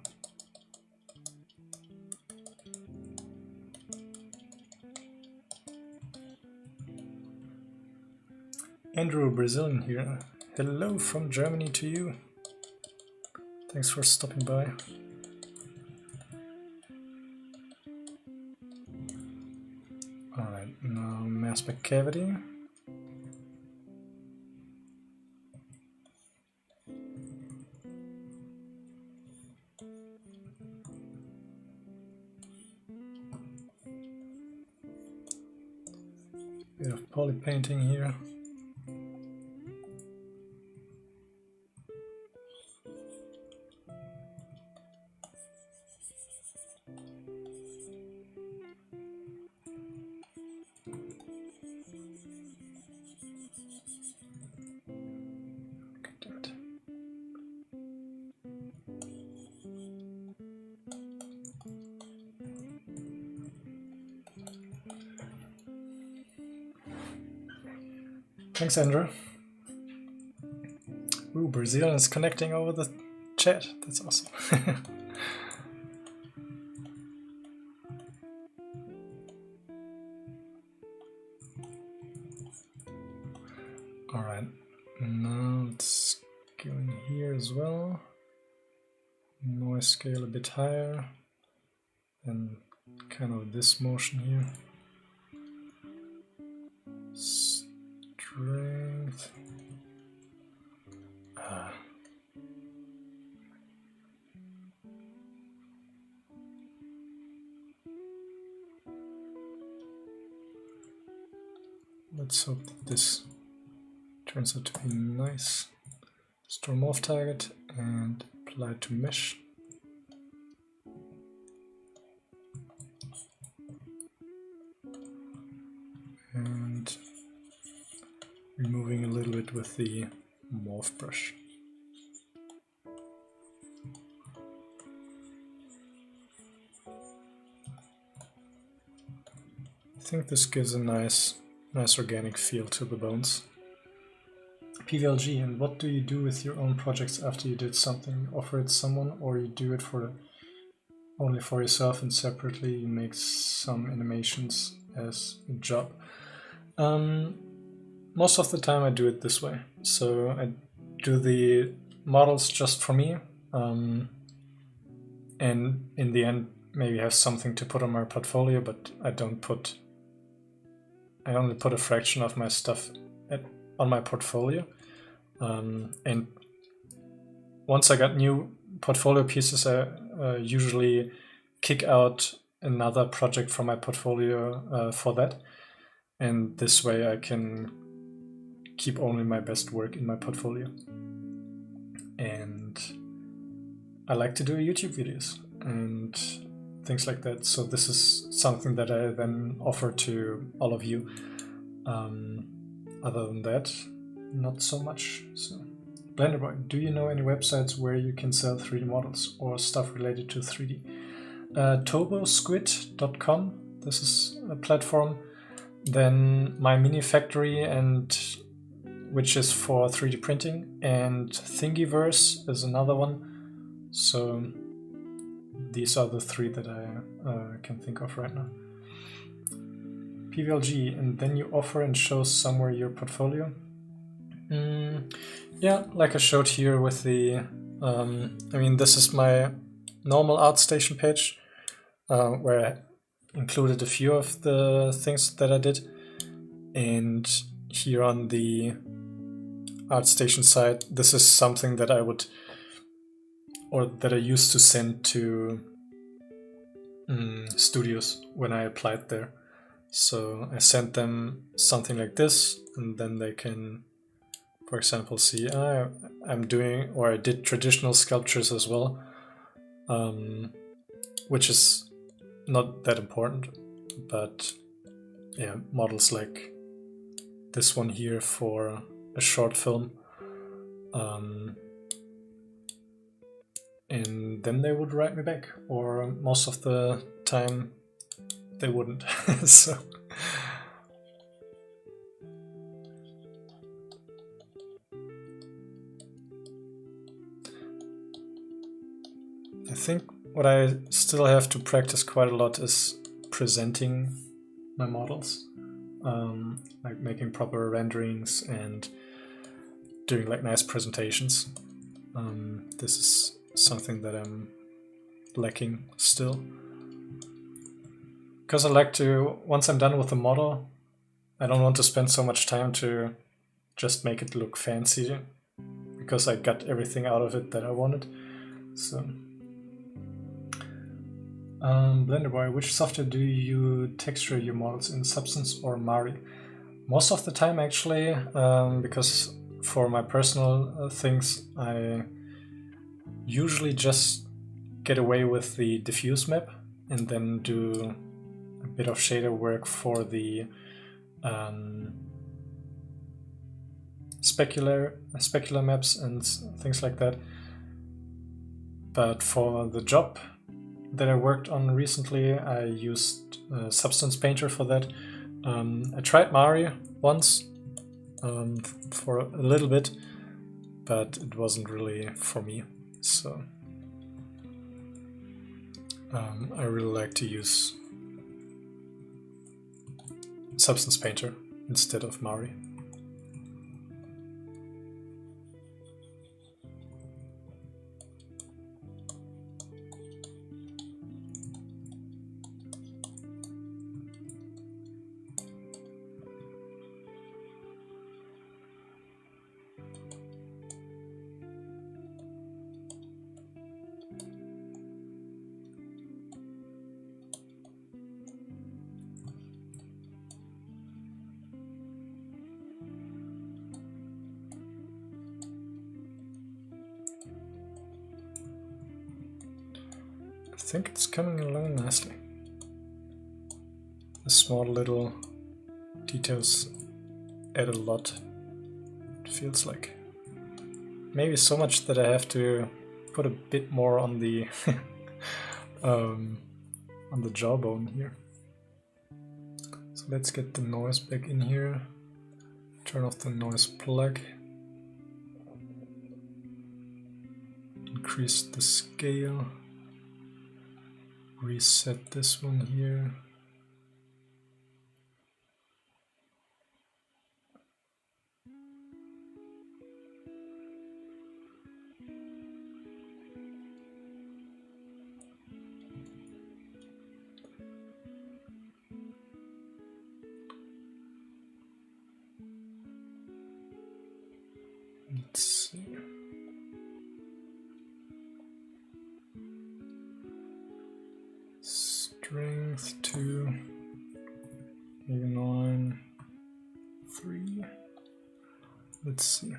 Andrew Brazilian here. Hello from Germany to you. Thanks for stopping by. Alright, now mass spec cavity. Bit of poly painting here. Thanks, Andrew. Ooh, Brazil is connecting over the chat. That's awesome. Alright, now let's go in here as well. Noise scale a bit higher. And kind of this motion here. Strength. Let's hope that this turns out to be nice. Store morph target and apply to mesh. And removing a little bit with the morph brush. I think this gives a nice organic feel to the bones. PVLG, and what do you do with your own projects after you did something? Offer it to someone, or you do it only for yourself and separately you make some animations as a job? Most of the time I do it this way. So I do the models just for me, and in the end maybe have something to put on my portfolio, but I only put a fraction of my stuff on my portfolio. And once I got new portfolio pieces, I usually kick out another project from my portfolio for that. And this way I can keep only my best work in my portfolio. And I like to do YouTube videos and things like that. So this is something that I then offer to all of you. Other than that, not so much. So, Blenderboy, do you know any websites where you can sell 3D models or stuff related to 3D? Turbosquid.com, this is a platform. Then My Mini Factory, which is for 3D printing, and Thingiverse is another one. So these are the three that I can think of right now. PVLG, and then you offer and show somewhere your portfolio. Yeah, like I showed here with the, I mean, this is my normal ArtStation page, where I included a few of the things that I did. And here on the ArtStation side, this is something that I would, or that I used to send to studios when I applied there. So I sent them something like this, and then they can, for example, see I'm doing, or I did traditional sculptures as well, which is not that important, but yeah, models like this one here for a short film, and then they would write me back, or most of the time they wouldn't. So I think what I still have to practice quite a lot is presenting my models, like making proper renderings and doing like nice presentations. This is something that I'm lacking still, because I like to, once I'm done with the model, I don't want to spend so much time to just make it look fancy, because I got everything out of it that I wanted. So Blender Boy, which software do you texture your models in, Substance or Mari? Most of the time, actually, because for my personal things, I usually just get away with the diffuse map and then do a bit of shader work for the specular maps and things like that. But for the job that I worked on recently, I used Substance Painter for that. I tried Mari once for a little bit, but it wasn't really for me. So I really like to use Substance Painter instead of Mari. I think it's coming along nicely. The small little details add a lot, it feels like. Maybe so much that I have to put a bit more on the on the jawbone here. So let's get the noise back in here. Turn off the noise plug. Increase the scale. Reset this one here. Let's see. Strength 2, maybe 9, 3. Let's see.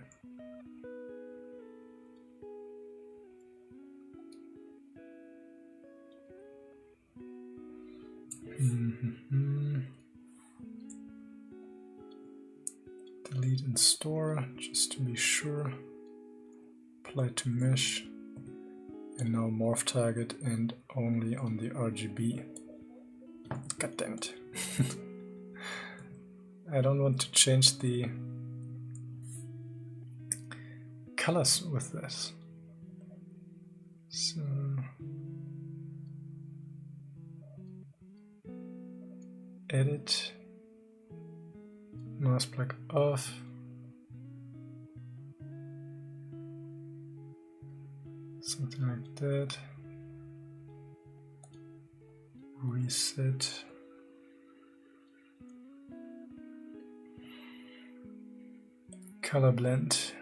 Delete and store, just to be sure. Apply to mesh. And now morph target and only on the RGB. God damn it. I don't want to change the colors with this. So edit, mask black off. Something like that. Reset. Color blend.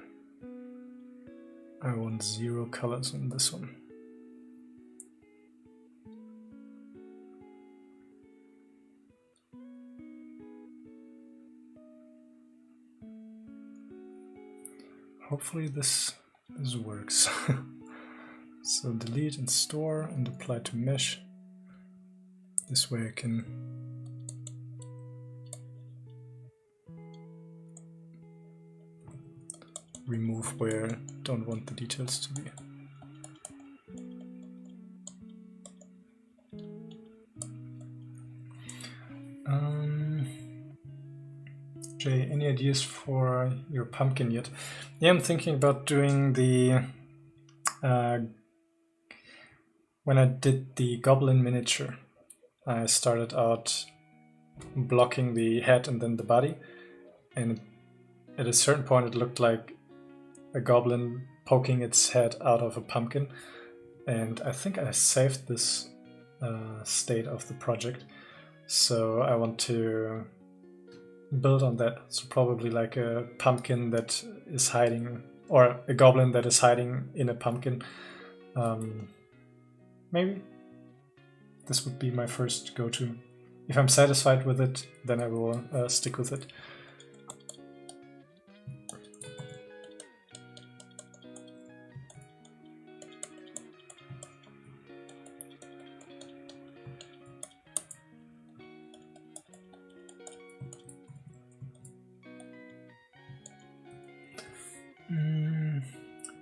I want 0 colors on this one. Hopefully this works. So delete and store and apply to mesh. This way I can remove where I don't want the details to be. Jay, any ideas for your pumpkin yet? Yeah, I'm thinking about doing the when I did the goblin miniature, I started out blocking the head and then the body, and at a certain point it looked like a goblin poking its head out of a pumpkin, and I think I saved this state of the project, so I want to build on that. So probably like a pumpkin that is hiding, or a goblin that is hiding in a pumpkin. Maybe this would be my first go-to. If I'm satisfied with it, then I will stick with it.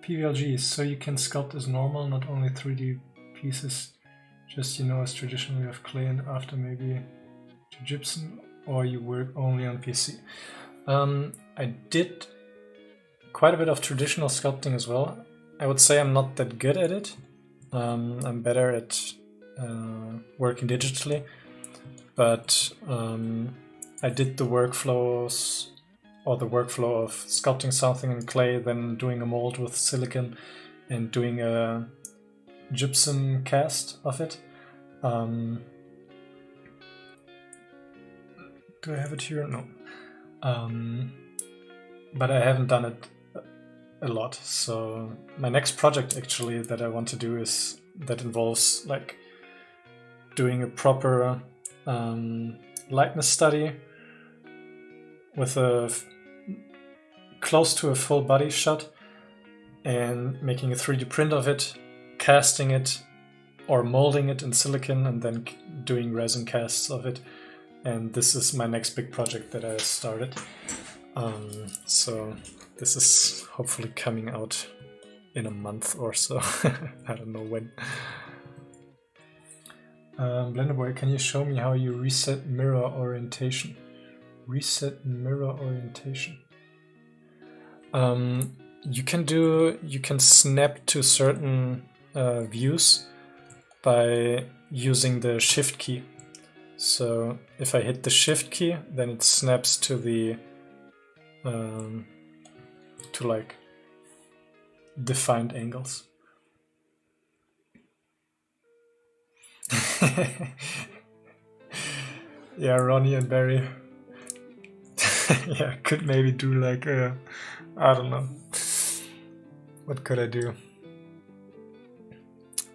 PVLG, so you can sculpt as normal, not only 3D pieces, just as traditional you have clay and after maybe to gypsum, or you work only on PC. I did quite a bit of traditional sculpting as well. I would say I'm not that good at it. I'm better at working digitally, but I did the workflows, or the workflow of sculpting something in clay, then doing a mold with silicon and doing a gypsum cast of it. Do I have it here? No. But I haven't done it a lot. So my next project actually that I want to do is that involves like doing a proper likeness study with a close to a full body shot and making a 3D print of it, casting it or molding it in silicon, and then doing resin casts of it. And this is my next big project that I started. So this is hopefully coming out in a month or so. I don't know when. Blenderboy, can you show me how you reset mirror orientation? Reset mirror orientation. You can snap to certain views by using the shift key. So if I hit the shift key, then it snaps to the to like defined angles. Yeah, Ronnie and Barry. Yeah, could maybe do like a, I don't know. What could I do?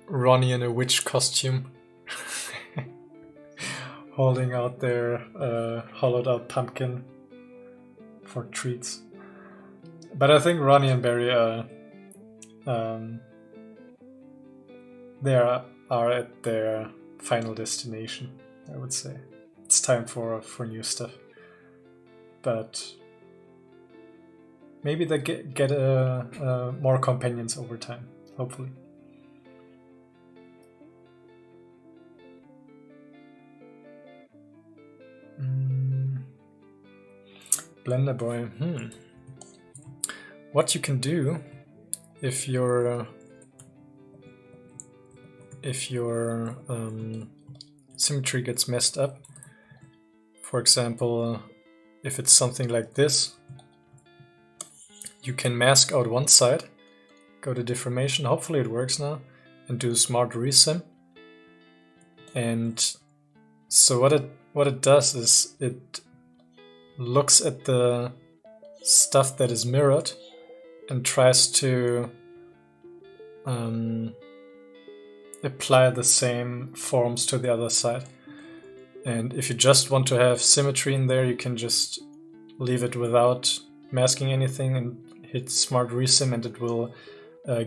Ronnie in a witch costume. Holding out their hollowed out pumpkin for treats. But I think Ronnie and Barry are they are at their final destination, I would say. It's time for new stuff. But maybe they get more companions over time, hopefully. Blender Boy. What you can do if you're if your symmetry gets messed up. For example, if it's something like this, you can mask out one side, go to deformation, hopefully it works now, and do smart resim. And so what it does is it looks at the stuff that is mirrored and tries to apply the same forms to the other side. And if you just want to have symmetry in there, you can just leave it without masking anything and hit smart resim, and it will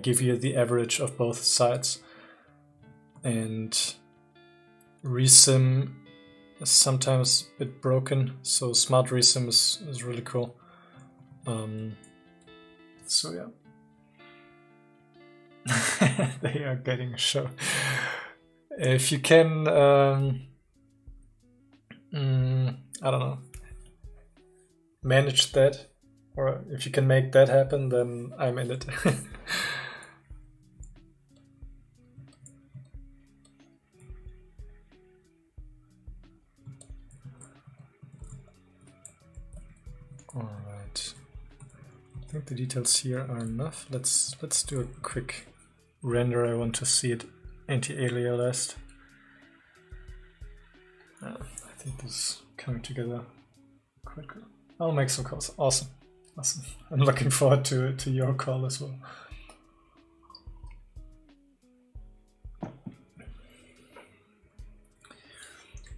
give you the average of both sides. And resim is sometimes a bit broken, so smart resim is really cool. So yeah. They are getting a show. If you can, I don't know, manage that, or if you can make that happen, then I'm in it. All right. I think the details here are enough. Let's do a quick render. I want to see it anti-aliased. I think this is coming together quite good. I'll make some calls. Awesome. Awesome. I'm looking forward to your call as well.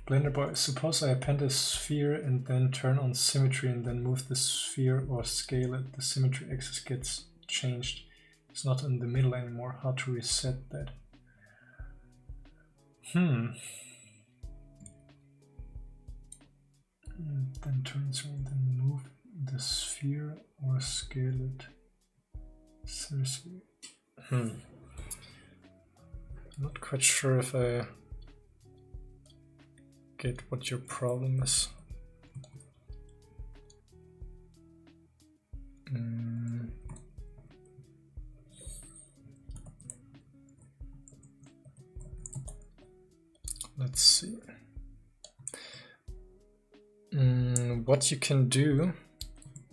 Blender boy, suppose I append a sphere and then turn on symmetry and then move the sphere or scale it. The symmetry axis gets changed. It's not in the middle anymore. How to reset that? And then turn symmetry and then move the sphere or scale it. Seriously. I'm not quite sure if I get what your problem is. Let's see. What you can do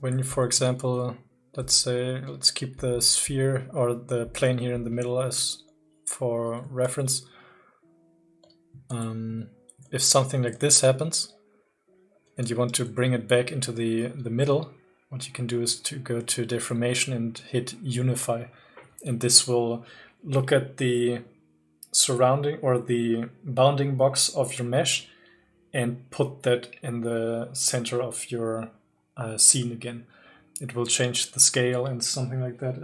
when you, for example, let's keep the sphere or the plane here in the middle as for reference. If something like this happens and you want to bring it back into the middle, what you can do is to go to deformation and hit unify, and this will look at the surrounding or the bounding box of your mesh and put that in the center of your scene again. It will change the scale and something like that,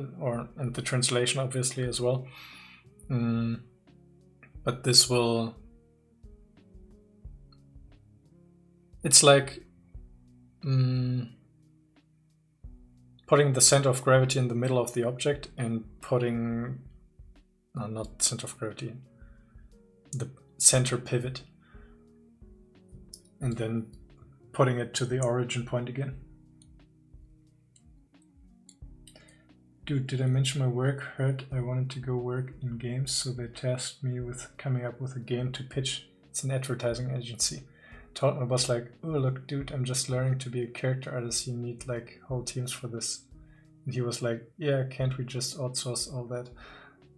and the translation obviously as well. But this will, it's like putting the center of gravity in the middle of the object and putting, no, not center of gravity, the center pivot, and then putting it to the origin point again. Dude, did I mention my work hurt? I wanted to go work in games, so they tasked me with coming up with a game to pitch. It's an advertising agency. Told my boss like, oh look dude, I'm just learning to be a character artist, you need like whole teams for this. And he was like, yeah, can't we just outsource all that?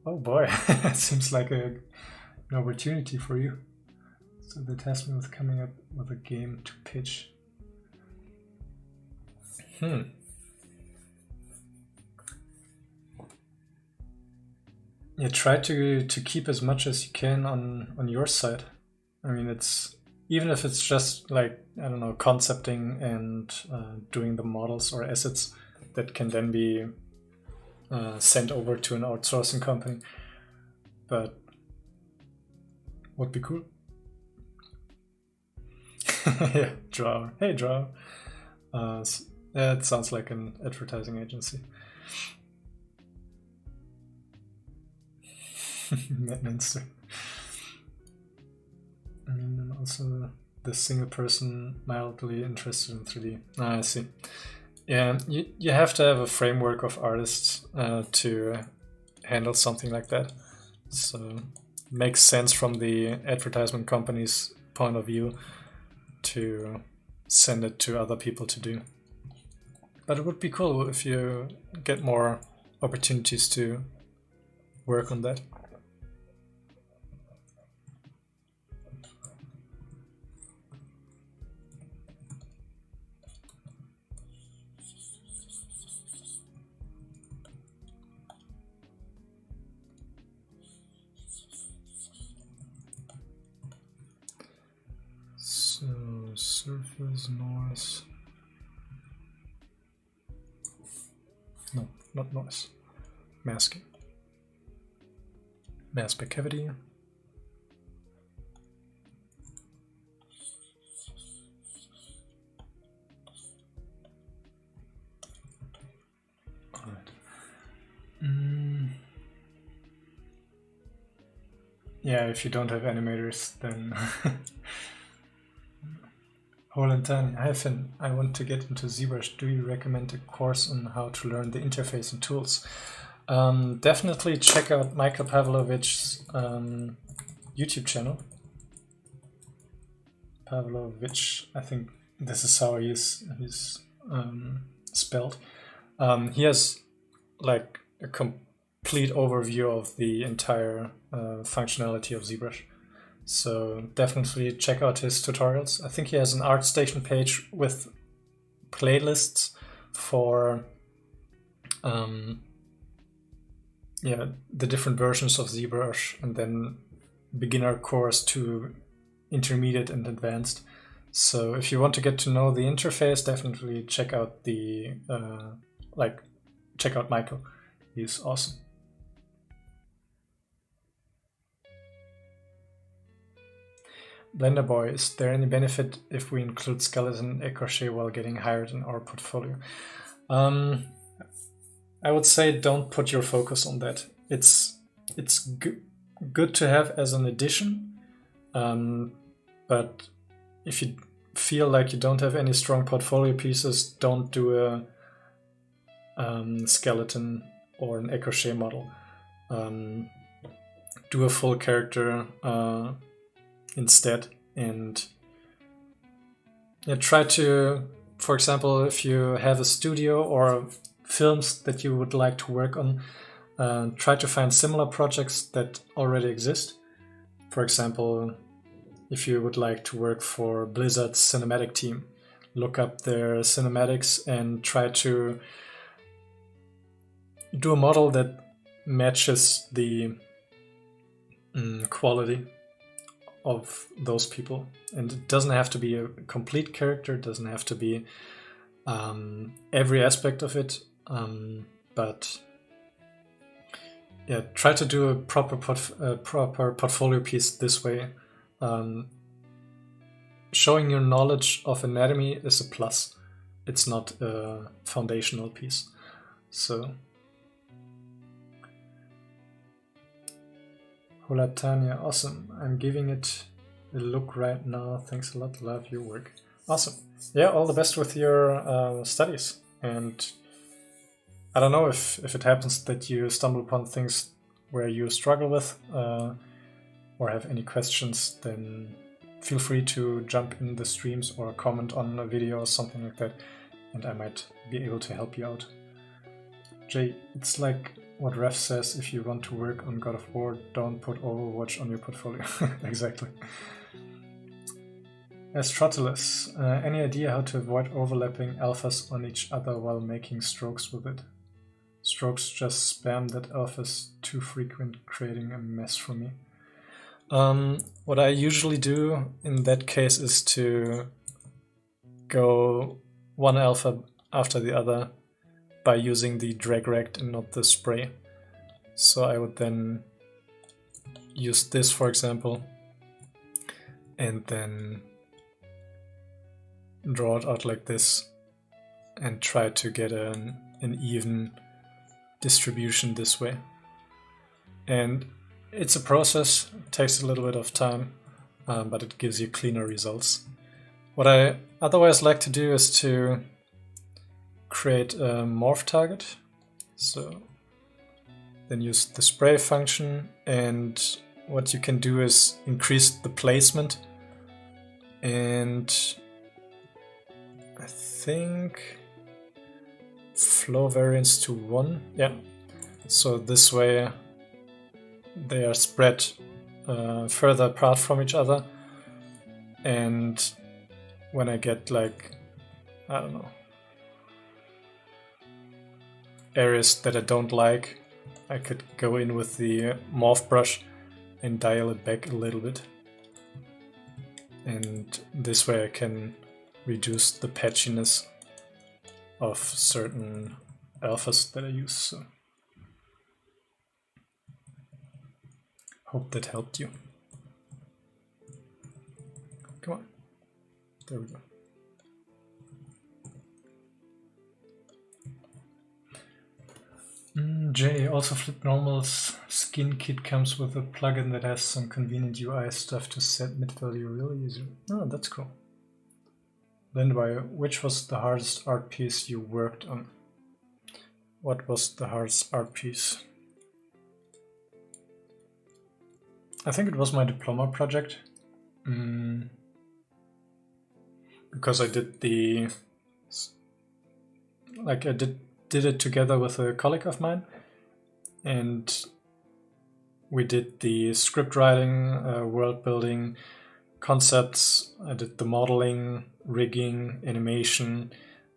Oh boy, it seems like an opportunity for you. So they tasked me with coming up with a game to pitch. Yeah, try to keep as much as you can on your side. I mean, it's, even if it's just like, I don't know, concepting and doing the models or assets that can then be sent over to an outsourcing company. But would be cool. Yeah, Draw. Hey, Draw. Yeah, it sounds like an advertising agency. Minster. And also the single person mildly interested in 3D. Ah, I see. Yeah, you have to have a framework of artists to handle something like that. So makes sense from the advertisement company's point of view to send it to other people to do. But it would be cool if you get more opportunities to work on that. So surface noise. No, not noise. Masking. Mask by cavity. Alright. Yeah, if you don't have animators, then Holantani, hi Finn, I want to get into Zbrush. Do you recommend a course on how to learn the interface and tools? Definitely check out Michael Pavlovich's YouTube channel. Pavlovich, I think this is how he's spelled. He has like a complete overview of the entire functionality of Zbrush. So definitely check out his tutorials. I think he has an ArtStation page with playlists for yeah, the different versions of ZBrush, and then beginner course to intermediate and advanced. So if you want to get to know the interface, definitely check out the check out Michael. He's awesome. Blender Boy, is there any benefit if we include skeleton echorche while getting hired in our portfolio? I would say don't put your focus on that. It's good to have as an addition, but if you feel like you don't have any strong portfolio pieces, don't do a skeleton or an echorche model. Do a full character instead, and yeah, try to, for example, if you have a studio or films that you would like to work on, try to find similar projects that already exist. For example, if you would like to work for Blizzard's cinematic team, look up their cinematics and try to do a model that matches the quality of those people. And it doesn't have to be a complete character, it doesn't have to be every aspect of it, but yeah, try to do a proper portfolio piece this way. Showing your knowledge of anatomy is a plus. It's not a foundational piece. So, hola Tanya, awesome. I'm giving it a look right now. Thanks a lot. Love your work. Awesome. Yeah, all the best with your studies. And I don't know if it happens that you stumble upon things where you struggle with or have any questions, then feel free to jump in the streams or comment on a video or something like that, and I might be able to help you out. Jay, it's like what Ref says, if you want to work on God of War, don't put Overwatch on your portfolio. Exactly. Astrotilus, any idea how to avoid overlapping alphas on each other while making strokes with it? Strokes just spam that alphas too frequent, creating a mess for me. What I usually do in that case is to go one alpha after the other by using the drag rect and not the spray. So I would then use this, for example, and then draw it out like this and try to get an even distribution this way. And it's a process, it takes a little bit of time, but it gives you cleaner results. What I otherwise like to do is to create a morph target. So then use the spray function, and what you can do is increase the placement, and I think flow variance to 1. Yeah, so this way they are spread further apart from each other, and when I get like, I don't know, areas that I don't like, I could go in with the morph brush and dial it back a little bit. And this way I can reduce the patchiness of certain alphas that I use. So hope that helped you. Come on. There we go. Jay, also Flip Normal's skin kit comes with a plugin that has some convenient UI stuff to set mid value really easy. Oh, that's cool. Lindwire, which was the hardest art piece you worked on? What was the hardest art piece? I think it was my diploma project. Because I did the... like I did it together with a colleague of mine, and we did the script writing, world building, concepts. I did the modeling, rigging, animation.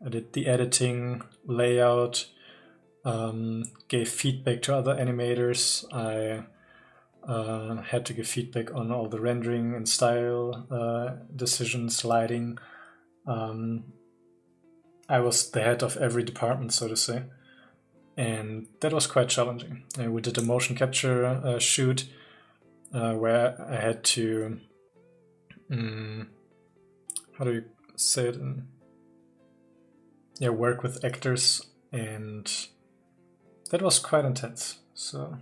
I did the editing, layout, gave feedback to other animators. I had to give feedback on all the rendering and style decisions, lighting. I was the head of every department, so to say, and that was quite challenging. We did a motion capture shoot where I had to, how do you say it? Work with actors, and that was quite intense. So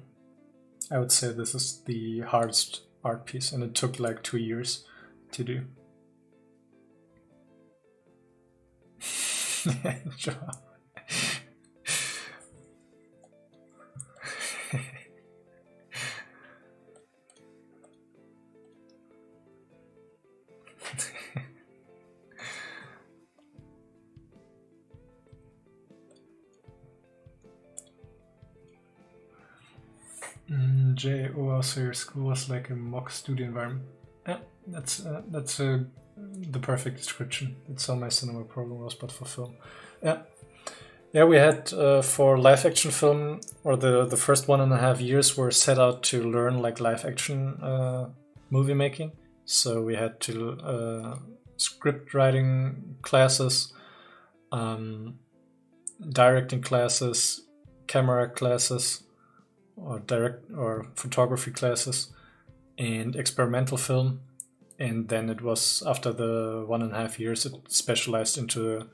I would say this is the hardest art piece, and it took like 2 years to do. Sure. J.O. So your school was like a mock studio environment. Yeah, that's the perfect description. That's how my cinema program was, but for film. Yeah, we had for live action film, or the first 1.5 years were set out to learn like live action movie making. So we had to script writing classes, directing classes, camera classes, or photography classes, and experimental film. And then it was, after the 1.5 years, it specialized into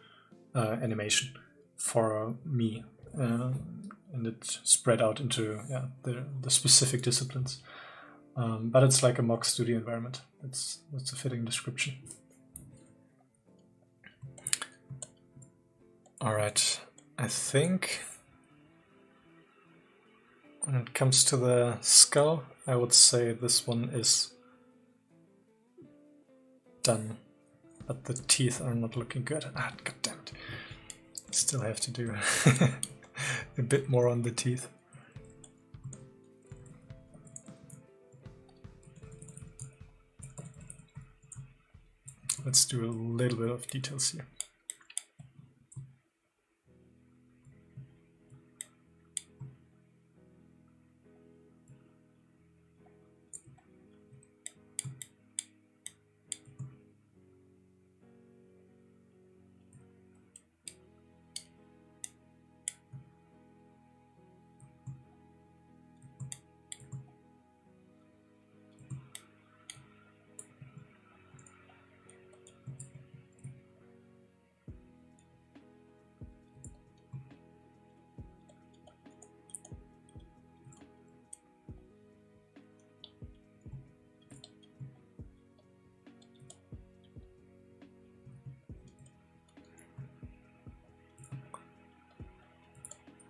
animation for me, and it spread out into the specific disciplines. But it's like a mock studio environment. That's a fitting description. All right, I think when it comes to the skull, I would say this one is done, but the teeth are not looking good. God damn it. Still have to do a bit more on the teeth. Let's do a little bit of details here.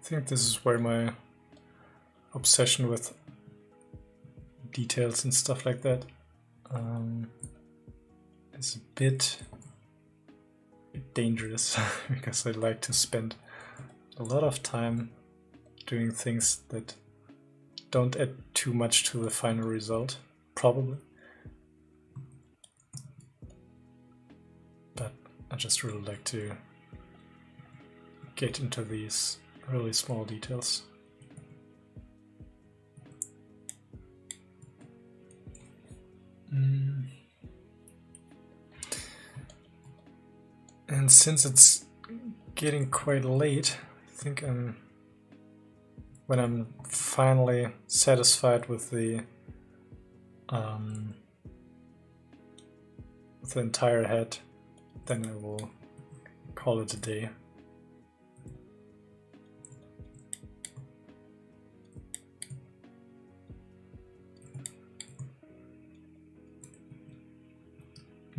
I think this is where my obsession with details and stuff like that is a bit dangerous because I like to spend a lot of time doing things that don't add too much to the final result, probably. But I just really like to get into these really small details. And since it's getting quite late, I think when I'm finally satisfied with the entire head, then I will call it a day.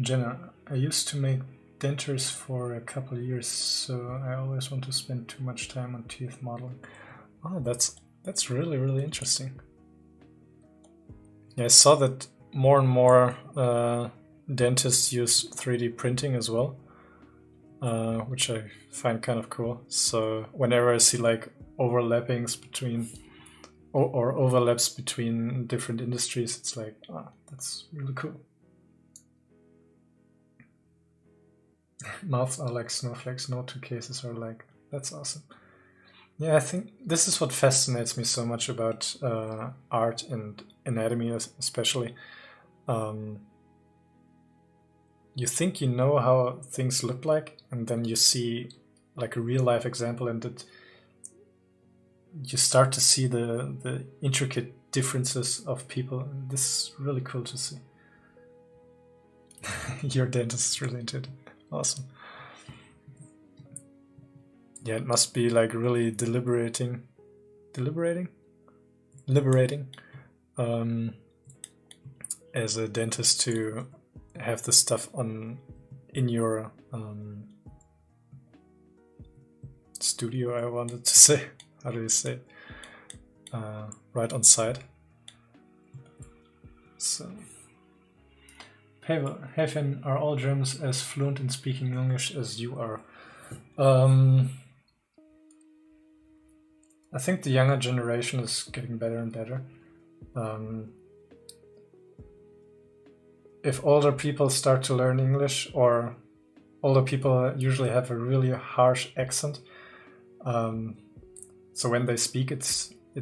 Jenna, I used to make dentures for a couple of years, so I always want to spend too much time on teeth modeling. Oh, that's really, really interesting. Yeah, I saw that more and more dentists use 3D printing as well, which I find kind of cool. So whenever I see like overlappings between or overlaps between different industries, it's like, oh, that's really cool. Mouths are like snowflakes, no two cases are like, that's awesome. Yeah, I think this is what fascinates me so much about art and anatomy especially. You think you know how things look like, and then you see like a real life example, and that you start to see the intricate differences of people. This is really cool to see. Your dentist is really into it. Awesome. Yeah, it must be like really liberating as a dentist to have this stuff in your studio. I wanted to say, how do you say it? Right on site. So, Haven, are all Germans as fluent in speaking English as you are? I think the younger generation is getting better and better. If older people start to learn English, or older people usually have a really harsh accent, so when they speak, it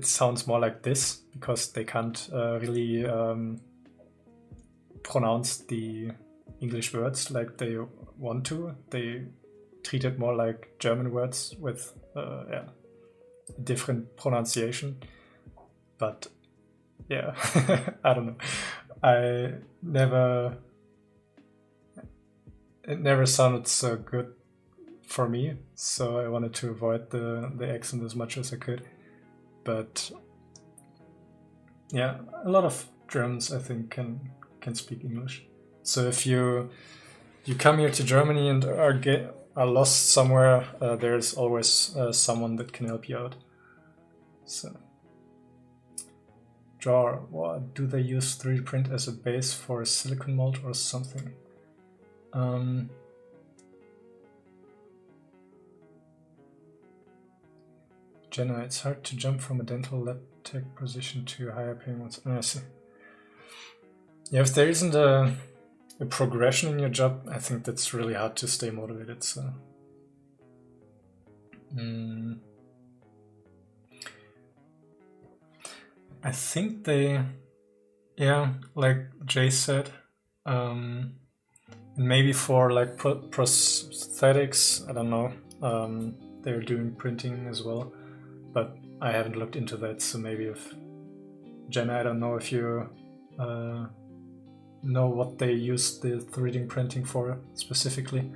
sounds more like this because they can't really pronounce the English words like they want to. They treat it more like German words with different pronunciation. But yeah, I don't know. It never sounded so good for me, so I wanted to avoid the accent as much as I could. But yeah, a lot of Germans I think can speak English. So if you come here to Germany and are lost somewhere, there's always someone that can help you out. So, Jar, what, do they use 3D print as a base for a silicon mold or something? Jenna, it's hard to jump from a dental lab tech position to higher paying ones. I see. Yeah, if there isn't a progression in your job, I think that's really hard to stay motivated. So, I think they, yeah, like Jay said, maybe for like prosthetics, I don't know, they're doing printing as well, but I haven't looked into that. So maybe if Jenna, I don't know if you know what they use the 3D printing for specifically.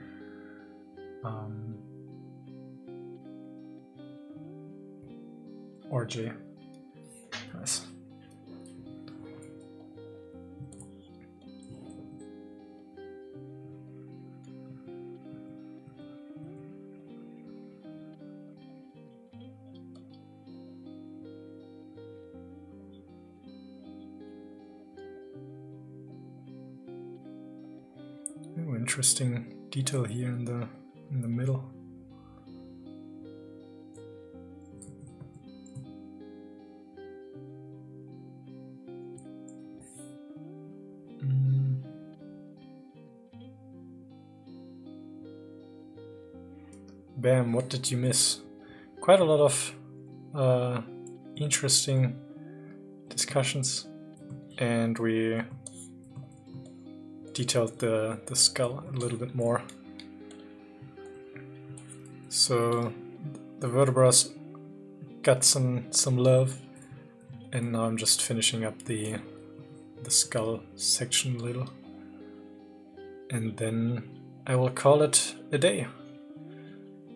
Or Jay. Nice. interesting detail here in the middle. Bam, what did you miss? Quite a lot of interesting discussions, and we detailed the skull a little bit more. So the vertebrae got some love, and now I'm just finishing up the skull section a little, and then I will call it a day,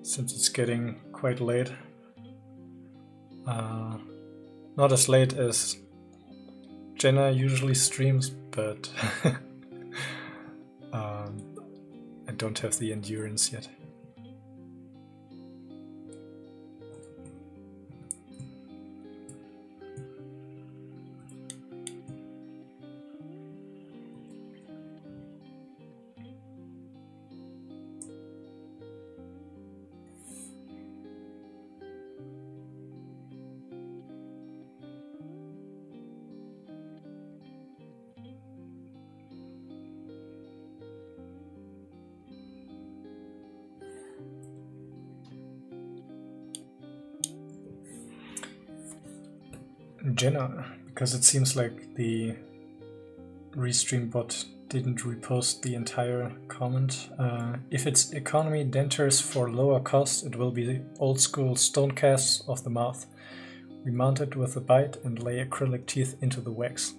since it's getting quite late. Not as late as Jenna usually streams, but I don't have the endurance yet. Jenna, because it seems like the restream bot didn't repost the entire comment. If it's economy dentures for lower cost, it will be the old school stone casts of the mouth. We mount it with a bite and lay acrylic teeth into the wax.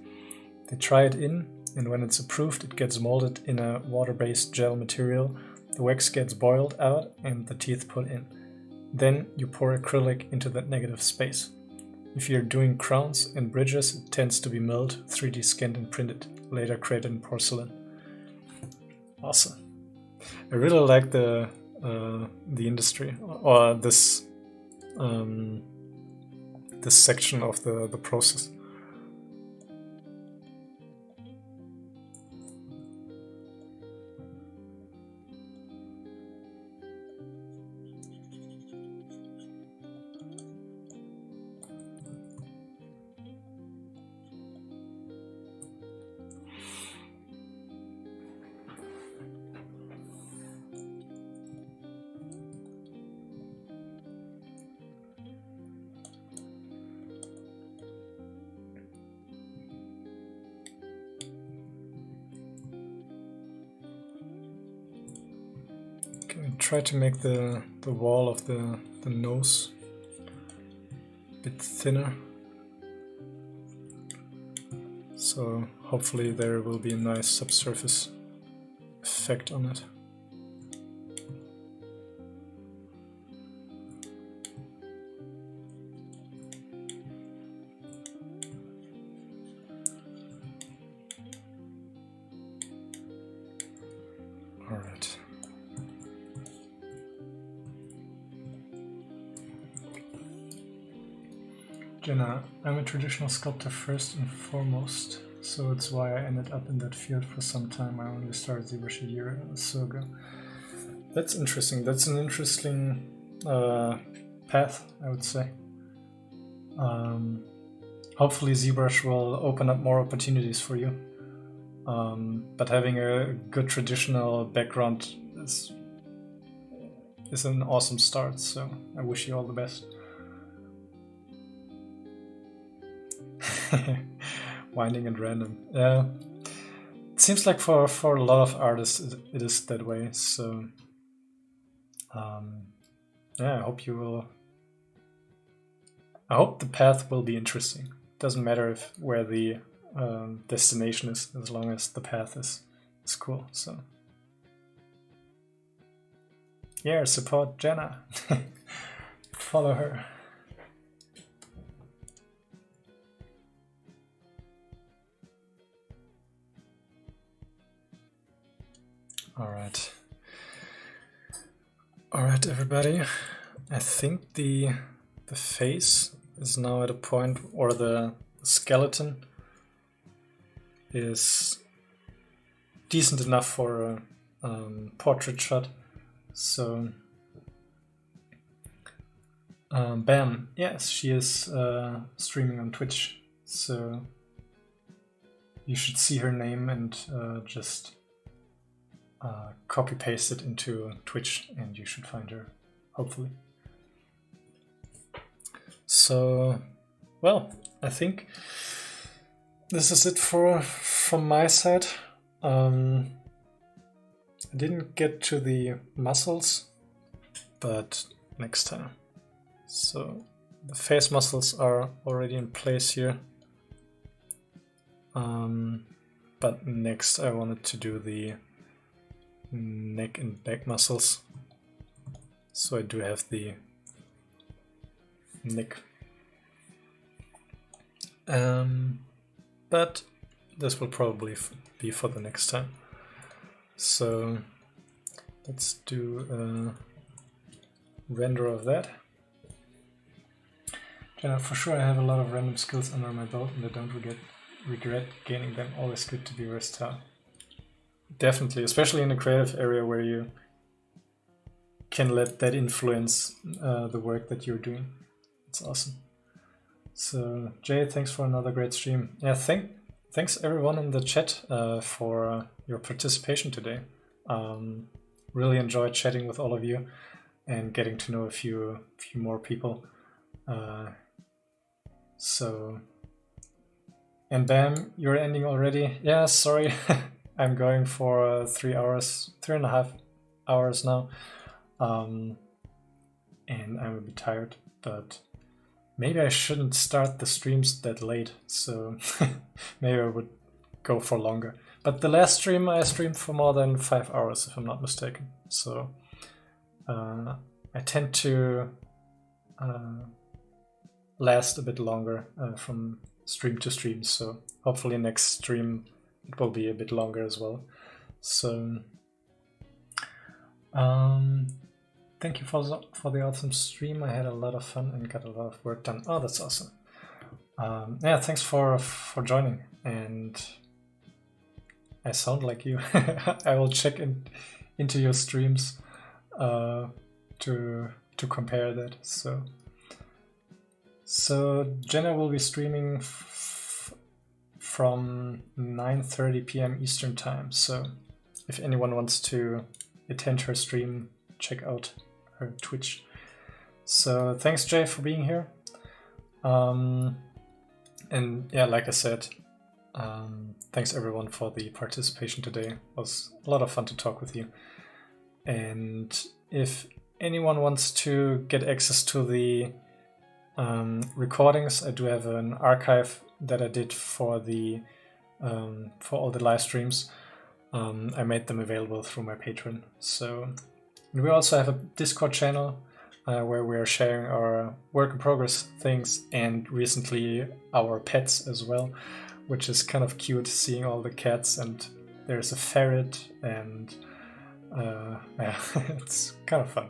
They try it in, and when it's approved, it gets molded in a water-based gel material. The wax gets boiled out and the teeth put in. Then you pour acrylic into that negative space. If you're doing crowns and bridges, it tends to be milled, 3D scanned and printed, later created in porcelain. Awesome. I really like the industry, or this this section of the process. Try to make the wall of the nose a bit thinner, so hopefully there will be a nice subsurface effect on it. All right. Jenna, I'm a traditional sculptor first and foremost, so it's why I ended up in that field for some time. I only started Zbrush a year or so ago. That's interesting. That's an interesting path, I would say. Hopefully Zbrush will open up more opportunities for you. But having a good traditional background is an awesome start, so I wish you all the best. Winding and random. It seems like for a lot of artists it is that way, so yeah, I hope the path will be interesting. Doesn't matter where the destination is, as long as the path is cool. So yeah, support Jenna. Follow her. All right, everybody. I think the face is now at a point, or the skeleton is decent enough for portrait shot. So Bam, yes, she is streaming on Twitch, so you should see her name and just copy paste it into Twitch and you should find her, hopefully. So, well, I think this is it from my side. I didn't get to the muscles, but next time. So the face muscles are already in place here. But next I wanted to do the neck and back muscles. So I do have the neck. But this will probably be for the next time. So let's do a render of that. For sure I have a lot of random skills under my belt and I don't regret gaining them. Always good to be versatile. Definitely, especially in a creative area where you can let that influence the work that you're doing. It's awesome. So Jay, thanks for another great stream. Yeah, thanks everyone in the chat for your participation today. Really enjoyed chatting with all of you and getting to know a few more people. And Bam, you're ending already. Yeah, sorry. I'm going for 3.5 hours now. And I'm a bit tired, but maybe I shouldn't start the streams that late. So maybe I would go for longer. But the last stream I streamed for more than 5 hours, if I'm not mistaken. So I tend to last a bit longer from stream to stream, so hopefully next stream it will be a bit longer as well. So thank you for the awesome stream. I had a lot of fun and got a lot of work done. Oh, that's awesome. Yeah, thanks for joining, and I sound like you. I will check into your streams to compare that. So Jenna will be streaming from 9:30 p.m. Eastern time. So if anyone wants to attend her stream, check out her Twitch. So thanks Jay for being here. And yeah, like I said, thanks everyone for the participation today. It was a lot of fun to talk with you. And if anyone wants to get access to the recordings, I do have an archive that I did for all the live streams. I made them available through my Patreon. So, and we also have a Discord channel where we are sharing our work in progress things and recently our pets as well, which is kind of cute seeing all the cats, and there's a ferret, and yeah, it's kind of fun.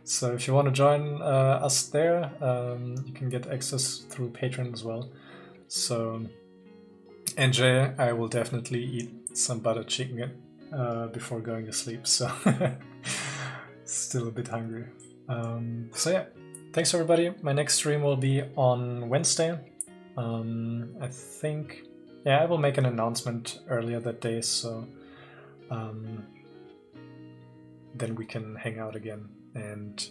So if you want to join us there, you can get access through Patreon as well. So, and Jay, I will definitely eat some butter chicken before going to sleep. So, still a bit hungry. So yeah, thanks everybody. My next stream will be on Wednesday. I think, yeah, I will make an announcement earlier that day. So then we can hang out again and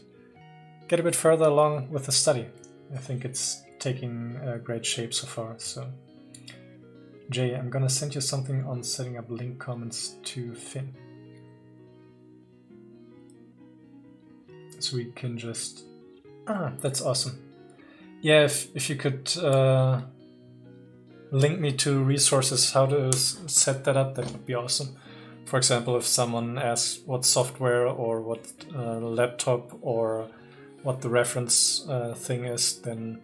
get a bit further along with the study. I think it's taking great shape so far. So Jay, I'm gonna send you something on setting up link comments to Finn. So we can just... that's awesome. Yeah, if you could link me to resources, how to set that up, that would be awesome. For example, if someone asks what software or what laptop or what the reference thing is, then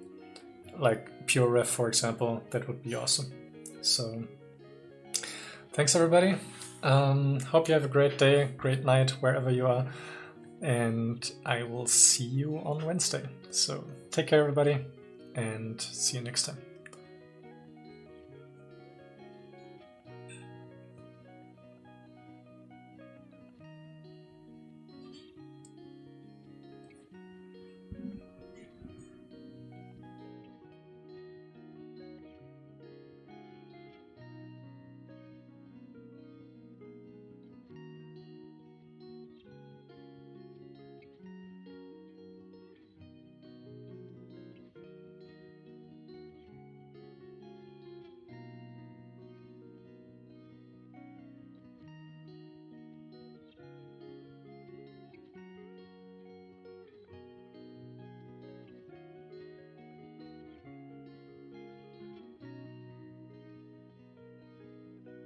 like PureRef, for example, that would be awesome. So thanks everybody. Hope you have a great day, great night, wherever you are. And I will see you on Wednesday. So take care everybody and see you next time.